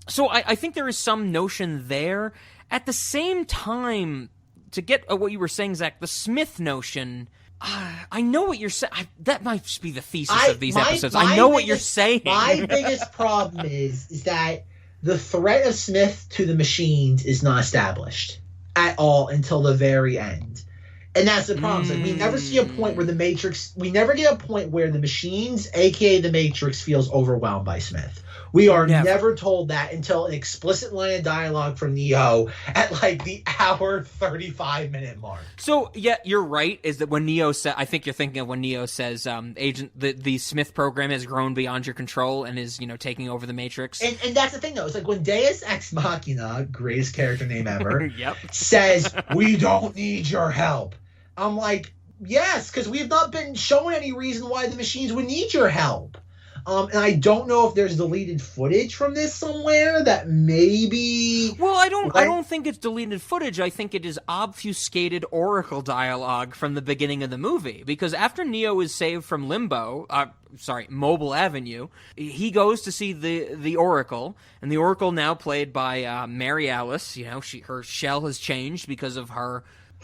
So I think there is some notion there. At the same time, to get at what you were saying, Zack, the Smith notion, I know what you're saying. That might just be the thesis of these episodes. I know what you're saying. My biggest problem is that the threat of Smith to the machines is not established at all until the very end. And that's the problem. Like, we never see a point where we never get a point where the machines, aka the Matrix, feels overwhelmed by Smith. We are never told that until an explicit line of dialogue from Neo at like the hour 35-minute mark. So yeah, you're right. Is that when Neo said? I think you're thinking of when Neo says, "Agent, the Smith program has grown beyond your control and is taking over the Matrix." And that's the thing though. It's like when Deus Ex Machina, greatest character name ever, says, "We don't need your help." I'm like, yes, because we have not been shown any reason why the machines would need your help. And I don't know if there's deleted footage from this somewhere that maybe. Well, I don't think it's deleted footage. I think it is obfuscated Oracle dialogue from the beginning of the movie. Because after Neo is saved from Mobile Avenue, he goes to see the Oracle, and the Oracle now played by Mary Alice. Her shell has changed because of her.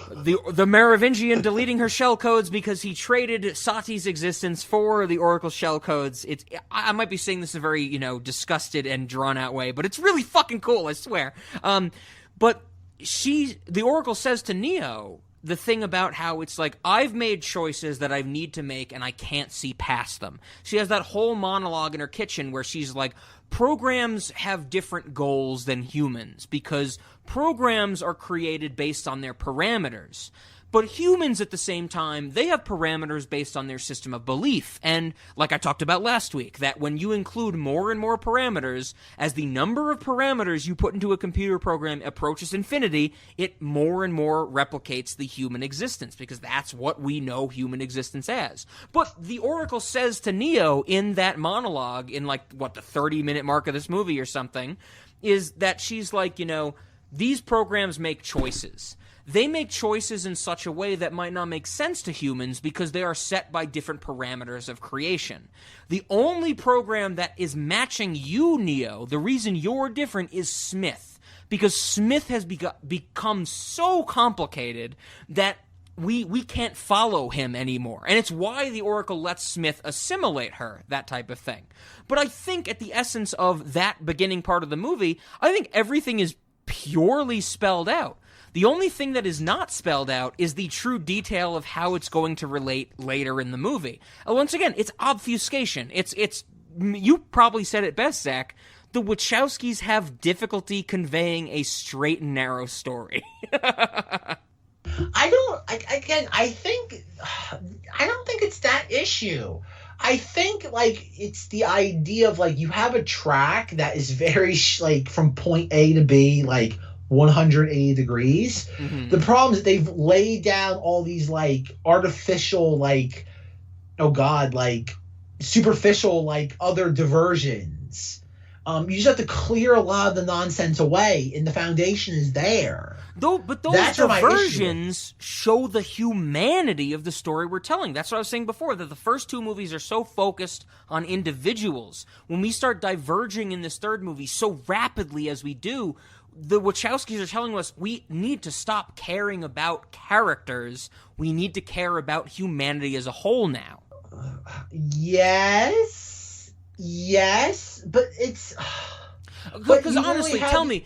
The Merovingian deleting her shell codes because he traded Sati's existence for the Oracle shell codes. I might be saying this in a very, disgusted and drawn out way, but it's really fucking cool, I swear. But the Oracle says to Neo the thing about how it's like, I've made choices that I need to make and I can't see past them. She has that whole monologue in her kitchen where she's like, programs have different goals than humans because programs are created based on their parameters. But humans, at the same time, they have parameters based on their system of belief. And like I talked about last week, that when you include more and more parameters, as the number of parameters you put into a computer program approaches infinity, it more and more replicates the human existence, because that's what we know human existence as. But the Oracle says to Neo in that monologue, in the 30-minute mark of this movie or something, is that she's like, these programs make choices. They make choices in such a way that might not make sense to humans because they are set by different parameters of creation. The only program that is matching you, Neo, the reason you're different, is Smith. Because Smith has become so complicated that we can't follow him anymore. And it's why the Oracle lets Smith assimilate her, that type of thing. But I think at the essence of that beginning part of the movie, I think everything is purely spelled out. The only thing that is not spelled out is the true detail of how it's going to relate later in the movie. Once again, it's obfuscation. It's you probably said it best, Zach. The Wachowskis have difficulty conveying a straight and narrow story. I don't think it's that issue. I think it's the idea of you have a track that is very from point A to B 180 degrees. Mm-hmm. The problem is they've laid down all these like artificial, like, oh god, like superficial, like other diversions. You just have to clear a lot of the nonsense away, and the foundation is there. But those diversions show the humanity of the story we're telling. That's what I was saying before, that the first two movies are so focused on individuals. When we start diverging in this third movie so rapidly as we do, the Wachowskis are telling us we need to stop caring about characters. We need to care about humanity as a whole now. Yes, but it's... Because honestly, tell me,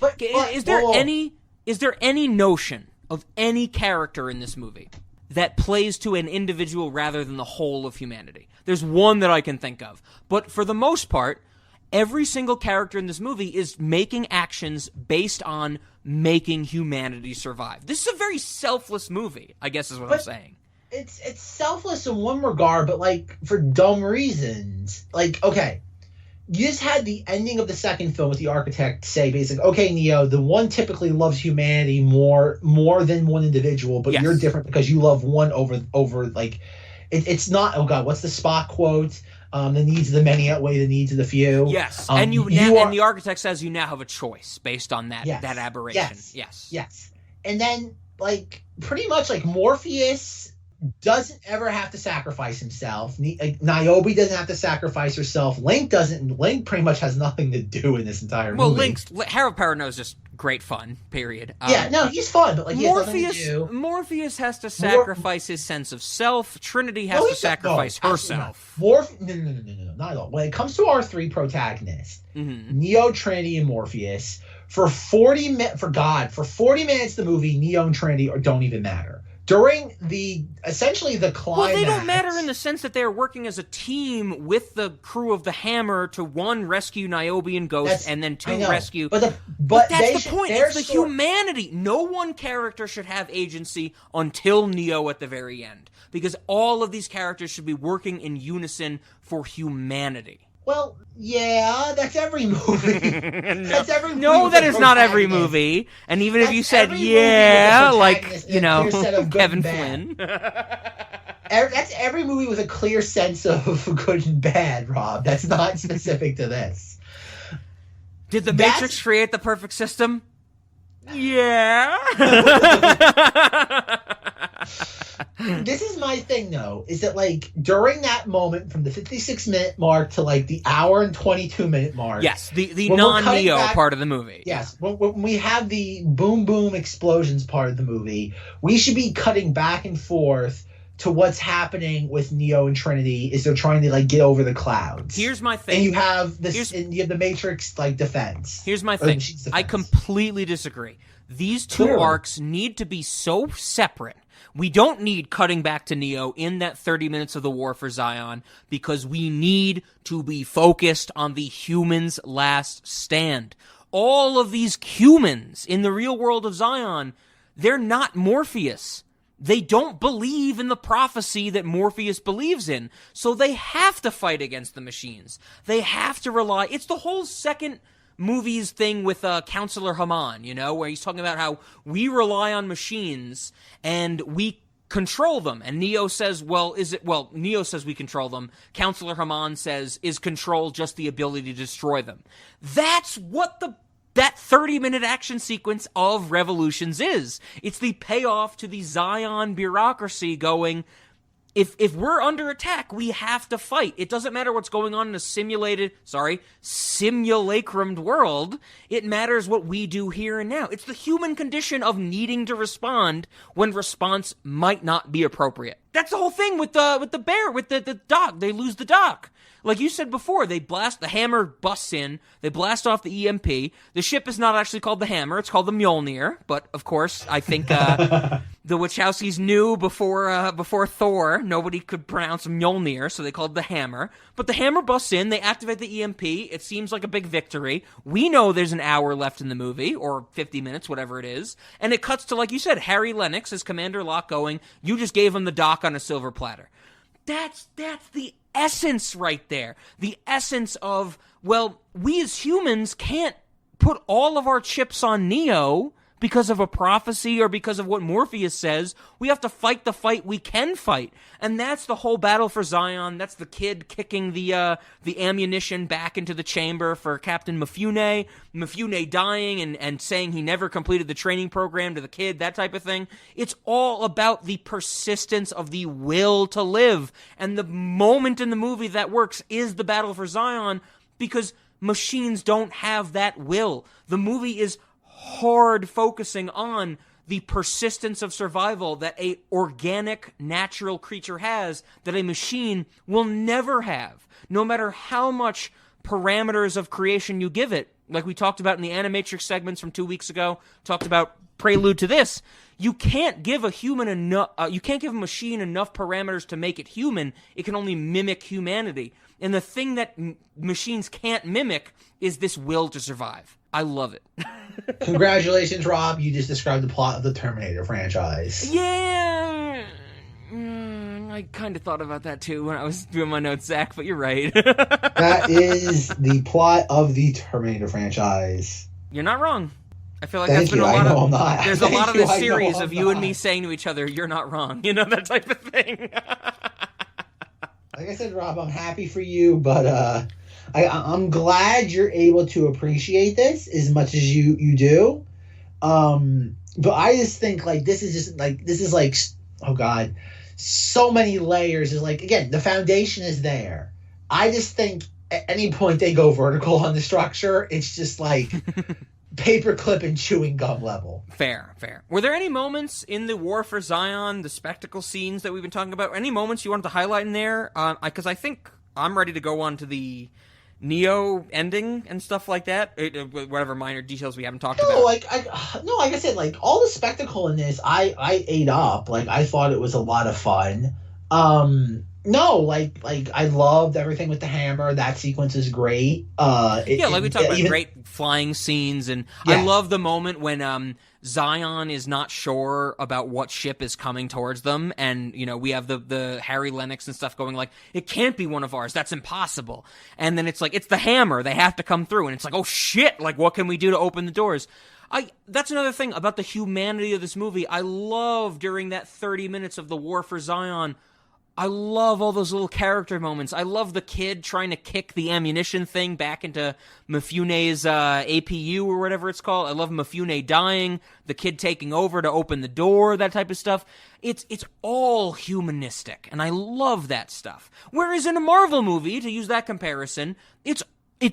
is there any notion of any character in this movie that plays to an individual rather than the whole of humanity? There's one that I can think of. But for the most part, every single character in this movie is making actions based on making humanity survive. This is a very selfless movie, I guess is what I'm saying. It's selfless in one regard, but like for dumb reasons. Like, okay, you just had the ending of the second film with the architect say basically, okay, Neo, the one typically loves humanity more than one individual, but you're different because you love one over like it's not, oh god, what's the Spock quote? The needs of the many outweigh the needs of the few. Yes, and and the architect says you now have a choice based on that that aberration. Yes. And then like pretty much like Morpheus doesn't ever have to sacrifice himself. Niobe doesn't have to sacrifice herself. Link doesn't. Link pretty much has nothing to do in this entire movie. Well, Harold Perrineau is just great fun, period. He's fun, but like Morpheus has to sacrifice his sense of self. Trinity has to sacrifice herself. No, not at all. When it comes to our three protagonists, Neo, Trinity, and Morpheus, for 40 minutes the movie, Neo and Trinity don't even matter. During essentially the climax... Well, they don't matter in the sense that they're working as a team with the crew of the Hammer to, one, rescue Niobe and Ghost, and then two, rescue... But that's the point. It's the humanity. No one character should have agency until Neo at the very end. Because all of these characters should be working in unison for humanity. Well, yeah, that's every movie. That's every movie. No, that is not every movie. And even if you said, like, you know, Kevin Flynn. That's every movie with a clear sense of good and bad, Rob. That's not specific to this. Did the Matrix create the perfect system? Yeah. This is my thing, though, is that, like, during that moment from the 56-minute mark to, like, the hour and 22-minute mark... Yes, the non-Neo part of the movie. Yes, when we have the boom-boom explosions part of the movie, we should be cutting back and forth to what's happening with Neo and Trinity as they're trying to, like, get over the clouds. Here's my thing. And you have the Matrix, like, defense. Here's my thing. I completely disagree. These two arcs need to be so separate. We don't need cutting back to Neo in that 30 minutes of the war for Zion because we need to be focused on the humans' last stand. All of these humans in the real world of Zion, they're not Morpheus. They don't believe in the prophecy that Morpheus believes in, so they have to fight against the machines. They have to rely... It's the whole second movie's thing with Counselor Haman, you know, where he's talking about how we rely on machines and we control them. And Neo says, Neo says we control them. Counselor Haman says, is control just the ability to destroy them? That's what that 30-minute action sequence of Revolutions is. It's the payoff to the Zion bureaucracy going, if we're under attack, we have to fight. It doesn't matter what's going on in a simulacrumed world. It matters what we do here and now. It's the human condition of needing to respond when response might not be appropriate. That's the whole thing with the dock. They lose the dock. Like you said before, the Hammer busts in, they blast off the EMP. The ship is not actually called the Hammer, it's called the Mjolnir. But, of course, I think the Wachowskis knew before Thor, nobody could pronounce Mjolnir, so they called it the Hammer. But the Hammer busts in, they activate the EMP, it seems like a big victory. We know there's an hour left in the movie, or 50 minutes, whatever it is. And it cuts to, like you said, Harry Lennox as Commander Locke going, you just gave him the dock on a silver platter. That's the essence right there. The essence of, well, we as humans can't put all of our chips on Neo because of a prophecy or because of what Morpheus says. We have to fight the fight we can fight. And that's the whole battle for Zion. That's the kid kicking the ammunition back into the chamber for Captain Mifune. Mifune dying and saying he never completed the training program to the kid, that type of thing. It's all about the persistence of the will to live. And the moment in the movie that works is the battle for Zion, because machines don't have that will. The movie is hard focusing on the persistence of survival that a organic, natural creature has that a machine will never have, no matter how much parameters of creation you give it. Like we talked about in the Animatrix segments from 2 weeks ago, talked about prelude to this. You can't give a human enough. You can't give a machine enough parameters to make it human. It can only mimic humanity. And the thing that machines can't mimic is this will to survive. I love it. Congratulations, Rob. You just described the plot of the Terminator franchise. Yeah. I kind of thought about that too when I was doing my notes, Zach, but you're right. That is the plot of the Terminator franchise. You're not wrong. I feel like Thank that's been you. a lot I know of. I'm not. There's a lot of this I know series I'm of you and not. me saying to each other, "You're not wrong," you know, that type of thing. Like I said, Rob, I'm happy for you, but I'm glad you're able to appreciate this as much as you do. But I just think this is like, oh God, so many layers. Is like, again, the foundation is there. I just think at any point they go vertical on the structure, it's just like paperclip and chewing gum level. Fair. Were there any moments in the War for Zion, the spectacle scenes that we've been talking about, any moments you wanted to highlight in there? Because I think I'm ready to go on to the Neo ending and stuff like that. Whatever minor details we haven't talked about. Like I said, like all the spectacle in this, I ate up. Like I thought it was a lot of fun. No, like I loved everything with the hammer. That sequence is great. Like we talked about, great flying scenes, and I love the moment when Zion is not sure about what ship is coming towards them, and we have the Harry Lennox and stuff going like, it can't be one of ours, that's impossible. And then it's like, it's the hammer, they have to come through, and it's like, oh shit, like what can we do to open the doors? That's another thing about the humanity of this movie. I love during that 30 minutes of the War for Zion, I love all those little character moments. I love the kid trying to kick the ammunition thing back into Mifune's APU or whatever it's called. I love Mifune dying, the kid taking over to open the door, that type of stuff. It's all humanistic, and I love that stuff. Whereas in a Marvel movie, to use that comparison, it's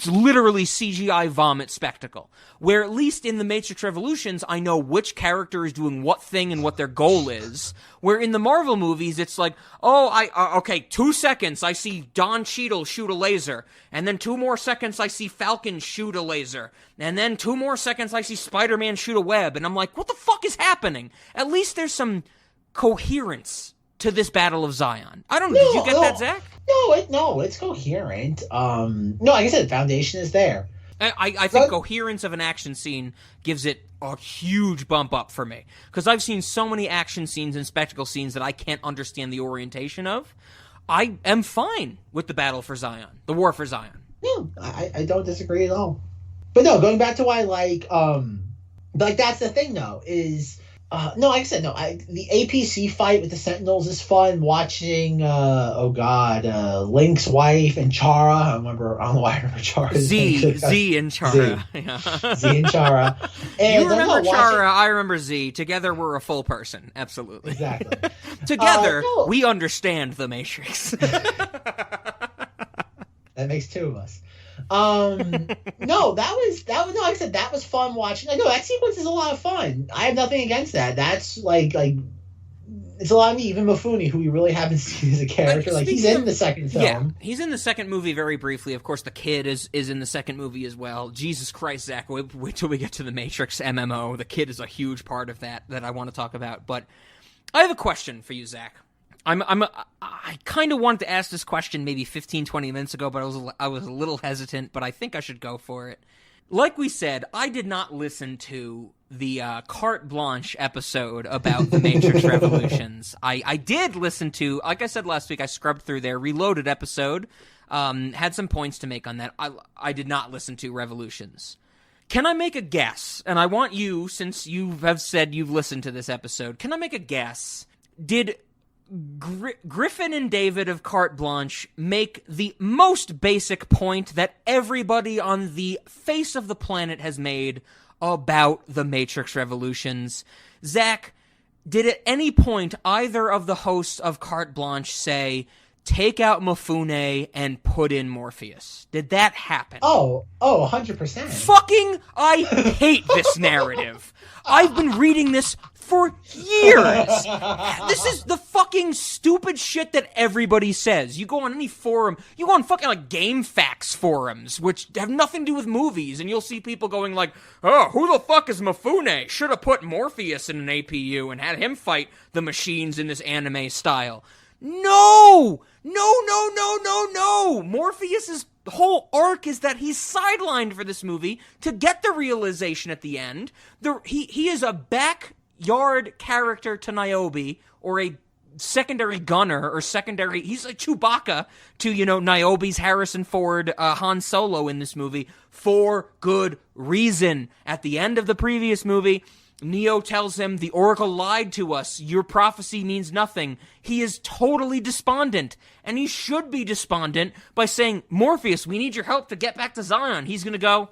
literally CGI vomit spectacle, where at least in the Matrix Revolutions, I know which character is doing what thing and what their goal is, where in the Marvel movies, it's like, okay, 2 seconds, I see Don Cheadle shoot a laser, and then 2 more seconds, I see Falcon shoot a laser, and then 2 more seconds, I see Spider-Man shoot a web, and I'm like, what the fuck is happening? At least there's some coherence to this Battle of Zion. I don't know, did you get that, Zach? No, it's coherent. No, like I said, the foundation is there. I think coherence of an action scene gives it a huge bump up for me. Because I've seen so many action scenes and spectacle scenes that I can't understand the orientation of. I am fine with the Battle for Zion, the War for Zion. No, I don't disagree at all. But no, going back to why, like that's the thing, though, is... no, like I said, the APC fight with the Sentinels is fun. Watching, Link's wife and Chara. I don't know why I remember Chara. Z and Chara. Z and Chara. And, you remember Chara, I remember Z. Together, we're a full person. Absolutely. Exactly. Together, we understand the Matrix. That makes 2 of us. No, like I said, that was fun watching. I know that sequence is a lot of fun. I have nothing against that. That's like it's a lot of me. Even Mifune, who we really haven't seen as a character, like he's in the second film. Yeah, he's in the second movie very briefly. Of course, the kid is in the second movie as well. Jesus Christ, Zach! Wait till we get to the Matrix MMO. The kid is a huge part of that I want to talk about. But I have a question for you, Zach. I kind of wanted to ask this question maybe 15, 20 minutes ago, but I was a little hesitant, but I think I should go for it. Like we said, I did not listen to the Carte Blanche episode about the Matrix Revolutions. I did listen to, like I said last week, I scrubbed through their Reloaded episode, had some points to make on that. I did not listen to Revolutions. Can I make a guess? And I want you, since you have said you've listened to this episode, can I make a guess? Did Griffin and David of Carte Blanche make the most basic point that everybody on the face of the planet has made about the Matrix Revolutions? Zack, did at any point either of the hosts of Carte Blanche say, take out Mifune and put in Morpheus? Did that happen? Oh, 100%. Fucking, I hate this narrative. I've been reading this for years. This is the fucking stupid shit that everybody says. You go on any forum, you go on fucking like GameFAQs forums, which have nothing to do with movies, and you'll see people going like, oh, who the fuck is Mifune? Should have put Morpheus in an APU and had him fight the machines in this anime style. No! Morpheus's whole arc is that he's sidelined for this movie to get the realization at the end. He is a backyard character to Niobe, or a secondary gunner, or secondary... He's like Chewbacca to, Niobe's Harrison Ford, Han Solo in this movie, for good reason. At the end of the previous movie, Neo tells him, the Oracle lied to us. Your prophecy means nothing. He is totally despondent. And he should be despondent by saying, Morpheus, we need your help to get back to Zion. He's gonna go,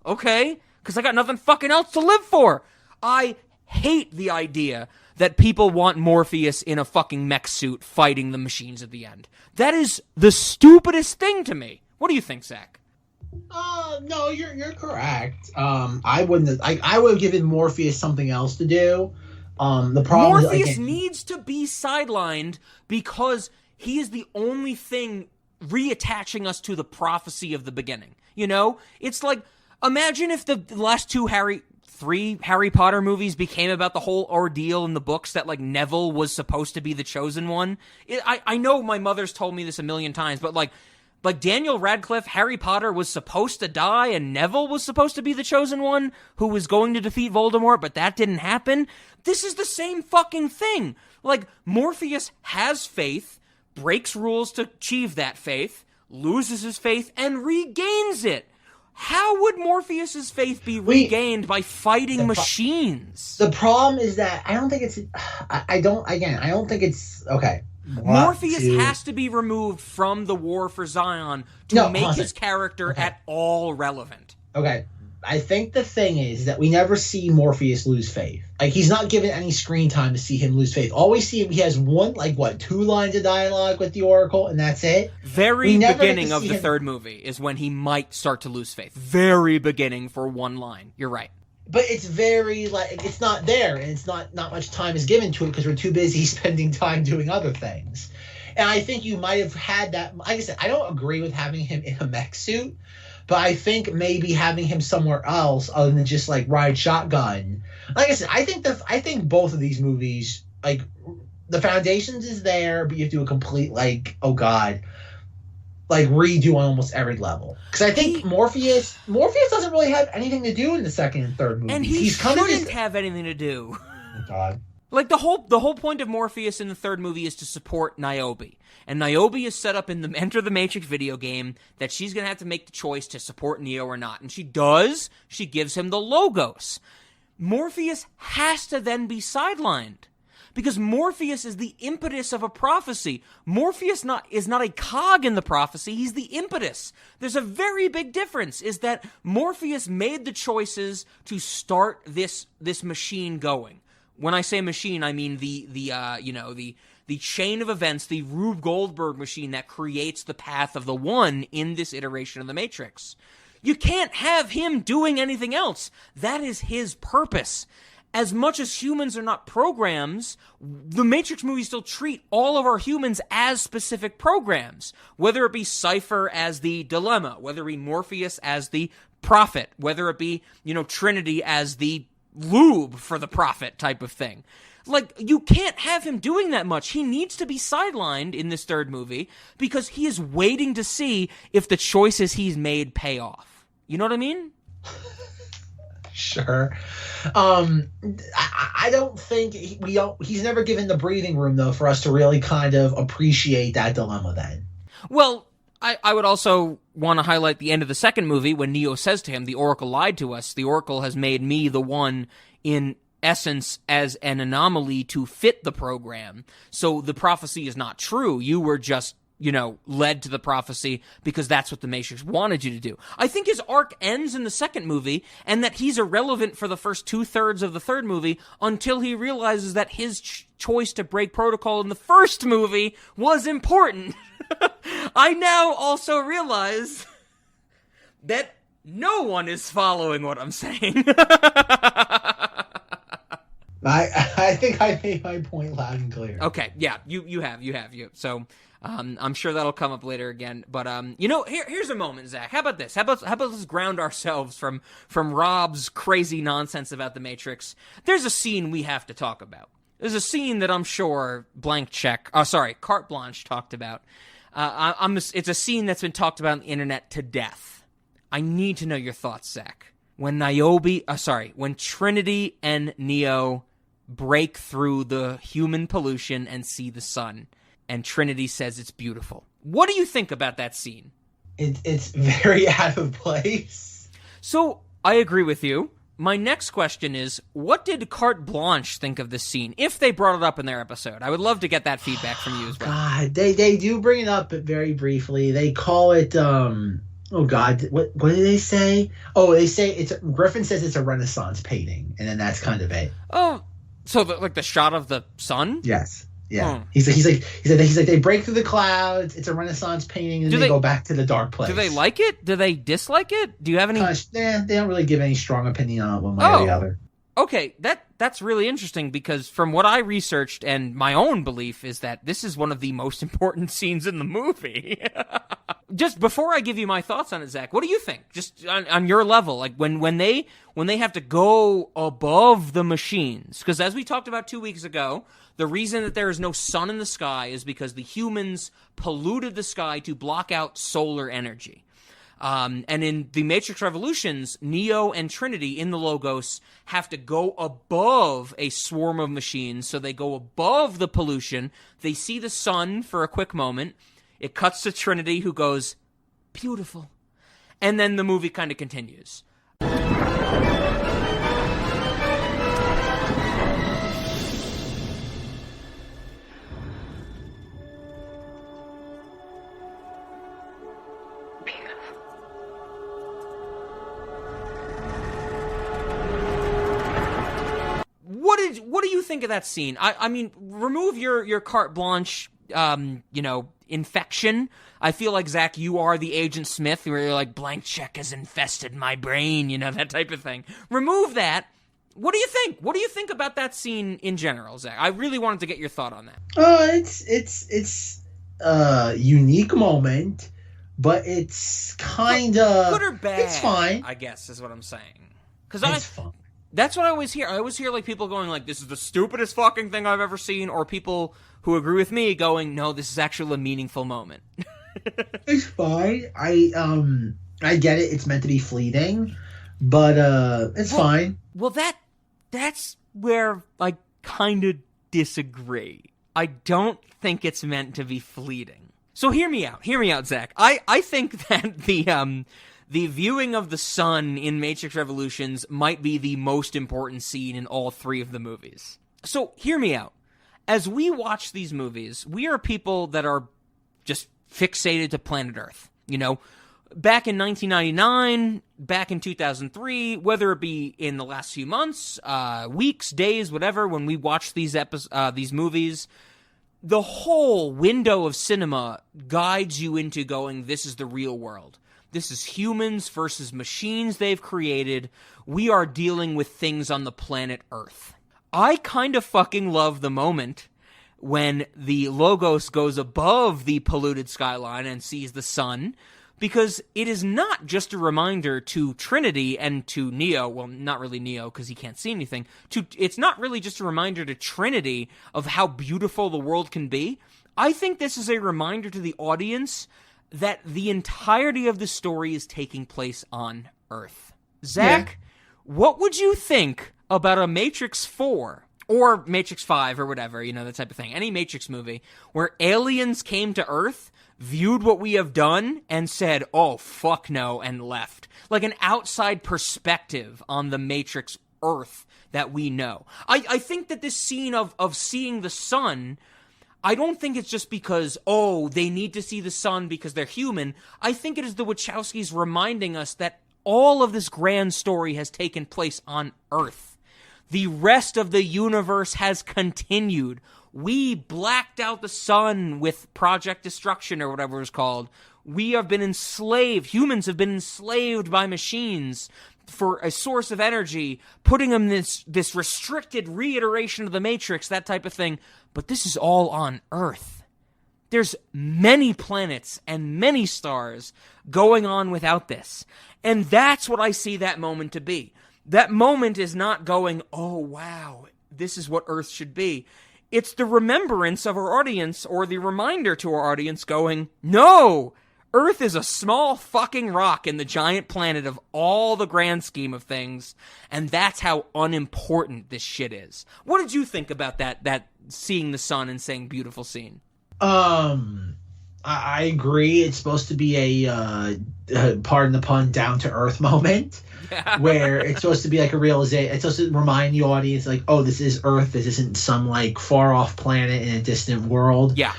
okay, because I got nothing fucking else to live for. I hate the idea that people want Morpheus in a fucking mech suit fighting the machines at the end. That is the stupidest thing to me. What do you think, Zack? No, you're correct. I would have given Morpheus something else to do. The problem Morpheus needs to be sidelined because he is the only thing reattaching us to the prophecy of the beginning. It's like, imagine if the last three Harry Potter movies became about the whole ordeal in the books that, like, Neville was supposed to be the chosen one. I know my mother's told me this a million times, but like Daniel Radcliffe, Harry Potter was supposed to die, and Neville was supposed to be the chosen one who was going to defeat Voldemort, but that didn't happen. This is the same fucking thing. Like, Morpheus has faith, breaks rules to achieve that faith, loses his faith, and regains it. How would Morpheus's faith be regained by fighting machines? The problem is that I don't think it's... I don't think it's... Okay. Morpheus has to be removed from the War for Zion to make his character at all relevant. Okay. I think the thing is that we never see Morpheus lose faith. Like, he's not given any screen time to see him lose faith. All we see him, he has two lines of dialogue with the Oracle, and that's it. Very beginning of the third movie is when he might start to lose faith. Very beginning for one line. You're right. But it's very, it's not there, and it's not much time is given to it because we're too busy spending time doing other things. And I think you might have had that. Like I said, I don't agree with having him in a mech suit, but I think maybe having him somewhere else other than just, ride shotgun. Like I said, I think both of these movies, the foundations is there, but you have to do a complete, redo on almost every level. Because I think Morpheus doesn't really have anything to do in the second and third movie. And he shouldn't have anything to do. Oh, God. The whole point of Morpheus in the third movie is to support Niobe. And Niobe is set up in the Enter the Matrix video game that she's going to have to make the choice to support Neo or not. And she does. She gives him the Logos. Morpheus has to then be sidelined. Because Morpheus is the impetus of a prophecy. Morpheus is not a cog in the prophecy, he's the impetus. There's a very big difference, is that Morpheus made the choices to start this machine going. When I say machine, I mean the chain of events, the Rube Goldberg machine that creates the path of the One in this iteration of the Matrix. You can't have him doing anything else. That is his purpose. As much as humans are not programs, the Matrix movies still treat all of our humans as specific programs. Whether it be Cypher as the dilemma, whether it be Morpheus as the prophet, whether it be, Trinity as the lube for the prophet type of thing. You can't have him doing that much. He needs to be sidelined in this third movie because he is waiting to see if the choices he's made pay off. You know what I mean? Sure. I don't think he's never given the breathing room, though, for us to really kind of appreciate that dilemma then. Well, I would also want to highlight the end of the second movie when Neo says to him, the Oracle lied to us. The Oracle has made me the one in essence as an anomaly to fit the program. So the prophecy is not true. You were just, led to the prophecy because that's what the Matrix wanted you to do. I think his arc ends in the second movie and that he's irrelevant for the first 2/3 of the third movie until he realizes that his choice to break protocol in the first movie was important. I now also realize that no one is following what I'm saying. I think I made my point loud and clear. Okay, yeah, you have. So I'm sure that'll come up later again. But here's a moment, Zach. How about this? How about let's ground ourselves from Rob's crazy nonsense about the Matrix. There's a scene we have to talk about. There's a scene that I'm sure Carte Blanche talked about. It's a scene that's been talked about on the internet to death. I need to know your thoughts, Zach. When Trinity and Neo break through the human pollution and see the sun, and Trinity says it's beautiful. What do you think about that scene? It's very out of place. So, I agree with you. My next question is, what did Carte Blanche think of this scene, if they brought it up in their episode? I would love to get that feedback from you as well. God, they do bring it up very briefly. They call it, oh God, what do they say? Oh, they say Griffin says it's a Renaissance painting, and then that's kind of it. Oh, so the shot of the sun? Yes. Yeah. He's like they break through the clouds, it's a Renaissance painting, and then they go back to the dark place. Do they like it? Do they dislike it? Do you have any they don't really give any strong opinion on it one way or the other. Okay, that's really interesting because from what I researched and my own belief is that this is one of the most important scenes in the movie. Just before I give you my thoughts on it, Zach, what do you think? Just on your level, like when they have to go above the machines, because as we talked about 2 weeks ago, the reason that there is no sun in the sky is because the humans polluted the sky to block out solar energy. And in the Matrix Revolutions, Neo and Trinity in the Logos have to go above a swarm of machines, so they go above the pollution. They see the sun for a quick moment. It cuts to Trinity, who goes, beautiful. And then the movie kind of continues. What do you think of that scene? I mean, remove your carte blanche, infection. I feel like, Zach, you are the Agent Smith, where you're like, blank check has infested my brain, that type of thing. Remove that. What do you think? What do you think about that scene in general, Zach? I really wanted to get your thought on that. It's a unique moment, but it's kind of good or bad. It's fine, I guess, is what I'm saying. It's fine. That's what I always hear. I always hear like people going like, this is the stupidest fucking thing I've ever seen, or people who agree with me going, no, this is actually a meaningful moment. It's fine. I get it. It's meant to be fleeting, but it's fine. Well, that's where I kind of disagree. I don't think it's meant to be fleeting. So hear me out, Zach. I think that the viewing of the sun in Matrix Revolutions might be the most important scene in all three of the movies. So hear me out. As we watch these movies, we are people that are just fixated to planet Earth. Back in 1999, back in 2003, whether it be in the last few months, weeks, days, whatever, when we watch these movies, the whole window of cinema guides you into going, this is the real world. This is humans versus machines they've created. We are dealing with things on the planet Earth. I kind of fucking love the moment when the Logos goes above the polluted skyline and sees the sun, because it is not just a reminder to Trinity and to Neo, well, not really Neo because he can't see anything, it's not really just a reminder to Trinity of how beautiful the world can be. I think this is a reminder to the audience that the entirety of the story is taking place on Earth. Zach, What would you think about a Matrix 4 or Matrix 5 or whatever, that type of thing. Any Matrix movie where aliens came to Earth, viewed what we have done, and said, oh, fuck no, and left. Like an outside perspective on the Matrix Earth that we know. I think that this scene of seeing the sun, I don't think it's just because, they need to see the sun because they're human. I think it is the Wachowskis reminding us that all of this grand story has taken place on Earth. The rest of the universe has continued. We blacked out the sun with Project Destruction or whatever it's called. We have been enslaved. Humans have been enslaved by machines for a source of energy, putting them this restricted reiteration of the Matrix, that type of thing. But this is all on Earth. There's many planets and many stars going on without this. And that's what I see that moment to be. That moment is not going, oh, wow, this is what Earth should be. It's the remembrance of our audience, or the reminder to our audience going, no, Earth is a small fucking rock in the giant planet of all the grand scheme of things, and that's how unimportant this shit is. What did you think about that seeing the sun and saying beautiful scene? I agree. It's supposed to be a pardon the pun, down to earth moment, where it's supposed to be like a realization. It's supposed to remind the audience, like, oh, this is Earth. This isn't some like far off planet in a distant world. Yeah,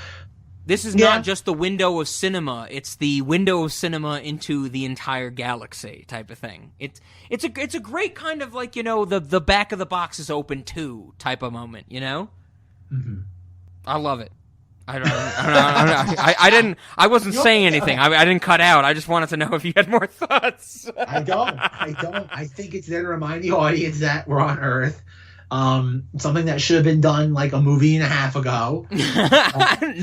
this is not just the window of cinema. It's the window of cinema into the entire galaxy type of thing. It's a great kind of like, the back of the box is open too type of moment. Mm-hmm. I love it. I didn't. I wasn't saying anything. I didn't cut out. I just wanted to know if you had more thoughts. I don't. I think it's there to remind the audience that we're on Earth. Something that should have been done like a movie and a half ago.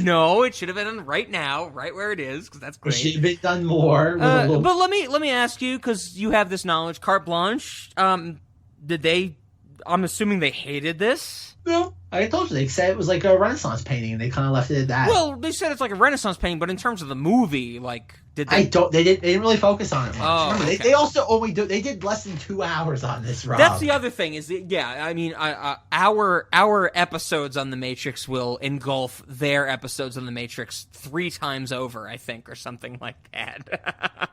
No, it should have been done right now, right where it is, because that's great. It should have been done more. But let me ask you, because you have this knowledge, carte blanche. Did they? I'm assuming they hated this. No, I told you they said it was like a Renaissance painting, and they kind of left it at that. Well, they said it's like a Renaissance painting, but in terms of the movie, like, did they? They didn't really focus on it much. Oh, Remember, okay. they also only they did less than 2 hours on this, Rob. That's the other thing is, our episodes on The Matrix will engulf their episodes on The Matrix 3 times over, I think, or something like that.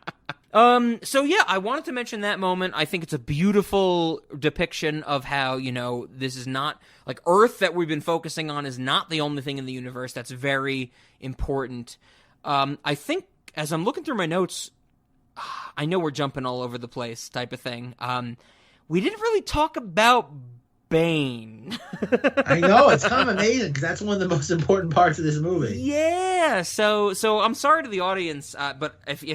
So yeah, I wanted to mention that moment. I think it's a beautiful depiction of how, this is not, like, Earth that we've been focusing on is not the only thing in the universe. That's very important. I think, as I'm looking through my notes, I know we're jumping all over the place type of thing. We didn't really talk about Bane. I know, it's kind of amazing, because that's one of the most important parts of this movie. Yeah, so I'm sorry to the audience, but if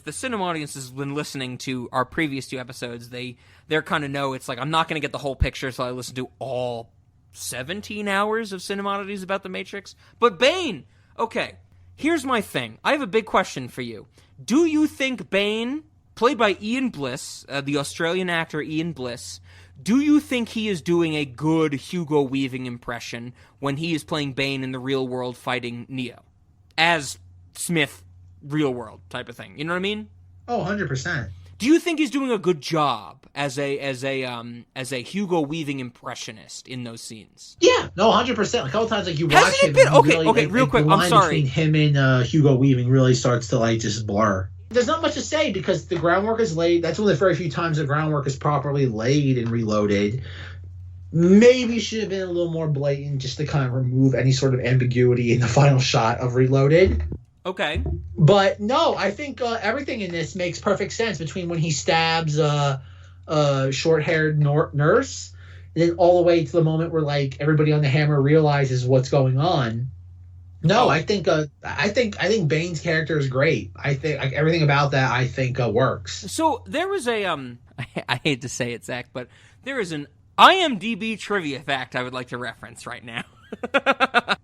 the cinema audience has been listening to our previous 2 episodes, they're kind of know it's like I'm not going to get the whole picture, so I listen to all 17 hours of cinema oddities about the Matrix. But Bane, okay, here's my thing. I have a big question for you. Do you think Bane, played by Ian Bliss, the Australian actor Ian Bliss, do you think he is doing a good Hugo Weaving impression when he is playing Bane in the real world fighting Neo as Smith? Real world type of thing, you know what I mean? Oh, 100%. Do you think he's doing a good job as a Hugo Weaving impressionist in those scenes? Yeah, no, 100%. Like, a couple times, like, you watch Hasn't it him, been okay? really, Okay, real quick. the I'm line sorry. Between him and Hugo Weaving really starts to like just blur. There's not much to say because the groundwork is laid. That's one of the very few times the groundwork is properly laid and Reloaded. Maybe should have been a little more blatant just to kind of remove any sort of ambiguity in the final shot of Reloaded. Okay. But no, I think everything in this makes perfect sense between when he stabs short-haired nurse, and then all the way to the moment where like everybody on the Hammer realizes what's going on. No, I think Bane's character is great. I think like, everything about that I think works. So there was a I hate to say it, Zach, but there is an IMDb trivia fact I would like to reference right now.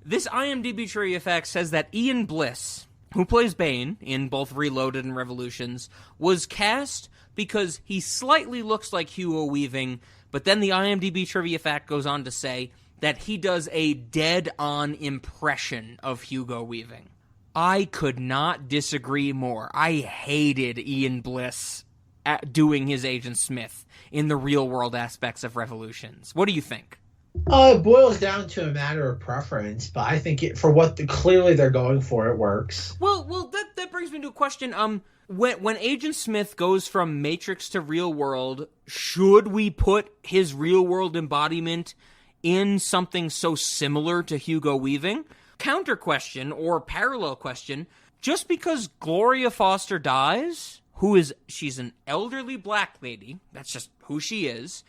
This IMDb trivia fact says that Ian Bliss, who plays Bane in both Reloaded and Revolutions, was cast because he slightly looks like Hugo Weaving, but then the IMDb trivia fact goes on to say that he does a dead-on impression of Hugo Weaving. I could not disagree more. I hated Ian Bliss doing his Agent Smith in the real-world aspects of Revolutions. What do you think? It boils down to a matter of preference, but I think for clearly they're going for, it works. Well, that brings me to a question. When Agent Smith goes from Matrix to real world, should we put his real world embodiment in something so similar to Hugo Weaving? Counter question or parallel question: just because Gloria Foster dies, she's an elderly black lady, that's just who she is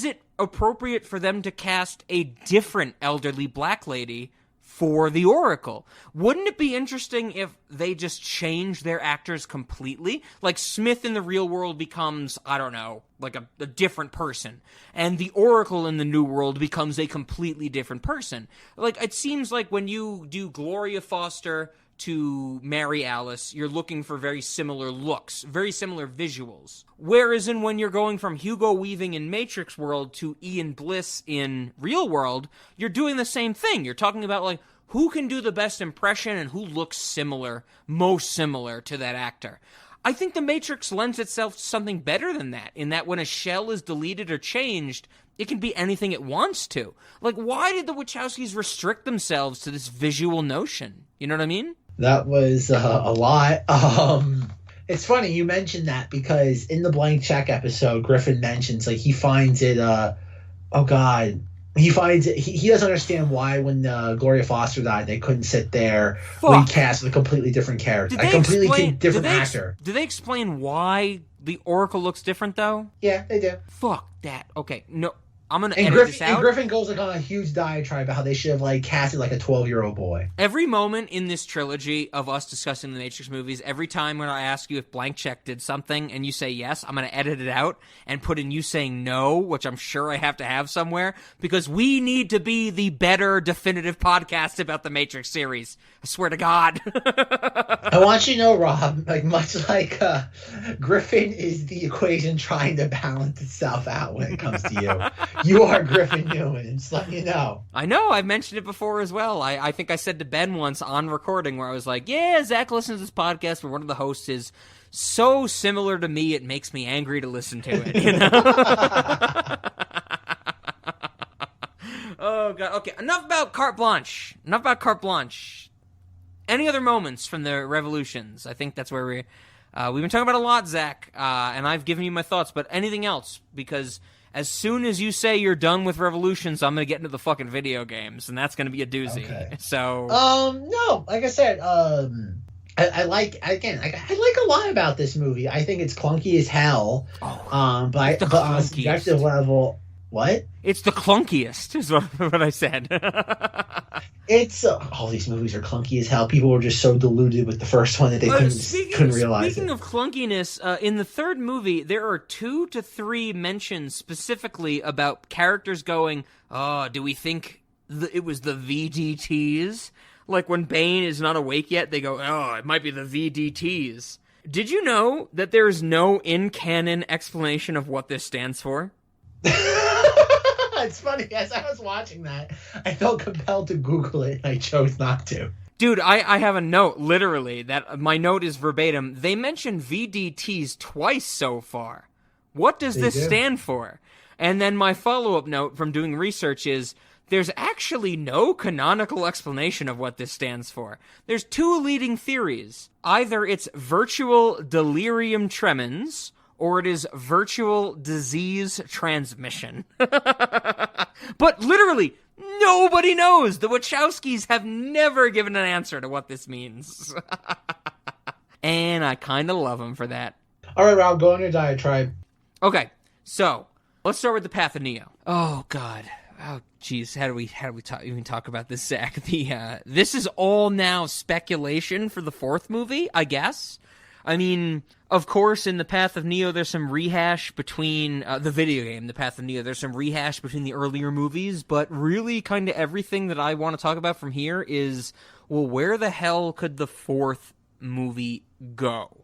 it appropriate for them to cast a different elderly black lady for the Oracle? Wouldn't it be interesting if they just change their actors completely? Like Smith in the real world becomes, I don't know, like a different person, and the Oracle in the new world becomes a completely different person. Like, it seems like when you do Gloria Foster to Mary Alice, you're looking for very similar looks, very similar visuals. Whereas when you're going from Hugo Weaving in Matrix world to Ian Bliss in real world, you're doing the same thing. You're talking about, like, who can do the best impression and who looks similar, most similar to that actor. I think The Matrix lends itself to something better than that, in that when a shell is deleted or changed, it can be anything it wants to. Like, why did the Wachowskis restrict themselves to this visual notion? You know what I mean? That was a lot. It's funny you mentioned that, because in the Blank Check episode, Griffin mentions, like, he finds it, he finds it, he doesn't understand why when Gloria Foster died, they couldn't sit there, recast with a completely different character, a completely different actor. Did they explain why the Oracle looks different, though? Yeah, they do. Fuck that. Okay, no. I'm going to edit this out. And Griffin goes like on a huge diatribe about how they should have like casted like a 12-year-old boy. Every moment in this trilogy of us discussing the Matrix movies, every time when I ask you if Blank Check did something and you say yes, I'm going to edit it out and put in you saying no, which I'm sure I have to have somewhere, because we need to be the better definitive podcast about the Matrix series. I swear to God. I want you to know, Rob, like much like Griffin is the equation trying to balance itself out when it comes to you. You are Griffin Newman, just letting you know. I know, I've mentioned it before as well. I think I said to Ben once on recording where I was like, yeah, Zach listens to this podcast where one of the hosts is so similar to me, it makes me angry to listen to it, you know? Oh, God. Okay, enough about carte blanche. Any other moments from the Revolutions? I think that's where we've been talking about a lot, Zach, and I've given you my thoughts, but anything else? Because as soon as you say you're done with Revolutions, I'm going to get into the fucking video games, and that's going to be a doozy. Okay. So, no, like I said, I like a lot about this movie. I think it's clunky as hell. But on a subjective level, what? It's the clunkiest, is what I said. It's all these movies are clunky as hell. People were just so deluded with the first one that they couldn't realize Speaking it. of clunkiness, in the third movie, there are 2 to 3 mentions specifically about characters going, "Oh, do we think it was the VDTs?" Like when Bane is not awake yet, they go, "Oh, it might be the VDTs." Did you know that there is no in-canon explanation of what this stands for? It's funny, as I was watching that, I felt compelled to Google it, and I chose not to. Dude, I have a note, literally, that my note is verbatim. They mentioned VDTs twice so far. What does this stand for? And then my follow-up note from doing research is, there's actually no canonical explanation of what this stands for. There's 2 leading theories. Either it's virtual delirium tremens, or it is virtual disease transmission. But literally, nobody knows. The Wachowskis have never given an answer to what this means. And I kind of love them for that. All right, Rob, go on your diatribe. Okay, so let's start with the Path of Neo. Oh, God. Oh, geez. How do we even talk about this, Zach? This is all now speculation for the 4th movie, I guess. I mean, of course, in The Path of Neo, there's some rehash between the video game, The Path of Neo. There's some rehash between the earlier movies, but really kind of everything that I want to talk about from here is, well, where the hell could the 4th movie go?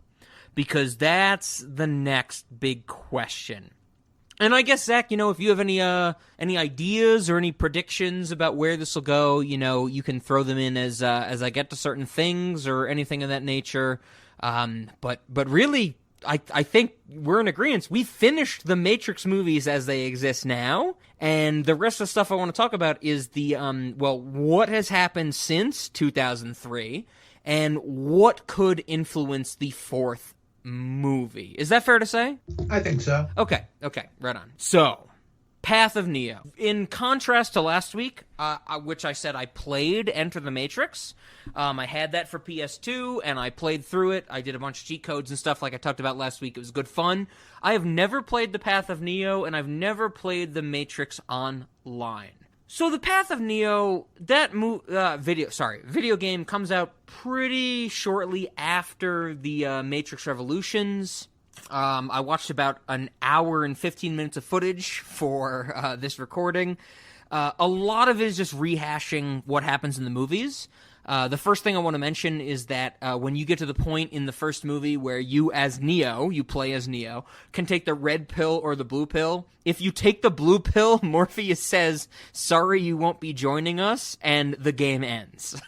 Because that's the next big question. And I guess, Zach, if you have any ideas or any predictions about where this will go, you can throw them in as I get to certain things or anything of that nature. But really, I think we're in agreement. We finished the Matrix movies as they exist now, and the rest of the stuff I want to talk about is the, what has happened since 2003, and what could influence the fourth movie. Is that fair to say? I think so. Okay, right on. So, Path of Neo. In contrast to last week, which I said I played Enter the Matrix, I had that for PS2, and I played through it. I did a bunch of cheat codes and stuff like I talked about last week. It was good fun. I have never played the Path of Neo, and I've never played the Matrix Online. So the Path of Neo, that video game comes out pretty shortly after the Matrix Revolutions. I watched about an hour and 15 minutes of footage for this recording. A lot of it is just rehashing what happens in the movies. The first thing I want to mention is that when you get to the point in the first movie where you play as Neo, can take the red pill or the blue pill. If you take the blue pill, Morpheus says, "Sorry, you won't be joining us," and the game ends.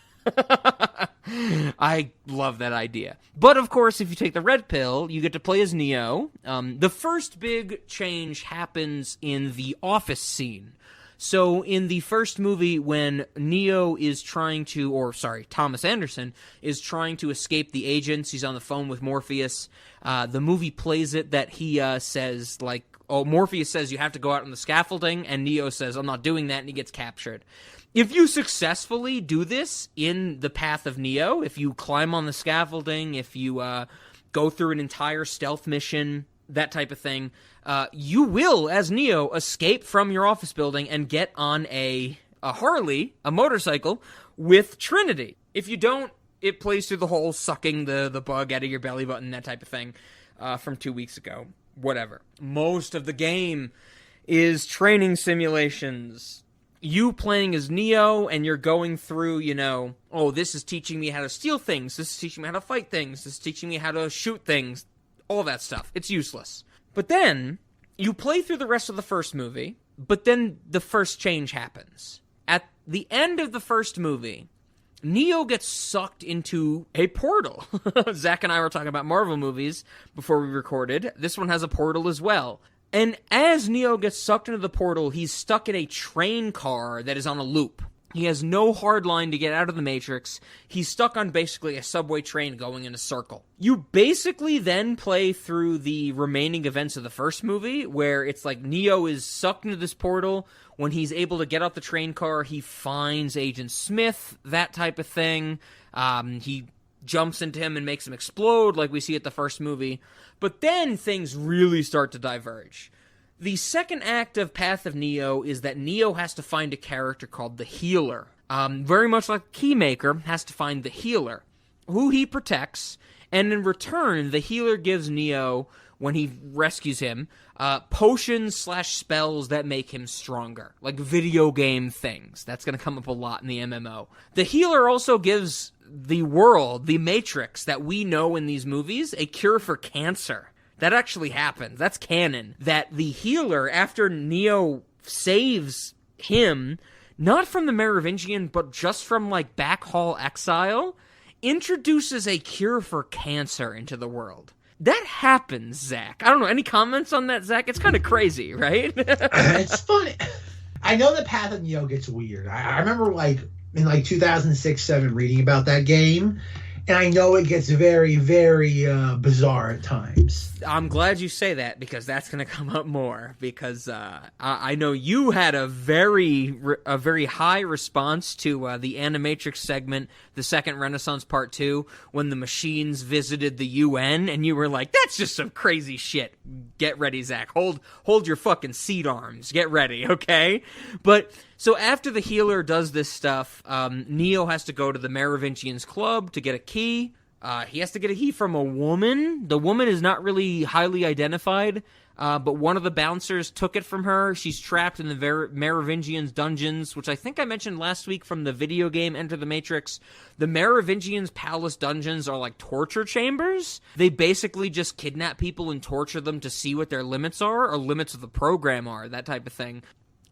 I love that idea. But of course, if you take the red pill, you get to play as Neo. The first big change happens in the office scene. So in the first movie, when Neo is Thomas Anderson is trying to escape the agents, he's on the phone with Morpheus. The movie plays it that he says, Morpheus says you have to go out on the scaffolding, and Neo says, "I'm not doing that," and he gets captured. If you successfully do this in the Path of Neo, if you climb on the scaffolding, if you go through an entire stealth mission, that type of thing, you will, as Neo, escape from your office building and get on a Harley, a motorcycle, with Trinity. If you don't, it plays through the whole sucking the bug out of your belly button, that type of thing, from 2 weeks ago. Whatever. Most of the game is training simulations. You playing as Neo, and you're going through, this is teaching me how to steal things, this is teaching me how to fight things, this is teaching me how to shoot things, all that stuff. It's useless. But then, you play through the rest of the first movie, but then the first change happens. At the end of the first movie, Neo gets sucked into a portal. Zack and I were talking about Marvel movies before we recorded. This one has a portal as well. And as Neo gets sucked into the portal, he's stuck in a train car that is on a loop. He has no hard line to get out of the Matrix. He's stuck on basically a subway train going in a circle. You basically then play through the remaining events of the first movie, where it's like Neo is sucked into this portal. When he's able to get off the train car, he finds Agent Smith, that type of thing. He jumps into him and makes him explode like we see at the first movie. But then things really start to diverge. The second act of Path of Neo is that Neo has to find a character called the Healer. Very much like Keymaker has to find the Healer, who he protects, and in return, the Healer gives Neo, when he rescues him, potions/spells that make him stronger, like video game things. That's going to come up a lot in the MMO. The Healer also gives the world, the Matrix that we know in these movies, a cure for cancer. That actually happens. That's canon. That the Healer, after Neo saves him, not from the Merovingian, but just from, back hall exile, introduces a cure for cancer into the world. That happens, Zack. I don't know. Any comments on that, Zack? It's kind of crazy, right? It's funny. I know the Path of Neo gets weird. I remember, in 2006-07 reading about that game, and I know it gets very, very bizarre at times. I'm glad you say that, because that's going to come up more, because I know you had a very high response to the Animatrix segment, the Second Renaissance Part 2, when the machines visited the UN, and you were like, that's just some crazy shit. Get ready, Zack. Hold your fucking seat arms. Get ready, okay? But so after the Healer does this stuff, Neo has to go to the Merovingians' club to get a key. He has to get a key from a woman. The woman is not really highly identified, but one of the bouncers took it from her. She's trapped in the Merovingians' dungeons, which I think I mentioned last week from the video game Enter the Matrix. The Merovingians' palace dungeons are like torture chambers. They basically just kidnap people and torture them to see what their limits are, or limits of the program are, that type of thing.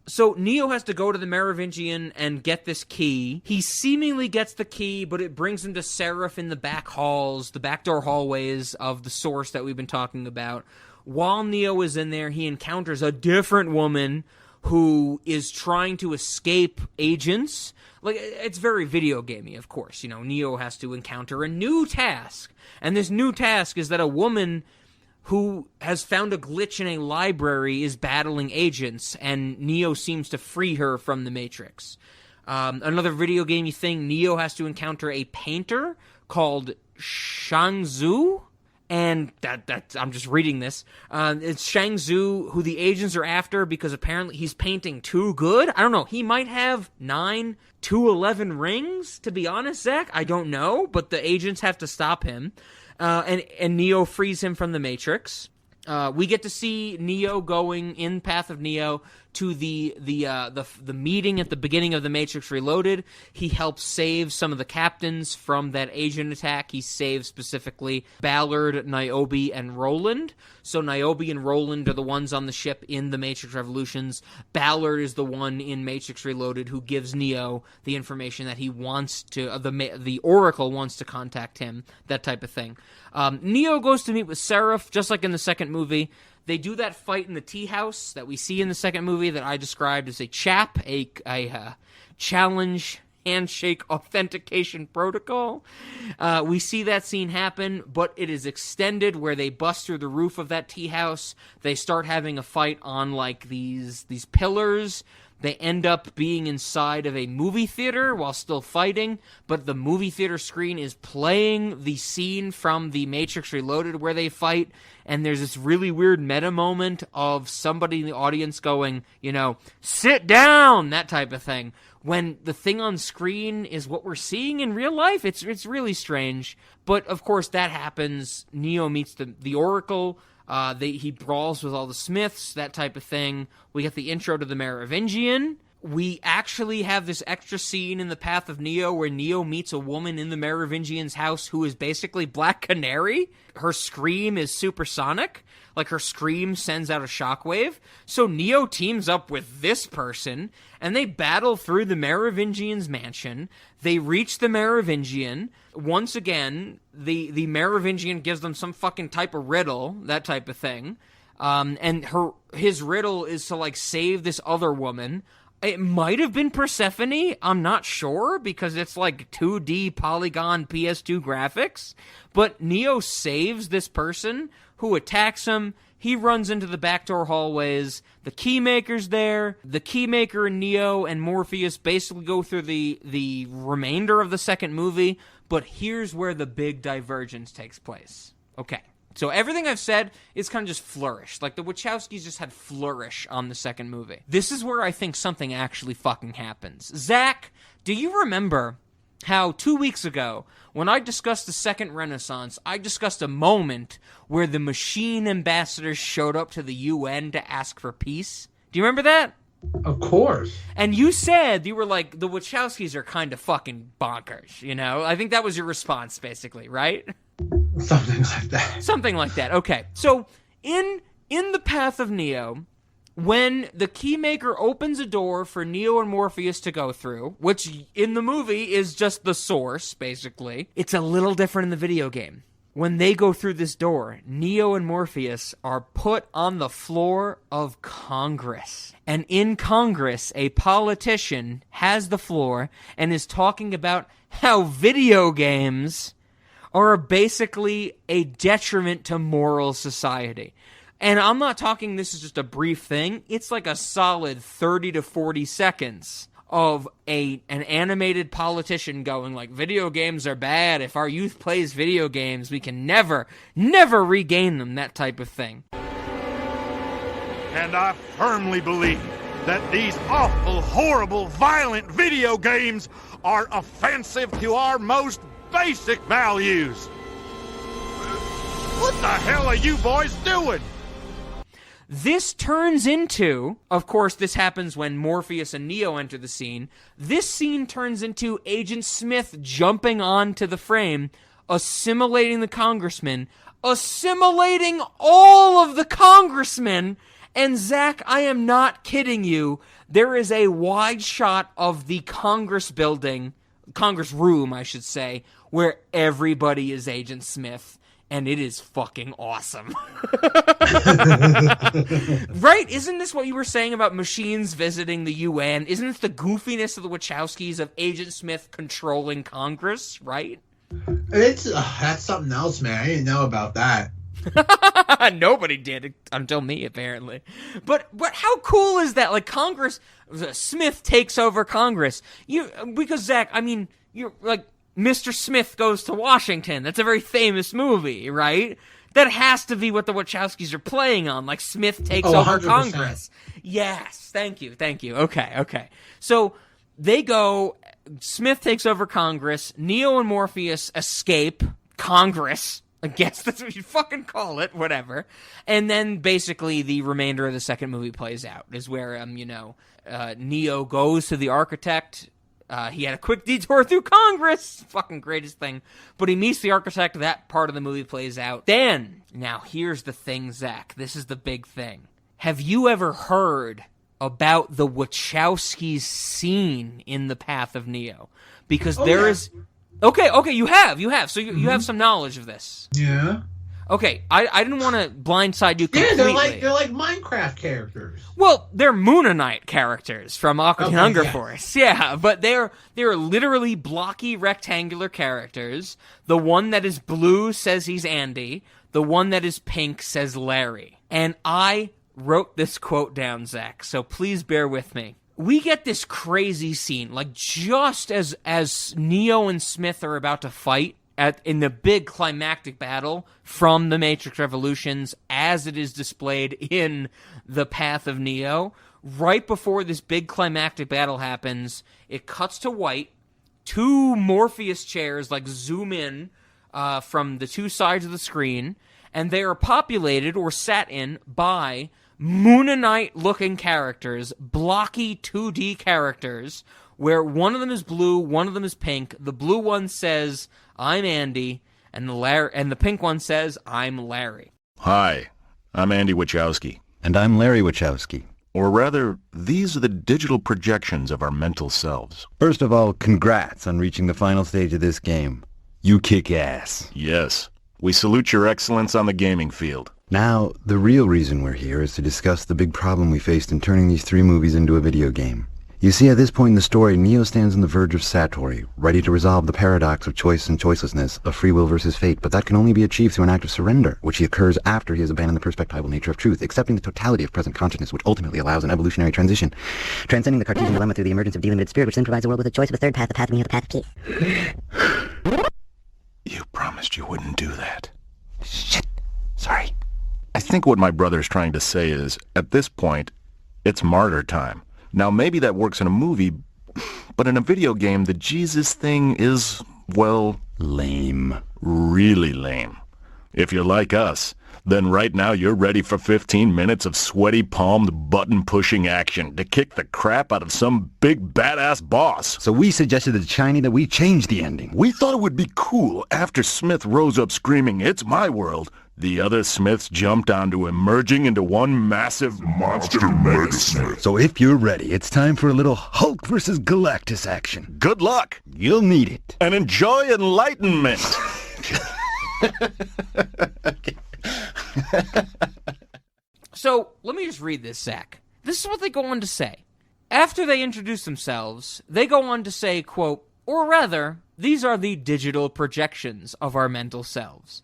So Neo has to go to the Merovingian and get this key. He seemingly gets the key, but it brings him to Seraph in the back halls, the backdoor hallways of the source that we've been talking about. While Neo is in there, he encounters a different woman who is trying to escape agents. Like, it's very video gamey, of course. You know, Neo has to encounter a new task. And this new task is that a woman who has found a glitch in a library is battling agents, and Neo seems to free her from the Matrix. Another video gamey thing, Neo has to encounter a painter called Shang-Tzu, and that I'm just reading this. It's Shang-Tzu, who the agents are after because apparently he's painting too good. I don't know. He might have 9 to 11 rings, to be honest, Zack. I don't know, but the agents have to stop him. And Neo frees him from the Matrix. We get to see Neo going in Path of Neo to the meeting at the beginning of the Matrix Reloaded. He helps save some of the captains from that agent attack. He saves specifically Ballard, Niobe, and Roland. So Niobe and Roland are the ones on the ship in the Matrix Revolutions. Ballard is the one in Matrix Reloaded who gives Neo the information that he wants to, the Oracle wants to contact him, that type of thing. Neo goes to meet with Seraph, just like in the second movie. They do that fight in the tea house that we see in the second movie that I described as a challenge handshake authentication protocol. We see that scene happen, but it is extended where they bust through the roof of that tea house. They start having a fight on like these pillars. They end up being inside of a movie theater while still fighting, but the movie theater screen is playing the scene from the Matrix Reloaded where they fight, and there's this really weird meta moment of somebody in the audience going, you know, sit down, that type of thing, when the thing on screen is what we're seeing in real life. It's really strange, but of course that happens. Neo meets the Oracle. He brawls with all the Smiths, that type of thing. We get the intro to the Merovingian. We actually have this extra scene in the Path of Neo where Neo meets a woman in the Merovingian's house who is basically Black Canary. Her scream is supersonic. Like, her scream sends out a shockwave. So Neo teams up with this person, and they battle through the Merovingian's mansion. They reach the Merovingian. Once again, the Merovingian gives them some fucking type of riddle, that type of thing. And his riddle is to, like, save this other woman. It might have been Persephone, I'm not sure, because it's like 2D polygon PS2 graphics. But Neo saves this person who attacks him. He runs into the backdoor hallways. The Keymaker's there. The Keymaker and Neo and Morpheus basically go through the remainder of the second movie. But here's where the big divergence takes place. Okay. So everything I've said is kind of just flourish. Like, the Wachowskis just had flourish on the second movie. This is where I think something actually fucking happens. Zack, do you remember how 2 weeks ago, when I discussed the Second Renaissance, I discussed a moment where the machine ambassadors showed up to the UN to ask for peace? Do you remember that? Of course. And you said, you were like, the Wachowskis are kind of fucking bonkers, you know? I think that was your response, basically, right? Something like that. Something like that. Okay. So in the Path of Neo, when the Keymaker opens a door for Neo and Morpheus to go through, which in the movie is just the source, basically, it's a little different in the video game. When they go through this door, Neo and Morpheus are put on the floor of Congress. And in Congress, a politician has the floor and is talking about how video games are basically a detriment to moral society. And I'm not talking this is just a brief thing. It's like a solid 30 to 40 seconds of an animated politician going like, video games are bad. If our youth plays video games, we can never regain them, that type of thing. And I firmly believe that these awful, horrible, violent video games are offensive to our most basic values. What the hell are you boys doing? This turns into, of course, this happens when Morpheus and Neo enter the scene. This scene turns into Agent Smith jumping onto the frame, assimilating the congressman, assimilating all of the congressmen. And Zack, I am not kidding you. there is a wide shot of the Congress room, I should say, where everybody is Agent Smith, and it is fucking awesome. Right? Isn't this what you were saying about machines visiting the UN? Isn't it the goofiness of the Wachowskis of Agent Smith controlling Congress, right? That's something else, man. I didn't know about that. Nobody did until me, apparently. But how cool is that? Like, Congress, Smith takes over Congress. Because Zach, I mean, you're like, Mr. Smith Goes to Washington. That's a very famous movie, right? That has to be what the Wachowskis are playing on. Like, Smith takes over 100%. Congress. Yes, thank you. Okay. So they go. Smith takes over Congress. Neo and Morpheus escape Congress. I guess that's what you fucking call it, whatever. And then basically the remainder of the second movie plays out, is where, Neo goes to the architect. He had a quick detour through Congress. Fucking greatest thing. But he meets the architect. That part of the movie plays out. Then, now here's the thing, Zach. This is the big thing. Have you ever heard about the Wachowskis scene in The Path of Neo? Because there is... Okay, you have. So you have some knowledge of this. Yeah. Okay, I didn't want to blindside you completely. Yeah, they're like Minecraft characters. Well, they're Moonanite characters from Aqua Teen Hunger Force. Yeah, but they're literally blocky rectangular characters. The one that is blue says he's Andy. The one that is pink says Larry. And I wrote this quote down, Zach, so please bear with me. We get this crazy scene, like just as Neo and Smith are about to fight in the big climactic battle from the Matrix Revolutions, as it is displayed in The Path of Neo. Right before this big climactic battle happens, it cuts to white. Two Morpheus chairs like zoom in from the two sides of the screen, and they are populated or sat in by Moonanite-looking characters, blocky 2D characters, where one of them is blue, one of them is pink. The blue one says, "I'm Andy," and the pink one says, "I'm Larry." Hi, I'm Andy Wachowski. And I'm Larry Wachowski. Or rather, these are the digital projections of our mental selves. First of all, congrats on reaching the final stage of this game. You kick ass. Yes, we salute your excellence on the gaming field. Now, the real reason we're here is to discuss the big problem we faced in turning these three movies into a video game. You see, at this point in the story, Neo stands on the verge of Satori, ready to resolve the paradox of choice and choicelessness, of free will versus fate, but that can only be achieved through an act of surrender, which occurs after he has abandoned the perspectival nature of truth, accepting the totality of present consciousness, which ultimately allows an evolutionary transition, transcending the Cartesian dilemma through the emergence of delimited spirit, which then provides the world with a choice of a third path, the path of Neo, the path of peace. You promised you wouldn't do that. Shit. Sorry. I think what my brother's trying to say is, at this point, it's martyr time. Now, maybe that works in a movie, but in a video game, the Jesus thing is, well... lame. Really lame. If you're like us, then right now you're ready for 15 minutes of sweaty-palmed, button-pushing action to kick the crap out of some big badass boss. So we suggested to Shiny that we change the ending. We thought it would be cool after Smith rose up screaming, "It's my world." The other Smiths jumped onto him, merging into one massive monster Mega Smith. So if you're ready, it's time for a little Hulk versus Galactus action. Good luck. You'll need it. And enjoy enlightenment. So, let me just read this, Zack. This is what they go on to say. After they introduce themselves, they go on to say, quote, "Or rather, these are the digital projections of our mental selves.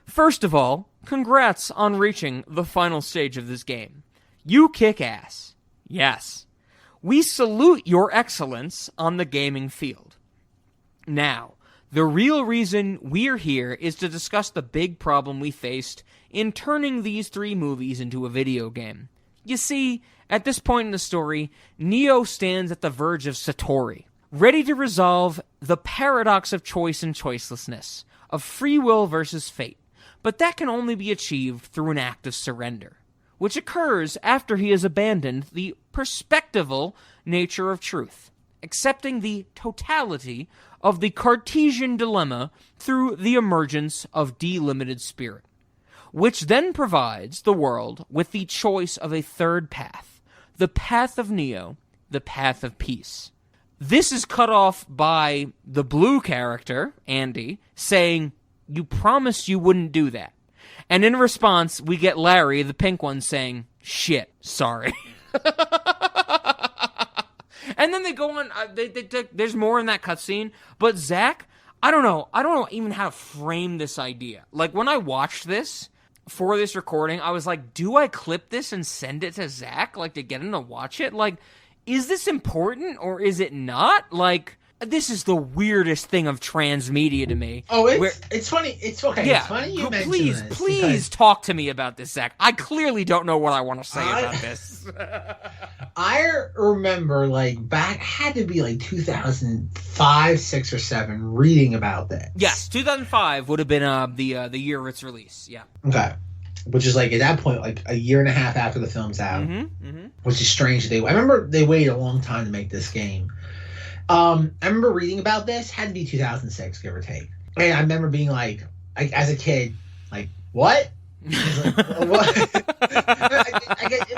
First of all, congrats on reaching the final stage of this game. You kick ass. Yes. We salute your excellence on the gaming field. Now, the real reason we're here is to discuss the big problem we faced in turning these three movies into a video game. You see, at this point in the story, Neo stands at the verge of Satori, ready to resolve the paradox of choice and choicelessness, of free will versus fate. But that can only be achieved through an act of surrender, which occurs after he has abandoned the perspectival nature of truth, accepting the totality of the Cartesian dilemma through the emergence of delimited spirit, which then provides the world with the choice of a third path, the path of Neo, the path of peace. This is cut off by the blue character, Andy, saying, "You promised you wouldn't do that." And in response, we get Larry, the pink one, saying, "Shit, sorry." And then they go on, there's more in that cutscene, but Zack, I don't know even how to frame this idea. Like, when I watched this for this recording, I was like, do I clip this and send it to Zack, like, to get him to watch it? Like, is this important or is it not? Like, this is the weirdest thing of transmedia to me. Oh, it's funny. It's okay. Yeah, it's funny you mentioned please, this. please talk to me about this, Zack. I clearly don't know what I want to say about this. I remember, like, back, had to be like 2005, 6, or 7, reading about this. Yes, 2005 would have been the year of its release. Yeah. Okay. Which is, like, at that point, like, a year and a half after the film's out. Which is strange. I remember they waited a long time to make this game. I remember reading about this, had to be 2006, give or take. And I remember being like as a kid, like, what? Like, what? It's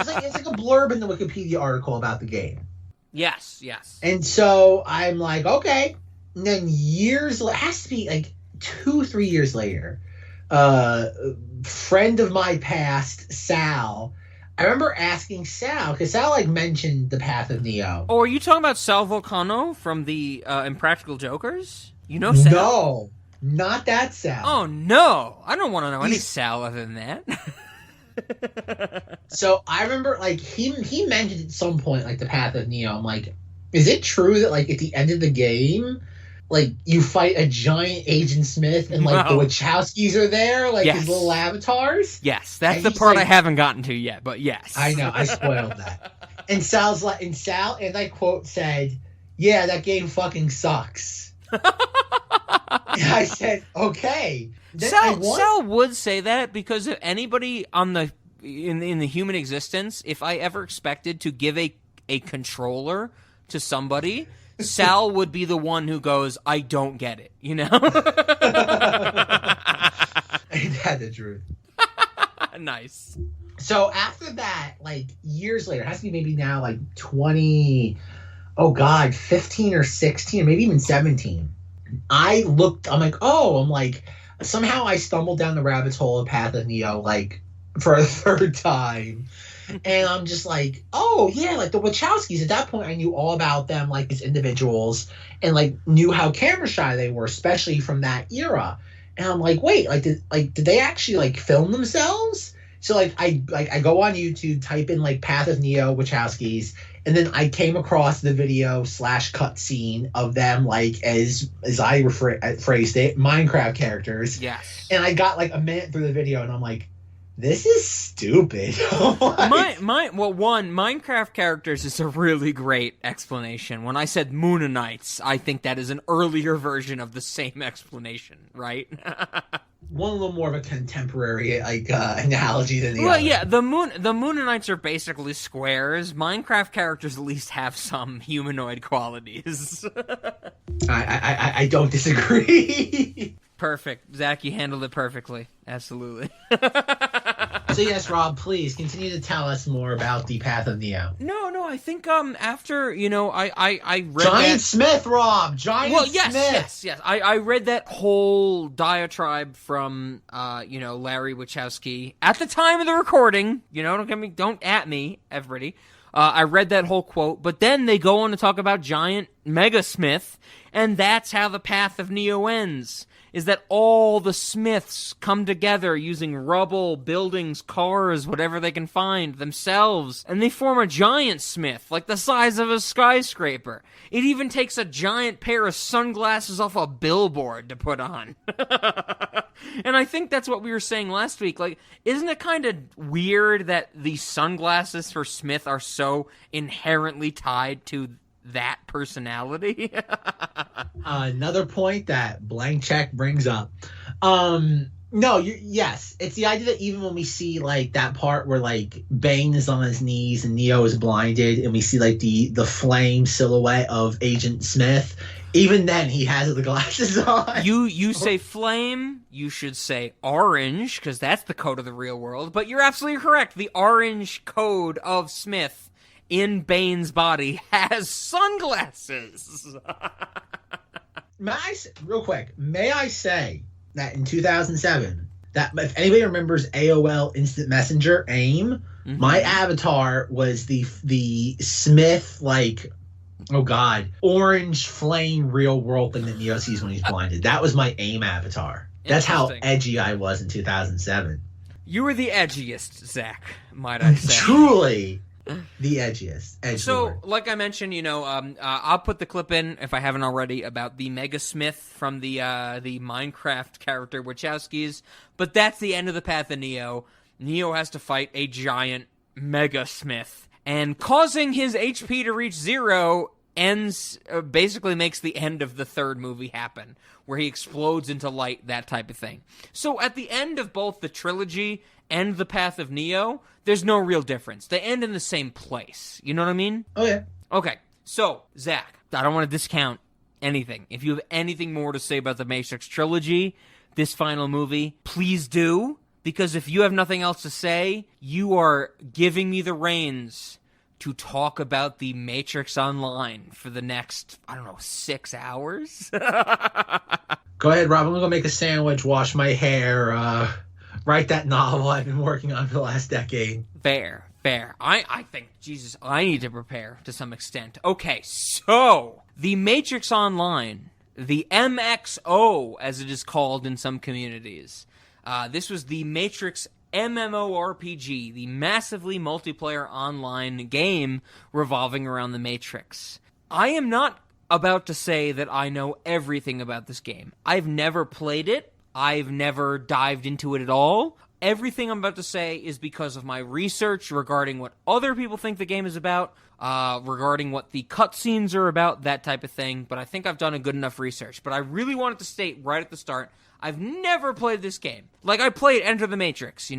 like a blurb in the Wikipedia article about the game. Yes. And so I'm like, okay. And then years, it has to be like 2-3 years later, friend of my past, Sal, I remember asking Sal, because Sal, like, mentioned the Path of Neo. Oh, are you talking about Sal Vulcano from the Impractical Jokers? You know Sal? No, not that Sal. Oh, no. I don't want to know any Sal other than that. So I remember, like, he mentioned at some point, like, the Path of Neo. I'm like, is it true that, like, at the end of the game, like, you fight a giant Agent Smith and, like, the Wachowskis are there, like, his little avatars? Yes, that's the part, like, I haven't gotten to yet, but yes. I know, I spoiled that. And Sal's like, and I quote, said, "Yeah, that game fucking sucks." And I said, okay. Sal would say that, because if anybody on the in the human existence, if I ever expected to give a controller to somebody, Sal would be the one who goes, "I don't get it," you know? Ain't that the truth? Nice. So after that, like, years later, it has to be maybe now, like, 15 or 16, or maybe even 17. I'm like, somehow I stumbled down the rabbit's hole of Path of Neo, like, for a third time. And I'm just like, oh, yeah, like, the Wachowskis, at that point, I knew all about them, like, as individuals, and, like, knew how camera shy they were, especially from that era. And I'm like, wait, did they actually, like, film themselves? So, like, I go on YouTube, type in, like, Path of Neo, Wachowskis, and then I came across the video / cutscene of them, like, as I phrased it, Minecraft characters. Yes. And I got, like, a minute through the video, and I'm like, this is stupid. Minecraft characters is a really great explanation. When I said Moonanites, I think that is an earlier version of the same explanation, right? One a little more of a contemporary, like, analogy than the other. Well, yeah, the Moonanites are basically squares. Minecraft characters at least have some humanoid qualities. I don't disagree. Perfect. Zack, you handled it perfectly. Absolutely. So yes, Rob, please continue to tell us more about the Path of Neo. No, I think after, I read Giant Smith, Rob! Smith! Yes. I read that whole diatribe from, Larry Wachowski at the time of the recording. Don't at me, everybody. I read that whole quote, but then they go on to talk about Giant Mega Smith, and that's how the Path of Neo ends. Is that all the Smiths come together using rubble, buildings, cars, whatever they can find, themselves, and they form a giant Smith, like the size of a skyscraper. It even takes a giant pair of sunglasses off a billboard to put on. And I think that's what we were saying last week. Like, isn't it kind of weird that the sunglasses for Smith are so inherently tied to that personality? Another point that Blank Check brings up. Yes, it's the idea that even when we see, like, that part where, like, Bane is on his knees and Neo is blinded, and we see, like, the flame silhouette of Agent Smith, even then he has the glasses on. You say flame, you should say orange, because that's the code of the real world, but you're absolutely correct. The orange code of Smith in Bane's body has sunglasses. Real quick, may I say that in 2007, that if anybody remembers AOL Instant Messenger, AIM, my avatar was the Smith, like, oh god, orange flame real world thing that Neo sees when he's blinded. That was my AIM avatar. That's how edgy I was in 2007. You were the edgiest, Zach, might I say. Truly the edgiest. So, like I mentioned, I'll put the clip in, if I haven't already, about the Mega Smith from the Minecraft character Wachowskis. But that's the end of the path of Neo. Neo has to fight a giant Mega Smith. And causing his HP to reach 0 basically makes the end of the third movie happen, where he explodes into light, that type of thing. So at the end of both the trilogy and the Path of Neo, there's no real difference. They end in the same place. You know what I mean? Oh, yeah. Okay, so, Zach, I don't want to discount anything. If you have anything more to say about the Matrix trilogy, this final movie, please do. Because if you have nothing else to say, you are giving me the reins to talk about the Matrix Online for the next, 6 hours? Go ahead, Rob. I'm going to go make a sandwich, wash my hair, write that novel I've been working on for the last decade. Fair. I think, Jesus, I need to prepare to some extent. Okay, so, the Matrix Online, the MXO, as it is called in some communities, this was the Matrix MMORPG, the massively multiplayer online game revolving around the Matrix. I am not about to say that I know everything about this game. I've never played it. I've never dived into it at all. Everything I'm about to say is because of my research regarding what other people think the game is about, regarding what the cutscenes are about, that type of thing. But I think I've done a good enough research. But I really wanted to state right at the start, I've never played this game. Like, I played Enter the Matrix,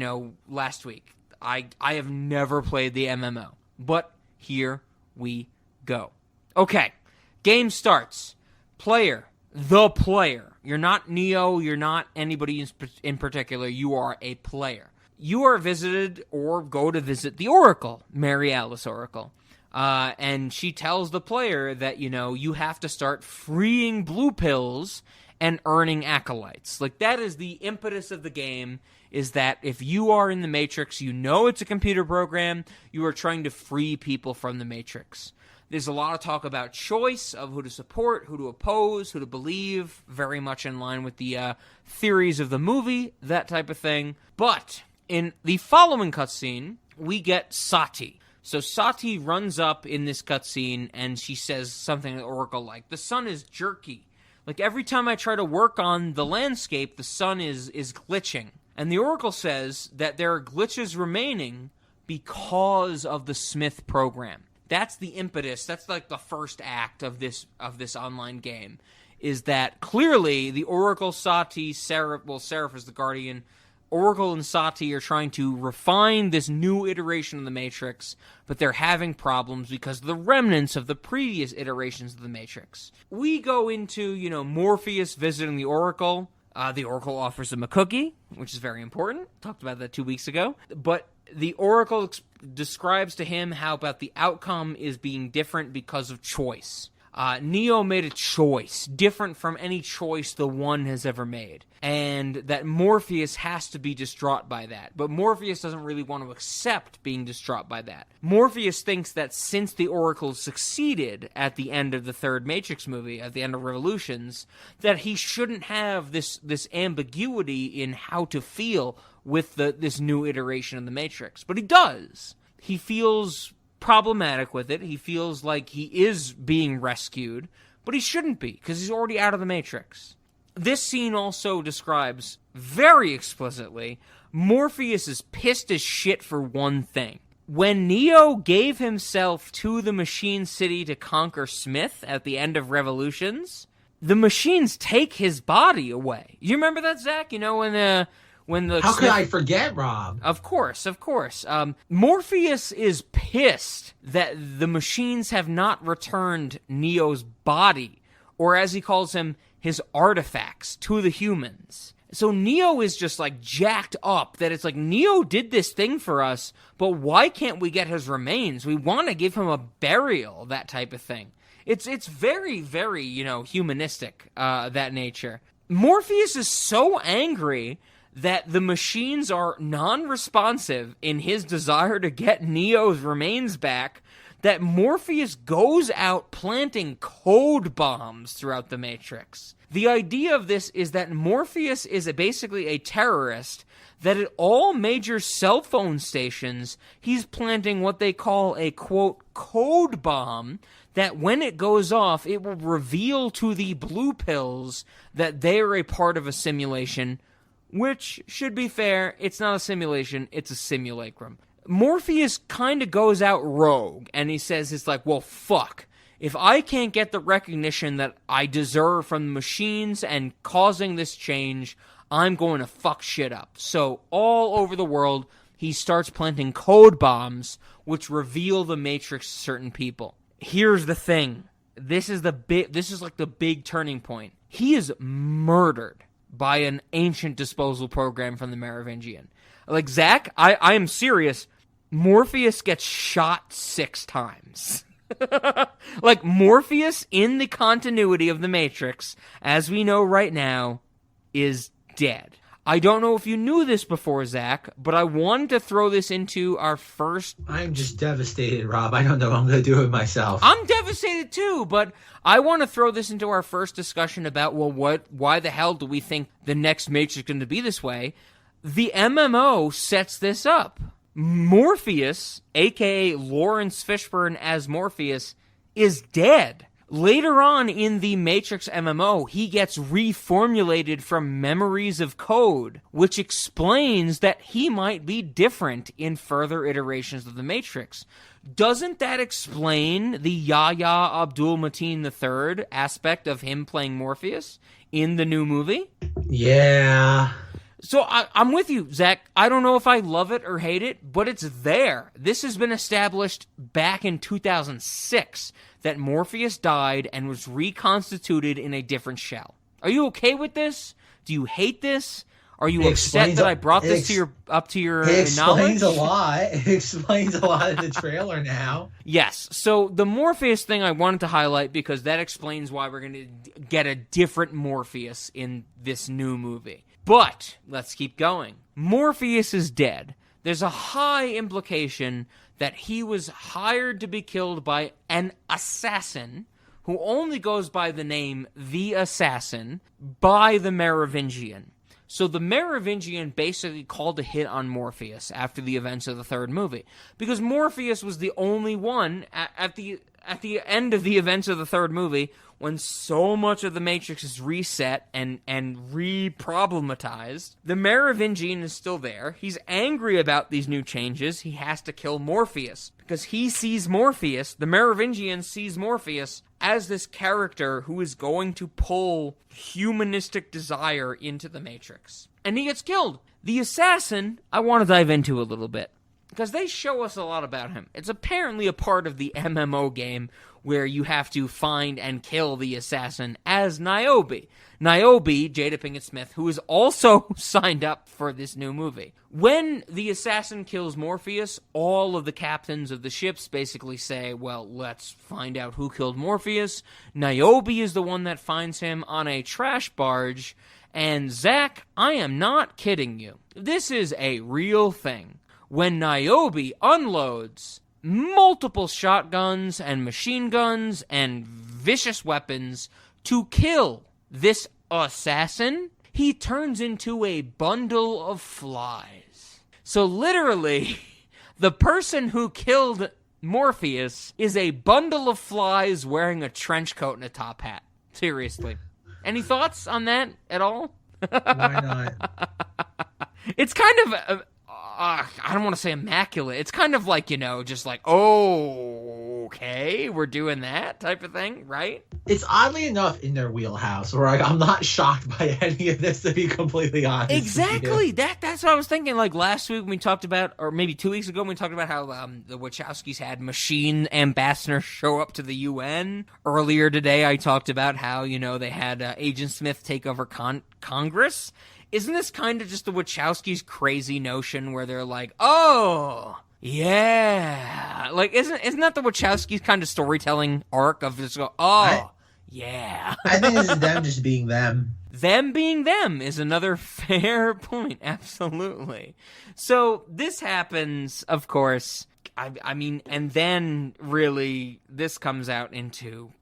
last week. I have never played the MMO. But here we go. Okay, game starts. The player. You're not Neo, you're not anybody in particular, you are a player. You are visited or go to visit the Oracle, Mary Alice Oracle. And she tells the player that, you have to start freeing blue pills and earning acolytes. Like, that is the impetus of the game, is that if you are in the Matrix, it's a computer program, you are trying to free people from the Matrix. There's a lot of talk about choice of who to support, who to oppose, who to believe, very much in line with the theories of the movie, that type of thing. But in the following cutscene, we get Sati. So Sati runs up in this cutscene, and she says something to Oracle like, the sun is jerky. Like, every time I try to work on the landscape, the sun is glitching. And the Oracle says that there are glitches remaining because of the Smith program. That's the impetus. That's like the first act of this online game, is that clearly the Oracle, Sati, Seraph is the Guardian. Oracle and Sati are trying to refine this new iteration of the Matrix, but they're having problems because of the remnants of the previous iterations of the Matrix. We go into, Morpheus visiting the Oracle. The Oracle offers him a cookie, which is very important. Talked about that 2 weeks ago. But the Oracle describes to him how about the outcome is being different because of choice. Neo made a choice, different from any choice the One has ever made. And that Morpheus has to be distraught by that. But Morpheus doesn't really want to accept being distraught by that. Morpheus thinks that since the Oracle succeeded at the end of the third Matrix movie, at the end of Revolutions, that he shouldn't have this ambiguity in how to feel with this new iteration of the Matrix. But he does. He feels problematic with it. He feels like he is being rescued, but he shouldn't be, because he's already out of the Matrix. This scene also describes, very explicitly, Morpheus is pissed as shit for one thing. When Neo gave himself to the Machine City to conquer Smith at the end of Revolutions, the machines take his body away. You remember that, Zach? When the How could I forget, Rob? Of course. Morpheus is pissed that the machines have not returned Neo's body, or as he calls him, his artifacts, to the humans. So Neo is just like jacked up that it's like Neo did this thing for us, but why can't we get his remains? We want to give him a burial, that type of thing. It's very, very, humanistic, that nature. Morpheus is so angry that the machines are non-responsive in his desire to get Neo's remains back, that Morpheus goes out planting code bombs throughout the Matrix. The idea of this is that Morpheus is basically a terrorist, that at all major cell phone stations, he's planting what they call a, quote, code bomb, that when it goes off, it will reveal to the blue pills that they are a part of a simulation, which, should be fair, it's not a simulation, it's a simulacrum. Morpheus kind of goes out rogue, and he says, it's like, well, fuck. If I can't get the recognition that I deserve from the machines and causing this change, I'm going to fuck shit up. So all over the world, he starts planting code bombs, which reveal the Matrix to certain people. Here's the thing. This is like the big turning point. He is murdered by an ancient disposal program from the Merovingian. Like, Zack, I am serious. Morpheus gets shot 6 times. Like, Morpheus, in the continuity of the Matrix, as we know right now, is dead. I don't know if you knew this before, Zack, but I wanted to throw this into our first... I'm just devastated, Rob. I don't know if I'm going to do it myself. I'm devastated too, but I want to throw this into our first discussion about, well, why the hell do we think the next Matrix is going to be this way? The MMO sets this up. Morpheus, a.k.a. Lawrence Fishburne as Morpheus, is dead. Later on in the Matrix MMO, he gets reformulated from memories of code, which explains that he might be different in further iterations of the Matrix. Doesn't that explain the Yahya Abdul-Mateen III aspect of him playing Morpheus in the new movie? Yeah. So I'm with you, Zack. I don't know if I love it or hate it, but it's there. This has been established back in 2006 that Morpheus died and was reconstituted in a different shell. Are you okay with this? Do you hate this? Are you upset that I brought this up to your knowledge? It explains a lot. It explains a lot in the trailer now. Yes. So the Morpheus thing I wanted to highlight because that explains why we're going to get a different Morpheus in this new movie. But let's keep going. Morpheus is dead. There's a high implication that he was hired to be killed by an assassin who only goes by the name The Assassin by the Merovingian. So the Merovingian basically called a hit on Morpheus after the events of the third movie, because Morpheus was the only one at the end of the events of the third movie, when so much of the Matrix is reset and re-problematized. The Merovingian is still there. He's angry about these new changes. He has to kill Morpheus because he sees Morpheus, the Merovingian sees Morpheus as this character who is going to pull humanistic desire into the Matrix. And he gets killed. The assassin, I want to dive into a little bit, because they show us a lot about him. It's apparently a part of the MMO game where you have to find and kill the assassin as Niobe. Niobe, Jada Pinkett Smith, who is also signed up for this new movie. When the assassin kills Morpheus, all of the captains of the ships basically say, well, let's find out who killed Morpheus. Niobe is the one that finds him on a trash barge. And Zack, I am not kidding you. This is a real thing. When Niobe unloads multiple shotguns and machine guns and vicious weapons to kill this assassin, he turns into a bundle of flies. So literally, the person who killed Morpheus is a bundle of flies wearing a trench coat and a top hat. Seriously. Any thoughts on that at all? Why not? It's kind of... I don't want to say immaculate. It's kind of like, just like, oh, okay, we're doing that type of thing, right? It's oddly enough in their wheelhouse, where I'm not shocked by any of this, to be completely honest. Exactly. That's what I was thinking. Like last week when we talked about, or maybe 2 weeks ago when we talked about how the Wachowskis had machine ambassadors show up to the UN. Earlier today, I talked about how, they had Agent Smith take over Congress. Isn't this kind of just the Wachowskis' crazy notion where they're like, oh, yeah. Like, isn't that the Wachowskis' kind of storytelling arc of just go, yeah. I think this is them just being them. Them being them is another fair point. Absolutely. So this happens, of course. I mean, and then really this comes out into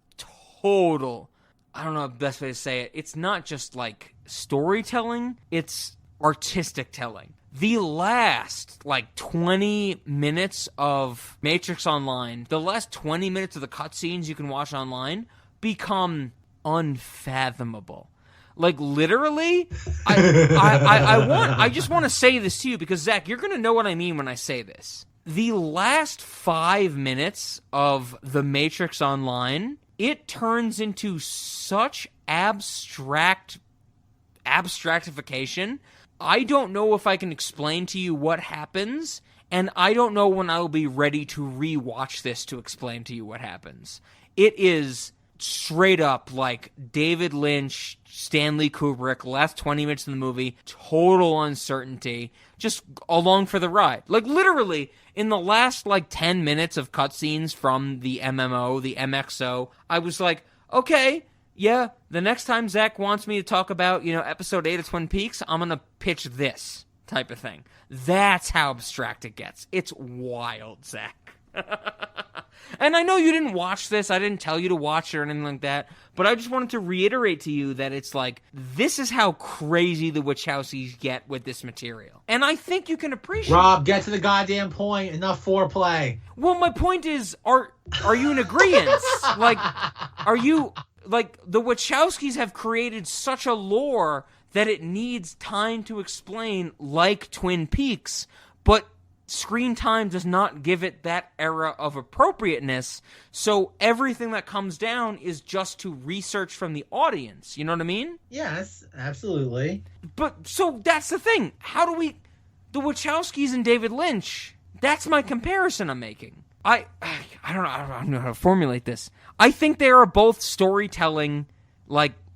total, I don't know the best way to say it. It's not just like storytelling, it's artistic telling. The last, 20 minutes of Matrix Online, the last 20 minutes of the cutscenes you can watch online become unfathomable. Like, literally, I just want to say this to you because, Zach, you're going to know what I mean when I say this. The last 5 minutes of The Matrix Online, it turns into such abstractification. I don't know if I can explain to you what happens, and I don't know when I will be ready to rewatch this to explain to you what happens. It is straight up like David Lynch, Stanley Kubrick, last 20 minutes of the movie, total uncertainty, just along for the ride. Like, literally, in the last, 10 minutes of cutscenes from the MMO, the MXO, I was like, okay, yeah, the next time Zack wants me to talk about, episode 8 of Twin Peaks, I'm going to pitch this type of thing. That's how abstract it gets. It's wild, Zack. And I know you didn't watch this. I didn't tell you to watch it or anything like that. But I just wanted to reiterate to you that it's like, this is how crazy the Wachowskis get with this material. And I think you can appreciate Rob, get to the goddamn point. Enough foreplay. Well, my point is, are you in agreement? Are you... the Wachowskis have created such a lore that it needs time to explain, like Twin Peaks, but screen time does not give it that era of appropriateness, so everything that comes down is just to research from the audience. You know what I mean? Yes, absolutely. But, so that's the thing. How do we... The Wachowskis and David Lynch, that's my comparison I'm making. I don't know how to formulate this. I think they are both storytelling,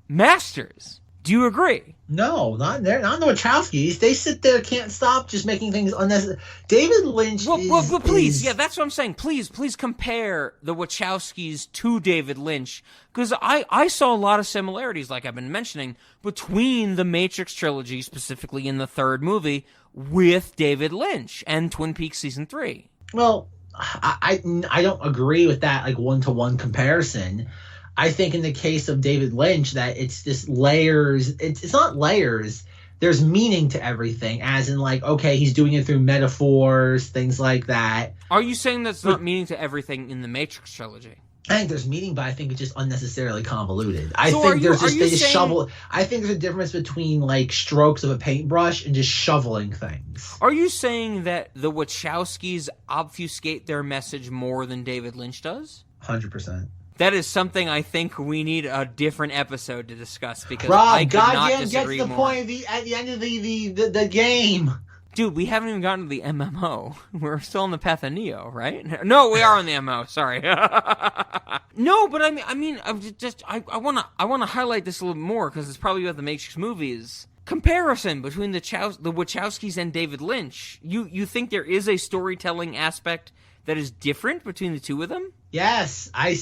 masters. Do you agree? No, not the Wachowskis. They sit there, can't stop, just making things unnecessary. David Lynch well, please, yeah, that's what I'm saying. Please compare the Wachowskis to David Lynch, because I saw a lot of similarities, like I've been mentioning, between the Matrix trilogy, specifically in the third movie, with David Lynch and Twin Peaks Season 3. Well, I don't agree with that, one-to-one comparison. I think in the case of David Lynch that it's just layers. It's not layers. There's meaning to everything, as in okay, he's doing it through metaphors, things like that. Are you saying that's not meaning to everything in the Matrix trilogy? I think there's meaning, but I think it's just unnecessarily convoluted. I think they just shovel. I think there's a difference between strokes of a paintbrush and just shoveling things. Are you saying that the Wachowskis obfuscate their message more than David Lynch does? 100%. That is something I think we need a different episode to discuss, because Rob, I could not disagree get to the point at the end of the game. Dude, we haven't even gotten to the MMO. We're still on the path of Neo, right? No, we are on the MMO. Sorry. No, but I mean, I want to highlight this a little more because it's probably what the Matrix movie is. Comparison between the Wachowskis and David Lynch. You think there is a storytelling aspect that is different between the two of them? Yes, I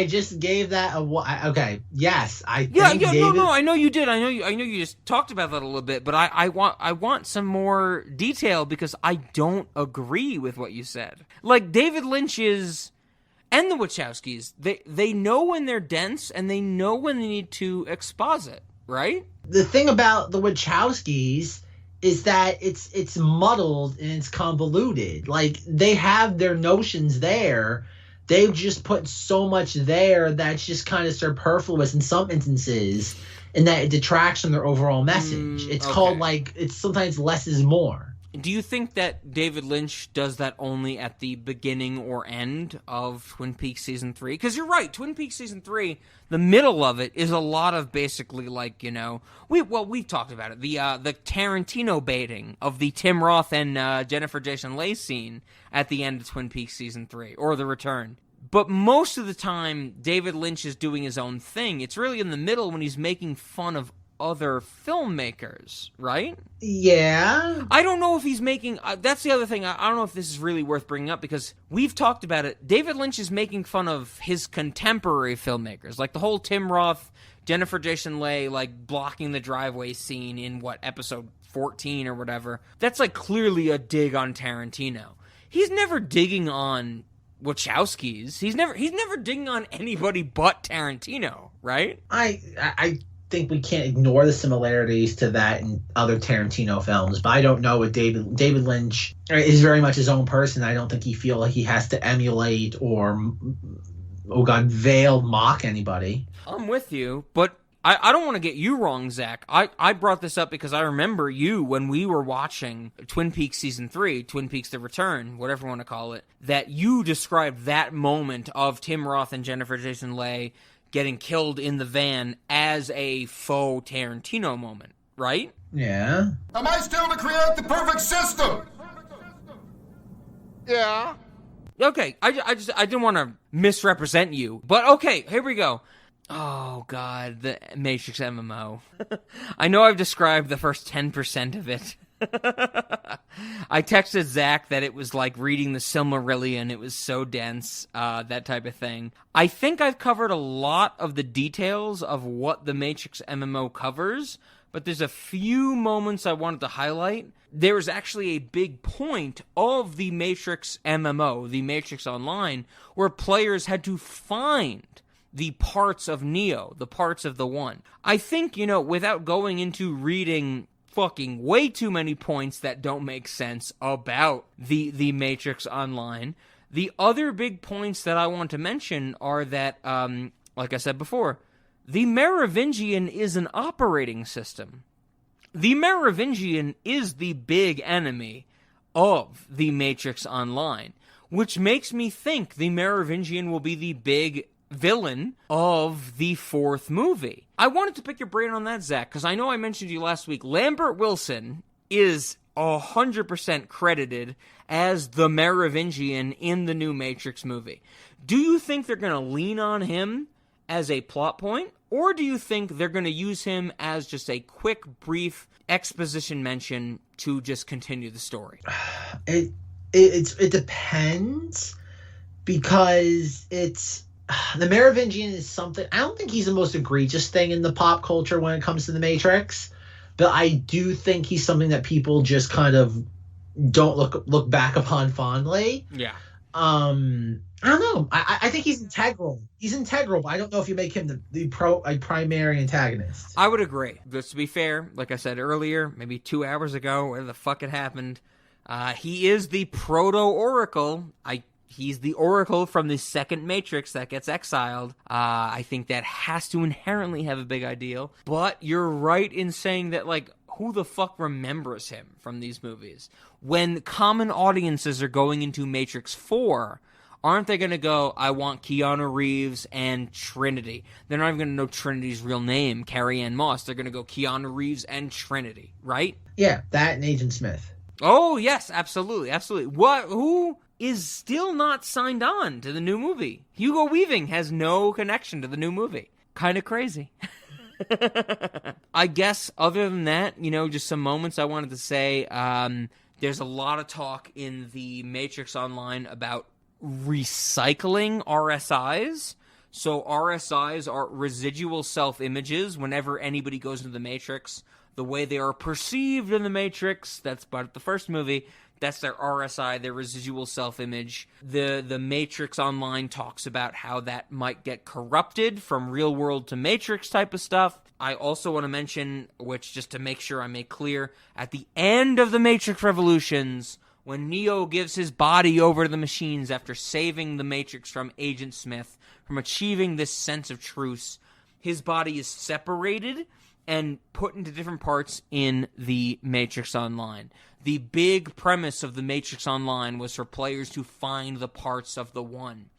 just gave that okay. Yes, No, I know you did. I know you just talked about that a little bit, but I want some more detail because I don't agree with what you said. David Lynch and the Wachowskis, they know when they're dense and they know when they need to exposit, right? The thing about the Wachowskis is that it's muddled and it's convoluted. They have their notions there. They've just put so much there that's just kind of superfluous in some instances, and that it detracts from their overall message. It's called it's sometimes less is more. Do you think that David Lynch does that only at the beginning or end of Twin Peaks Season 3? Because you're right, Twin Peaks Season 3, the middle of it is a lot of basically like, we've talked about it, the Tarantino baiting of the Tim Roth and Jennifer Jason Leigh scene at the end of Twin Peaks Season 3, or The Return. But most of the time, David Lynch is doing his own thing. It's really in the middle when he's making fun of other filmmakers, right? Yeah. I don't know if he's making... that's the other thing. I don't know if this is really worth bringing up, because we've talked about it. David Lynch is making fun of his contemporary filmmakers, like the whole Tim Roth, Jennifer Jason Leigh, like, blocking the driveway scene in, episode 14 or whatever. That's, like, clearly a dig on Tarantino. He's never digging on Wachowskis. He's never digging on anybody but Tarantino, right? I think we can't ignore the similarities to that in other Tarantino films, but I don't know what David Lynch is very much his own person. I don't think he feel like he has to emulate or, veil mock anybody. I'm with you, but I don't want to get you wrong, Zach. I brought this up because I remember you when we were watching Twin Peaks Season 3, Twin Peaks The Return, whatever you want to call it, that you described that moment of Tim Roth and Jennifer Jason Leigh getting killed in the van as a faux Tarantino moment, right? Yeah. Am I still to create the perfect system? Yeah. Okay, I didn't want to misrepresent you, but okay, here we go. Oh, God, the Matrix MMO. I know I've described the first 10% of it. I texted Zack that it was like reading the Silmarillion. It was so dense, that type of thing. I think I've covered a lot of the details of what the Matrix MMO covers, but there's a few moments I wanted to highlight. There was actually a big point of the Matrix MMO, the Matrix Online, where players had to find the parts of Neo, the parts of the One. I think, without going into reading fucking way too many points that don't make sense about the Matrix Online, the other big points that I want to mention are that, like I said before, the Merovingian is an operating system. The Merovingian is the big enemy of the Matrix Online, which makes me think the Merovingian will be the big villain of the fourth movie. I wanted to pick your brain on that, Zach, because I know I mentioned to you last week, Lambert Wilson is 100% credited as the Merovingian in the new Matrix movie. Do you think they're going to lean on him as a plot point, or do you think they're going to use him as just a quick, brief exposition mention to just continue the story? It depends, because the Merovingian is something. I don't think he's the most egregious thing in the pop culture when it comes to the Matrix, but I do think he's something that people just kind of don't look back upon fondly. Yeah. I don't know. I think he's integral. He's integral, but I don't know if you make him the primary antagonist. I would agree. Just to be fair, like I said earlier, maybe 2 hours ago, whatever the fuck it happened, he is the proto-Oracle. He's the Oracle from the second Matrix that gets exiled. I think that has to inherently have a big ideal. But you're right in saying that, like, who the fuck remembers him from these movies? When common audiences are going into Matrix 4, aren't they going to go, I want Keanu Reeves and Trinity? They're not even going to know Trinity's real name, Carrie Ann Moss. They're going to go Keanu Reeves and Trinity, right? Yeah, that and Agent Smith. Oh, yes, absolutely, absolutely. Who is still not signed on to the new movie? Hugo Weaving has no connection to the new movie. Kind of crazy. I guess other than that, just some moments I wanted to say. There's a lot of talk in the Matrix Online about recycling RSIs. So RSIs are residual self-images. Whenever anybody goes into the Matrix, the way they are perceived in the Matrix, that's about the first movie, that's their RSI, their residual self-image. The Matrix Online talks about how that might get corrupted from real world to Matrix type of stuff. I also want to mention, which just to make sure I make clear, at the end of the Matrix Revolutions, when Neo gives his body over to the machines after saving the Matrix from Agent Smith, from achieving this sense of truce, his body is separated and put into different parts in the Matrix Online. The big premise of the Matrix Online was for players to find the parts of the one,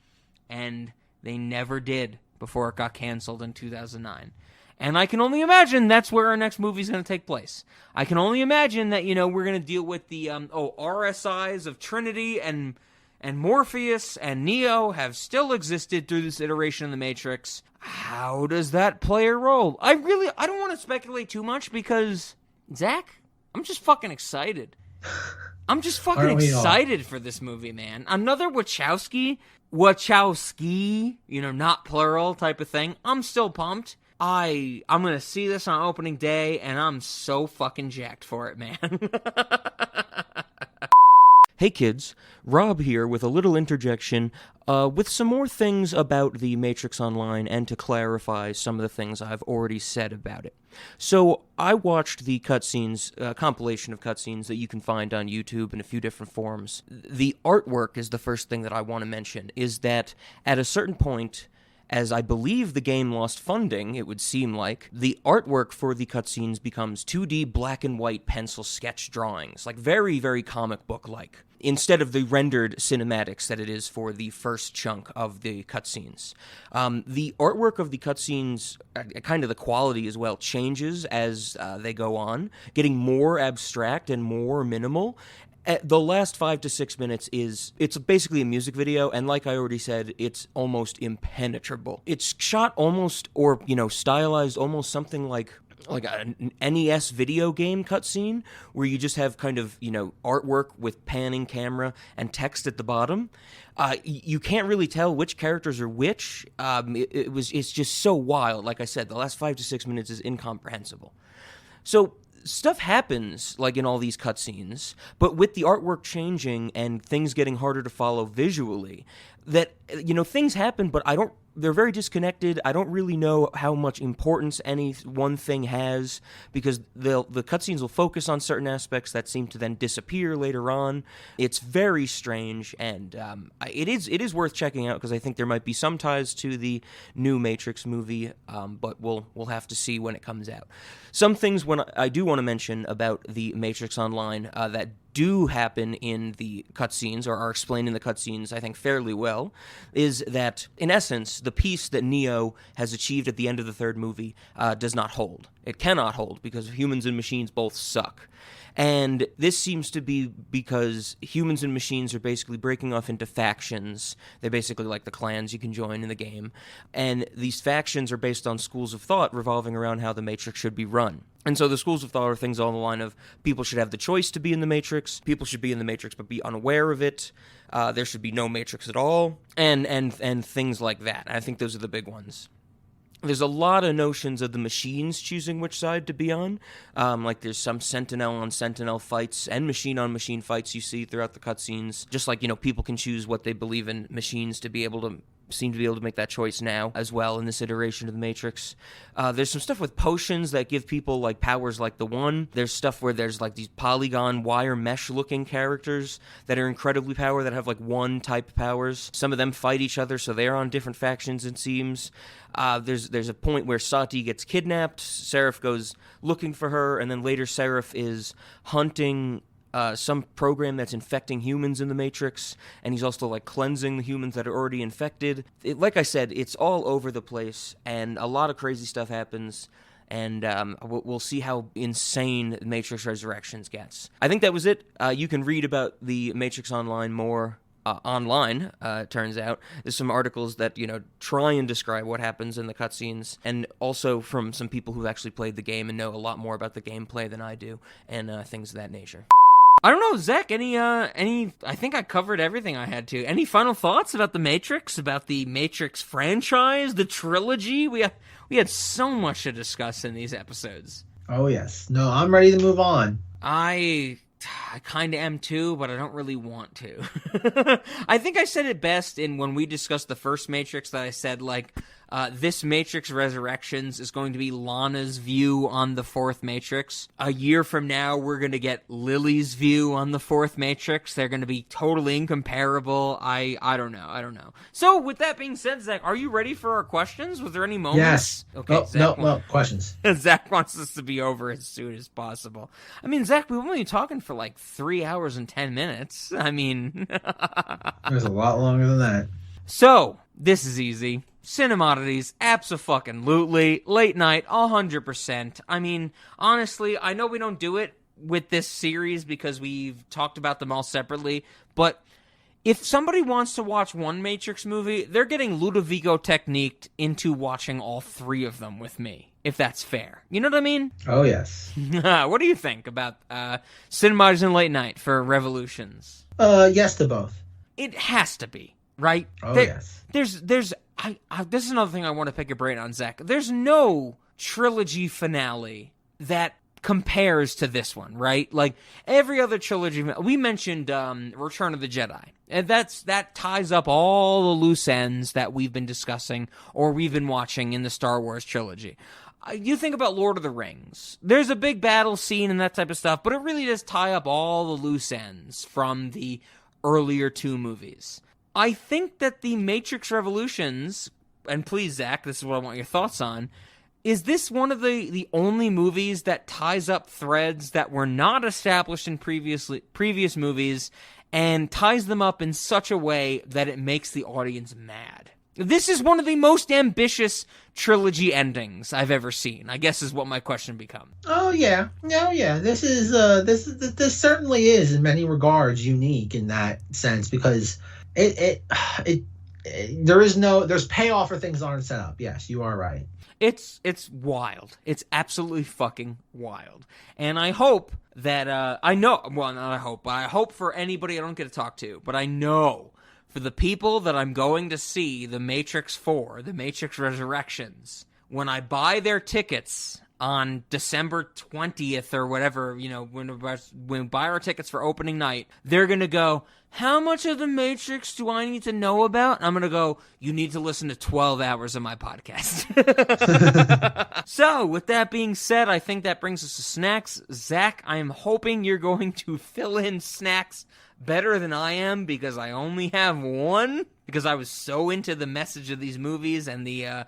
and they never did before it got canceled in 2009. And I can only imagine that's where our next movie is going to take place. I can only imagine that, we're going to deal with the RSIs of Trinity and Morpheus and Neo have still existed through this iteration of the Matrix. How does that play a role? I don't want to speculate too much because, Zach, I'm just fucking excited. I'm just fucking excited for this movie, man. Another Wachowski, not plural type of thing. I'm still pumped. I'm going to see this on opening day, and I'm so fucking jacked for it, man. Hey kids, Rob here with a little interjection with some more things about the Matrix Online and to clarify some of the things I've already said about it. So I watched the cutscenes, compilation of cutscenes that you can find on YouTube in a few different forms. The artwork is the first thing that I want to mention, is that at a certain point, as I believe the game lost funding, it would seem like, the artwork for the cutscenes becomes 2D black and white pencil sketch drawings, like very, very comic book-like, instead of the rendered cinematics that it is for the first chunk of the cutscenes. The artwork of the cutscenes, kind of the quality as well, changes as they go on, getting more abstract and more minimal. The last 5 to 6 minutes it's basically a music video, and like I already said, it's almost impenetrable. It's shot almost, or, stylized almost something like an NES video game cutscene, where you just have kind of, artwork with panning camera and text at the bottom. You can't really tell which characters are which. It's just so wild. Like I said, the last 5 to 6 minutes is incomprehensible. So stuff happens, like in all these cutscenes, but with the artwork changing and things getting harder to follow visually, that, things happen, but they're very disconnected. I don't really know how much importance any one thing has, because the cutscenes will focus on certain aspects that seem to then disappear later on. It's very strange, and it is worth checking out, because I think there might be some ties to the new Matrix movie, but we'll have to see when it comes out. Some things I do want to mention about the Matrix Online that do happen in the cutscenes, or are explained in the cutscenes, I think, fairly well, is that, in essence, the peace that Neo has achieved at the end of the third movie does not hold. It cannot hold, because humans and machines both suck. And this seems to be because humans and machines are basically breaking off into factions. They're basically like the clans you can join in the game. And these factions are based on schools of thought revolving around how the Matrix should be run. And so the schools of thought are things along the line of people should have the choice to be in the Matrix, people should be in the Matrix but be unaware of it, there should be no Matrix at all, and things like that. I think those are the big ones. There's a lot of notions of the machines choosing which side to be on. Like there's some Sentinel-on-Sentinel fights and machine-on-machine fights you see throughout the cutscenes. Just like, people can choose what they believe in machines to be able to seem to be able to make that choice now as well in this iteration of the Matrix. There's some stuff with potions that give people like powers like the One. There's stuff where there's like these polygon wire mesh looking characters that are incredibly powerful, that have like One type powers. Some of them fight each other, so they're on different factions, it seems. There's a point where Sati gets kidnapped, Seraph goes looking for her, and then later Seraph is hunting some program that's infecting humans in the Matrix, and he's also like cleansing the humans that are already infected. Like I said, it's all over the place, and a lot of crazy stuff happens, and we'll see how insane Matrix Resurrections gets. I think that was it. You can read about the Matrix Online more online, turns out. There's some articles that, try and describe what happens in the cutscenes, and also from some people who've actually played the game and know a lot more about the gameplay than I do, and things of that nature. I don't know, Zach, any, I think I covered everything I had to. Any final thoughts about the Matrix, about the Matrix franchise, the trilogy? We had so much to discuss in these episodes. Oh, yes. No, I'm ready to move on. I kind of am too, but I don't really want to. I think I said it best when we discussed the first Matrix, that I said, like, This Matrix Resurrections is going to be Lana's view on the fourth Matrix. A year from now, we're going to get Lily's view on the fourth Matrix. They're going to be totally incomparable. I don't know. So, with that being said, Zach, are you ready for our questions? Was there any moments? Yes. Okay. No, questions. Zach wants this to be over as soon as possible. I mean, Zach, we've only been talking for like 3 hours and 10 minutes. I mean... There's a lot longer than that. So, this is easy. Cinemodities, abso-fucking-lutely. Late night, 100%. I mean, honestly, I know we don't do it with this series because we've talked about them all separately, but if somebody wants to watch one Matrix movie, they're getting Ludovico techniqued into watching all 3 of them with me, if that's fair. You know what I mean? Oh, yes. What do you think about Cinemodities and Late Night for Revolutions? Yes to both. It has to be, right? Oh, yes. This is another thing I want to pick your brain on, Zach. There's no trilogy finale that compares to this one, right? Like, every other trilogy, we mentioned Return of the Jedi, and that ties up all the loose ends that we've been discussing or we've been watching in the Star Wars trilogy. You think about Lord of the Rings. There's a big battle scene and that type of stuff, but it really does tie up all the loose ends from the earlier 2 movies. I think that the Matrix Revolutions, and please, Zach, this is what I want your thoughts on, is this one of the only movies that ties up threads that were not established in previous movies and ties them up in such a way that it makes the audience mad? This is one of the most ambitious trilogy endings I've ever seen, I guess is what my question becomes. Oh yeah. This certainly is in many regards unique in that sense because there's payoff for things that aren't set up. Yes, you are right. It's wild. It's absolutely fucking wild. And I hope that I hope for anybody I don't get to talk to, but I know for the people that I'm going to see The Matrix 4, The Matrix Resurrections, when I buy their tickets on December 20th or whatever, when we buy our tickets for opening night, they're going to go, how much of The Matrix do I need to know about? And I'm going to go, you need to listen to 12 hours of my podcast. So, with that being said, I think that brings us to snacks. Zach, I am hoping you're going to fill in snacks better than I am because I only have one, because I was so into the message of these movies and the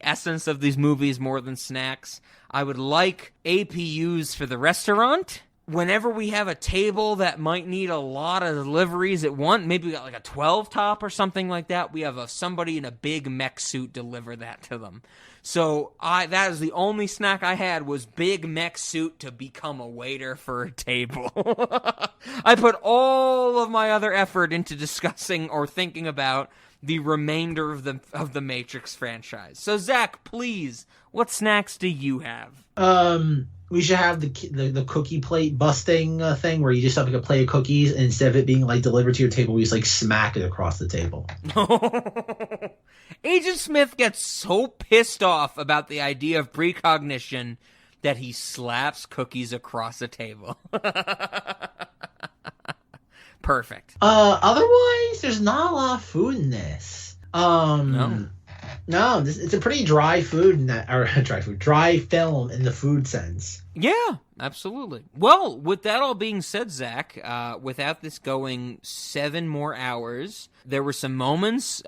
essence of these movies more than snacks. I would like APUs for the restaurant. Whenever we have a table that might need a lot of deliveries at once, maybe we got like a 12 top or something like that, we have somebody in a big mech suit deliver that to them. So that is the only snack I had was big mech suit to become a waiter for a table. I put all of my other effort into discussing or thinking about the remainder of the Matrix franchise. So Zach, please, what snacks do you have? We should have the cookie plate busting thing where you just have like a plate of cookies and instead of it being like delivered to your table, you just like smack it across the table. Agent Smith gets so pissed off about the idea of precognition that he slaps cookies across the table. Perfect. Otherwise, there's not a lot of food in this. No, it's a pretty dry food in that, or dry film in the food sense. Yeah, absolutely. Well, with that all being said, Zach, without this going 7 more hours, there were some moments.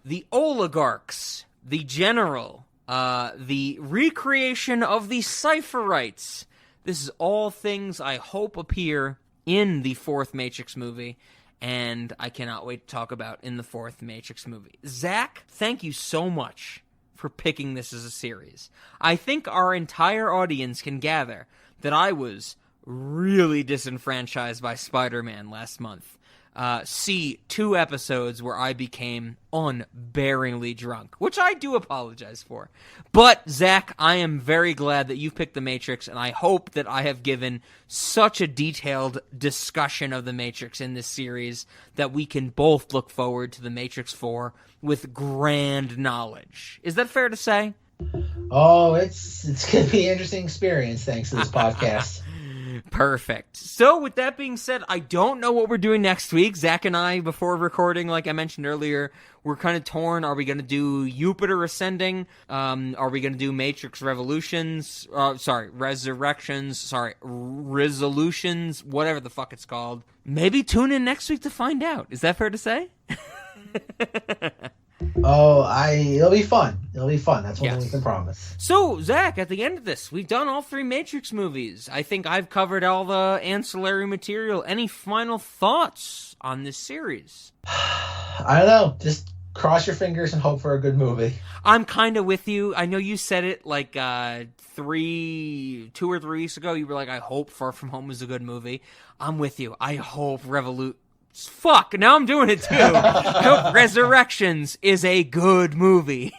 The oligarchs, the general, the recreation of the Cypherites. This is all things I hope appear in the 4th Matrix movie, and I cannot wait to talk about in the 4th Matrix movie. Zach, thank you so much for picking this as a series. I think our entire audience can gather that I was really disenfranchised by Spider-Man last month. See 2 episodes where I became unbearingly drunk, which I do apologize for. But, Zach, I am very glad that you've picked The Matrix, and I hope that I have given such a detailed discussion of The Matrix in this series that we can both look forward to The Matrix 4 with grand knowledge. Is that fair to say? Oh, it's going to be an interesting experience thanks to this podcast. Perfect. So with that being said, I don't know what we're doing next week. Zach and I, before recording, like I mentioned earlier, we're kind of torn. Are we going to do Jupiter Ascending? Are we going to do Matrix Resurrections? Resolutions, whatever the fuck it's called. Maybe tune in next week to find out. Is that fair to say? It'll be fun. It'll be fun. That's one thing we can promise. So, Zach, at the end of this, we've done all 3 Matrix movies. I think I've covered all the ancillary material. Any final thoughts on this series? I don't know. Just cross your fingers and hope for a good movie. I'm kind of with you. I know you said it like 2 or 3 weeks ago. You were like, I hope Far From Home is a good movie. I'm with you. I hope Fuck, now I'm doing it too. I hope Resurrections is a good movie.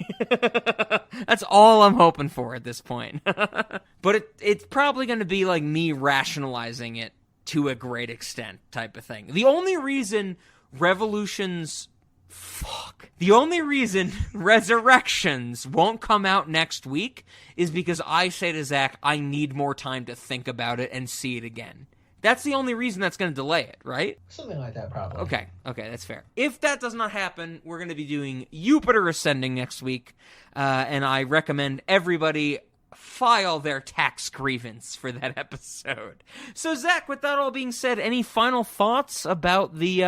That's all I'm hoping for at this point. But it's probably going to be like me rationalizing it to a great extent type of thing. The only reason Resurrections won't come out next week is because I say to Zach, I need more time to think about it and see it again. That's the only reason that's going to delay it, right? Something like that, probably. Okay, that's fair. If that does not happen, we're going to be doing Jupiter Ascending next week, and I recommend everybody file their tax grievance for that episode. So, Zach, with that all being said, any final thoughts about the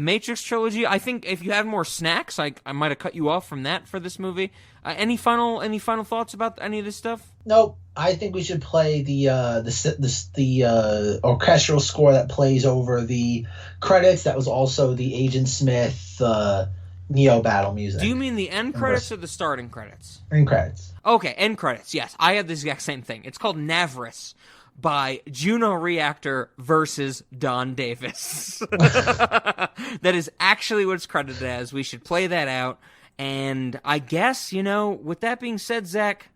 Matrix trilogy? I think if you had more snacks, I might have cut you off from that for this movie. Any final thoughts about any of this stuff? Nope. I think we should play the orchestral score that plays over the credits. That was also the Agent Smith Neo battle music. Do you mean the end credits or the starting credits? End credits. Okay, end credits. Yes, I had the exact same thing. It's called Navris by Juno Reactor versus Don Davis. That is actually what it's credited as. We should play that out. And I guess, with that being said, Zach,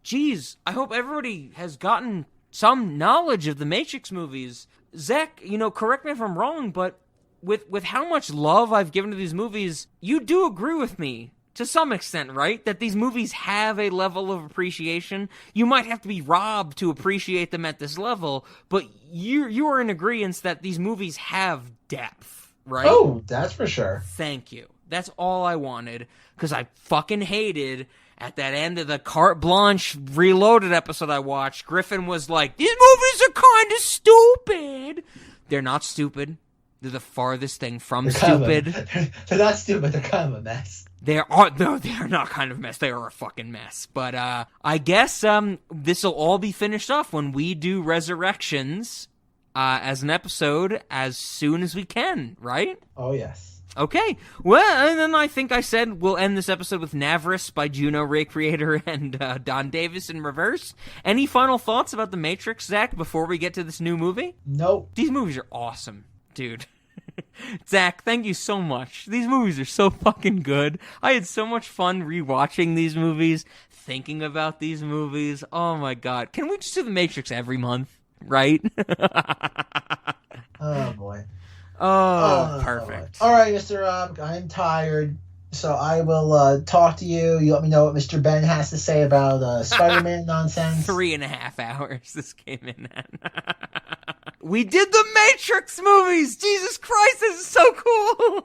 geez, I hope everybody has gotten some knowledge of the Matrix movies. Zach, correct me if I'm wrong, but with how much love I've given to these movies, you do agree with me to some extent, right? That these movies have a level of appreciation. You might have to be robbed to appreciate them at this level, but you are in agreement that these movies have depth, right? Oh, that's for sure. Thank you. That's all I wanted, because I fucking hated at that end of the Carte Blanche Reloaded episode I watched, Griffin was like, these movies are kind of stupid. They're not stupid. They're the farthest thing from stupid. They're not stupid. They're kind of a mess. They are not kind of a mess. They are a fucking mess. But I guess this will all be finished off when we do Resurrections as an episode as soon as we can, right? Oh, yes. Okay, well, and then I think I said we'll end this episode with Navris by Juno Recreator and Don Davis in reverse. Any final thoughts about The Matrix, Zach, before we get to this new movie? Nope. These movies are awesome, dude. Zach, thank you so much. These movies are so fucking good. I had so much fun rewatching these movies, thinking about these movies. Oh my god. Can we just do The Matrix every month, right? Oh boy. Oh, perfect. All right, Mr. Rob, I'm tired, so I will talk to you. You let me know what Mr. Ben has to say about Spider-Man nonsense. 3.5 hours this came in at. We did the Matrix movies! Jesus Christ, this is so cool!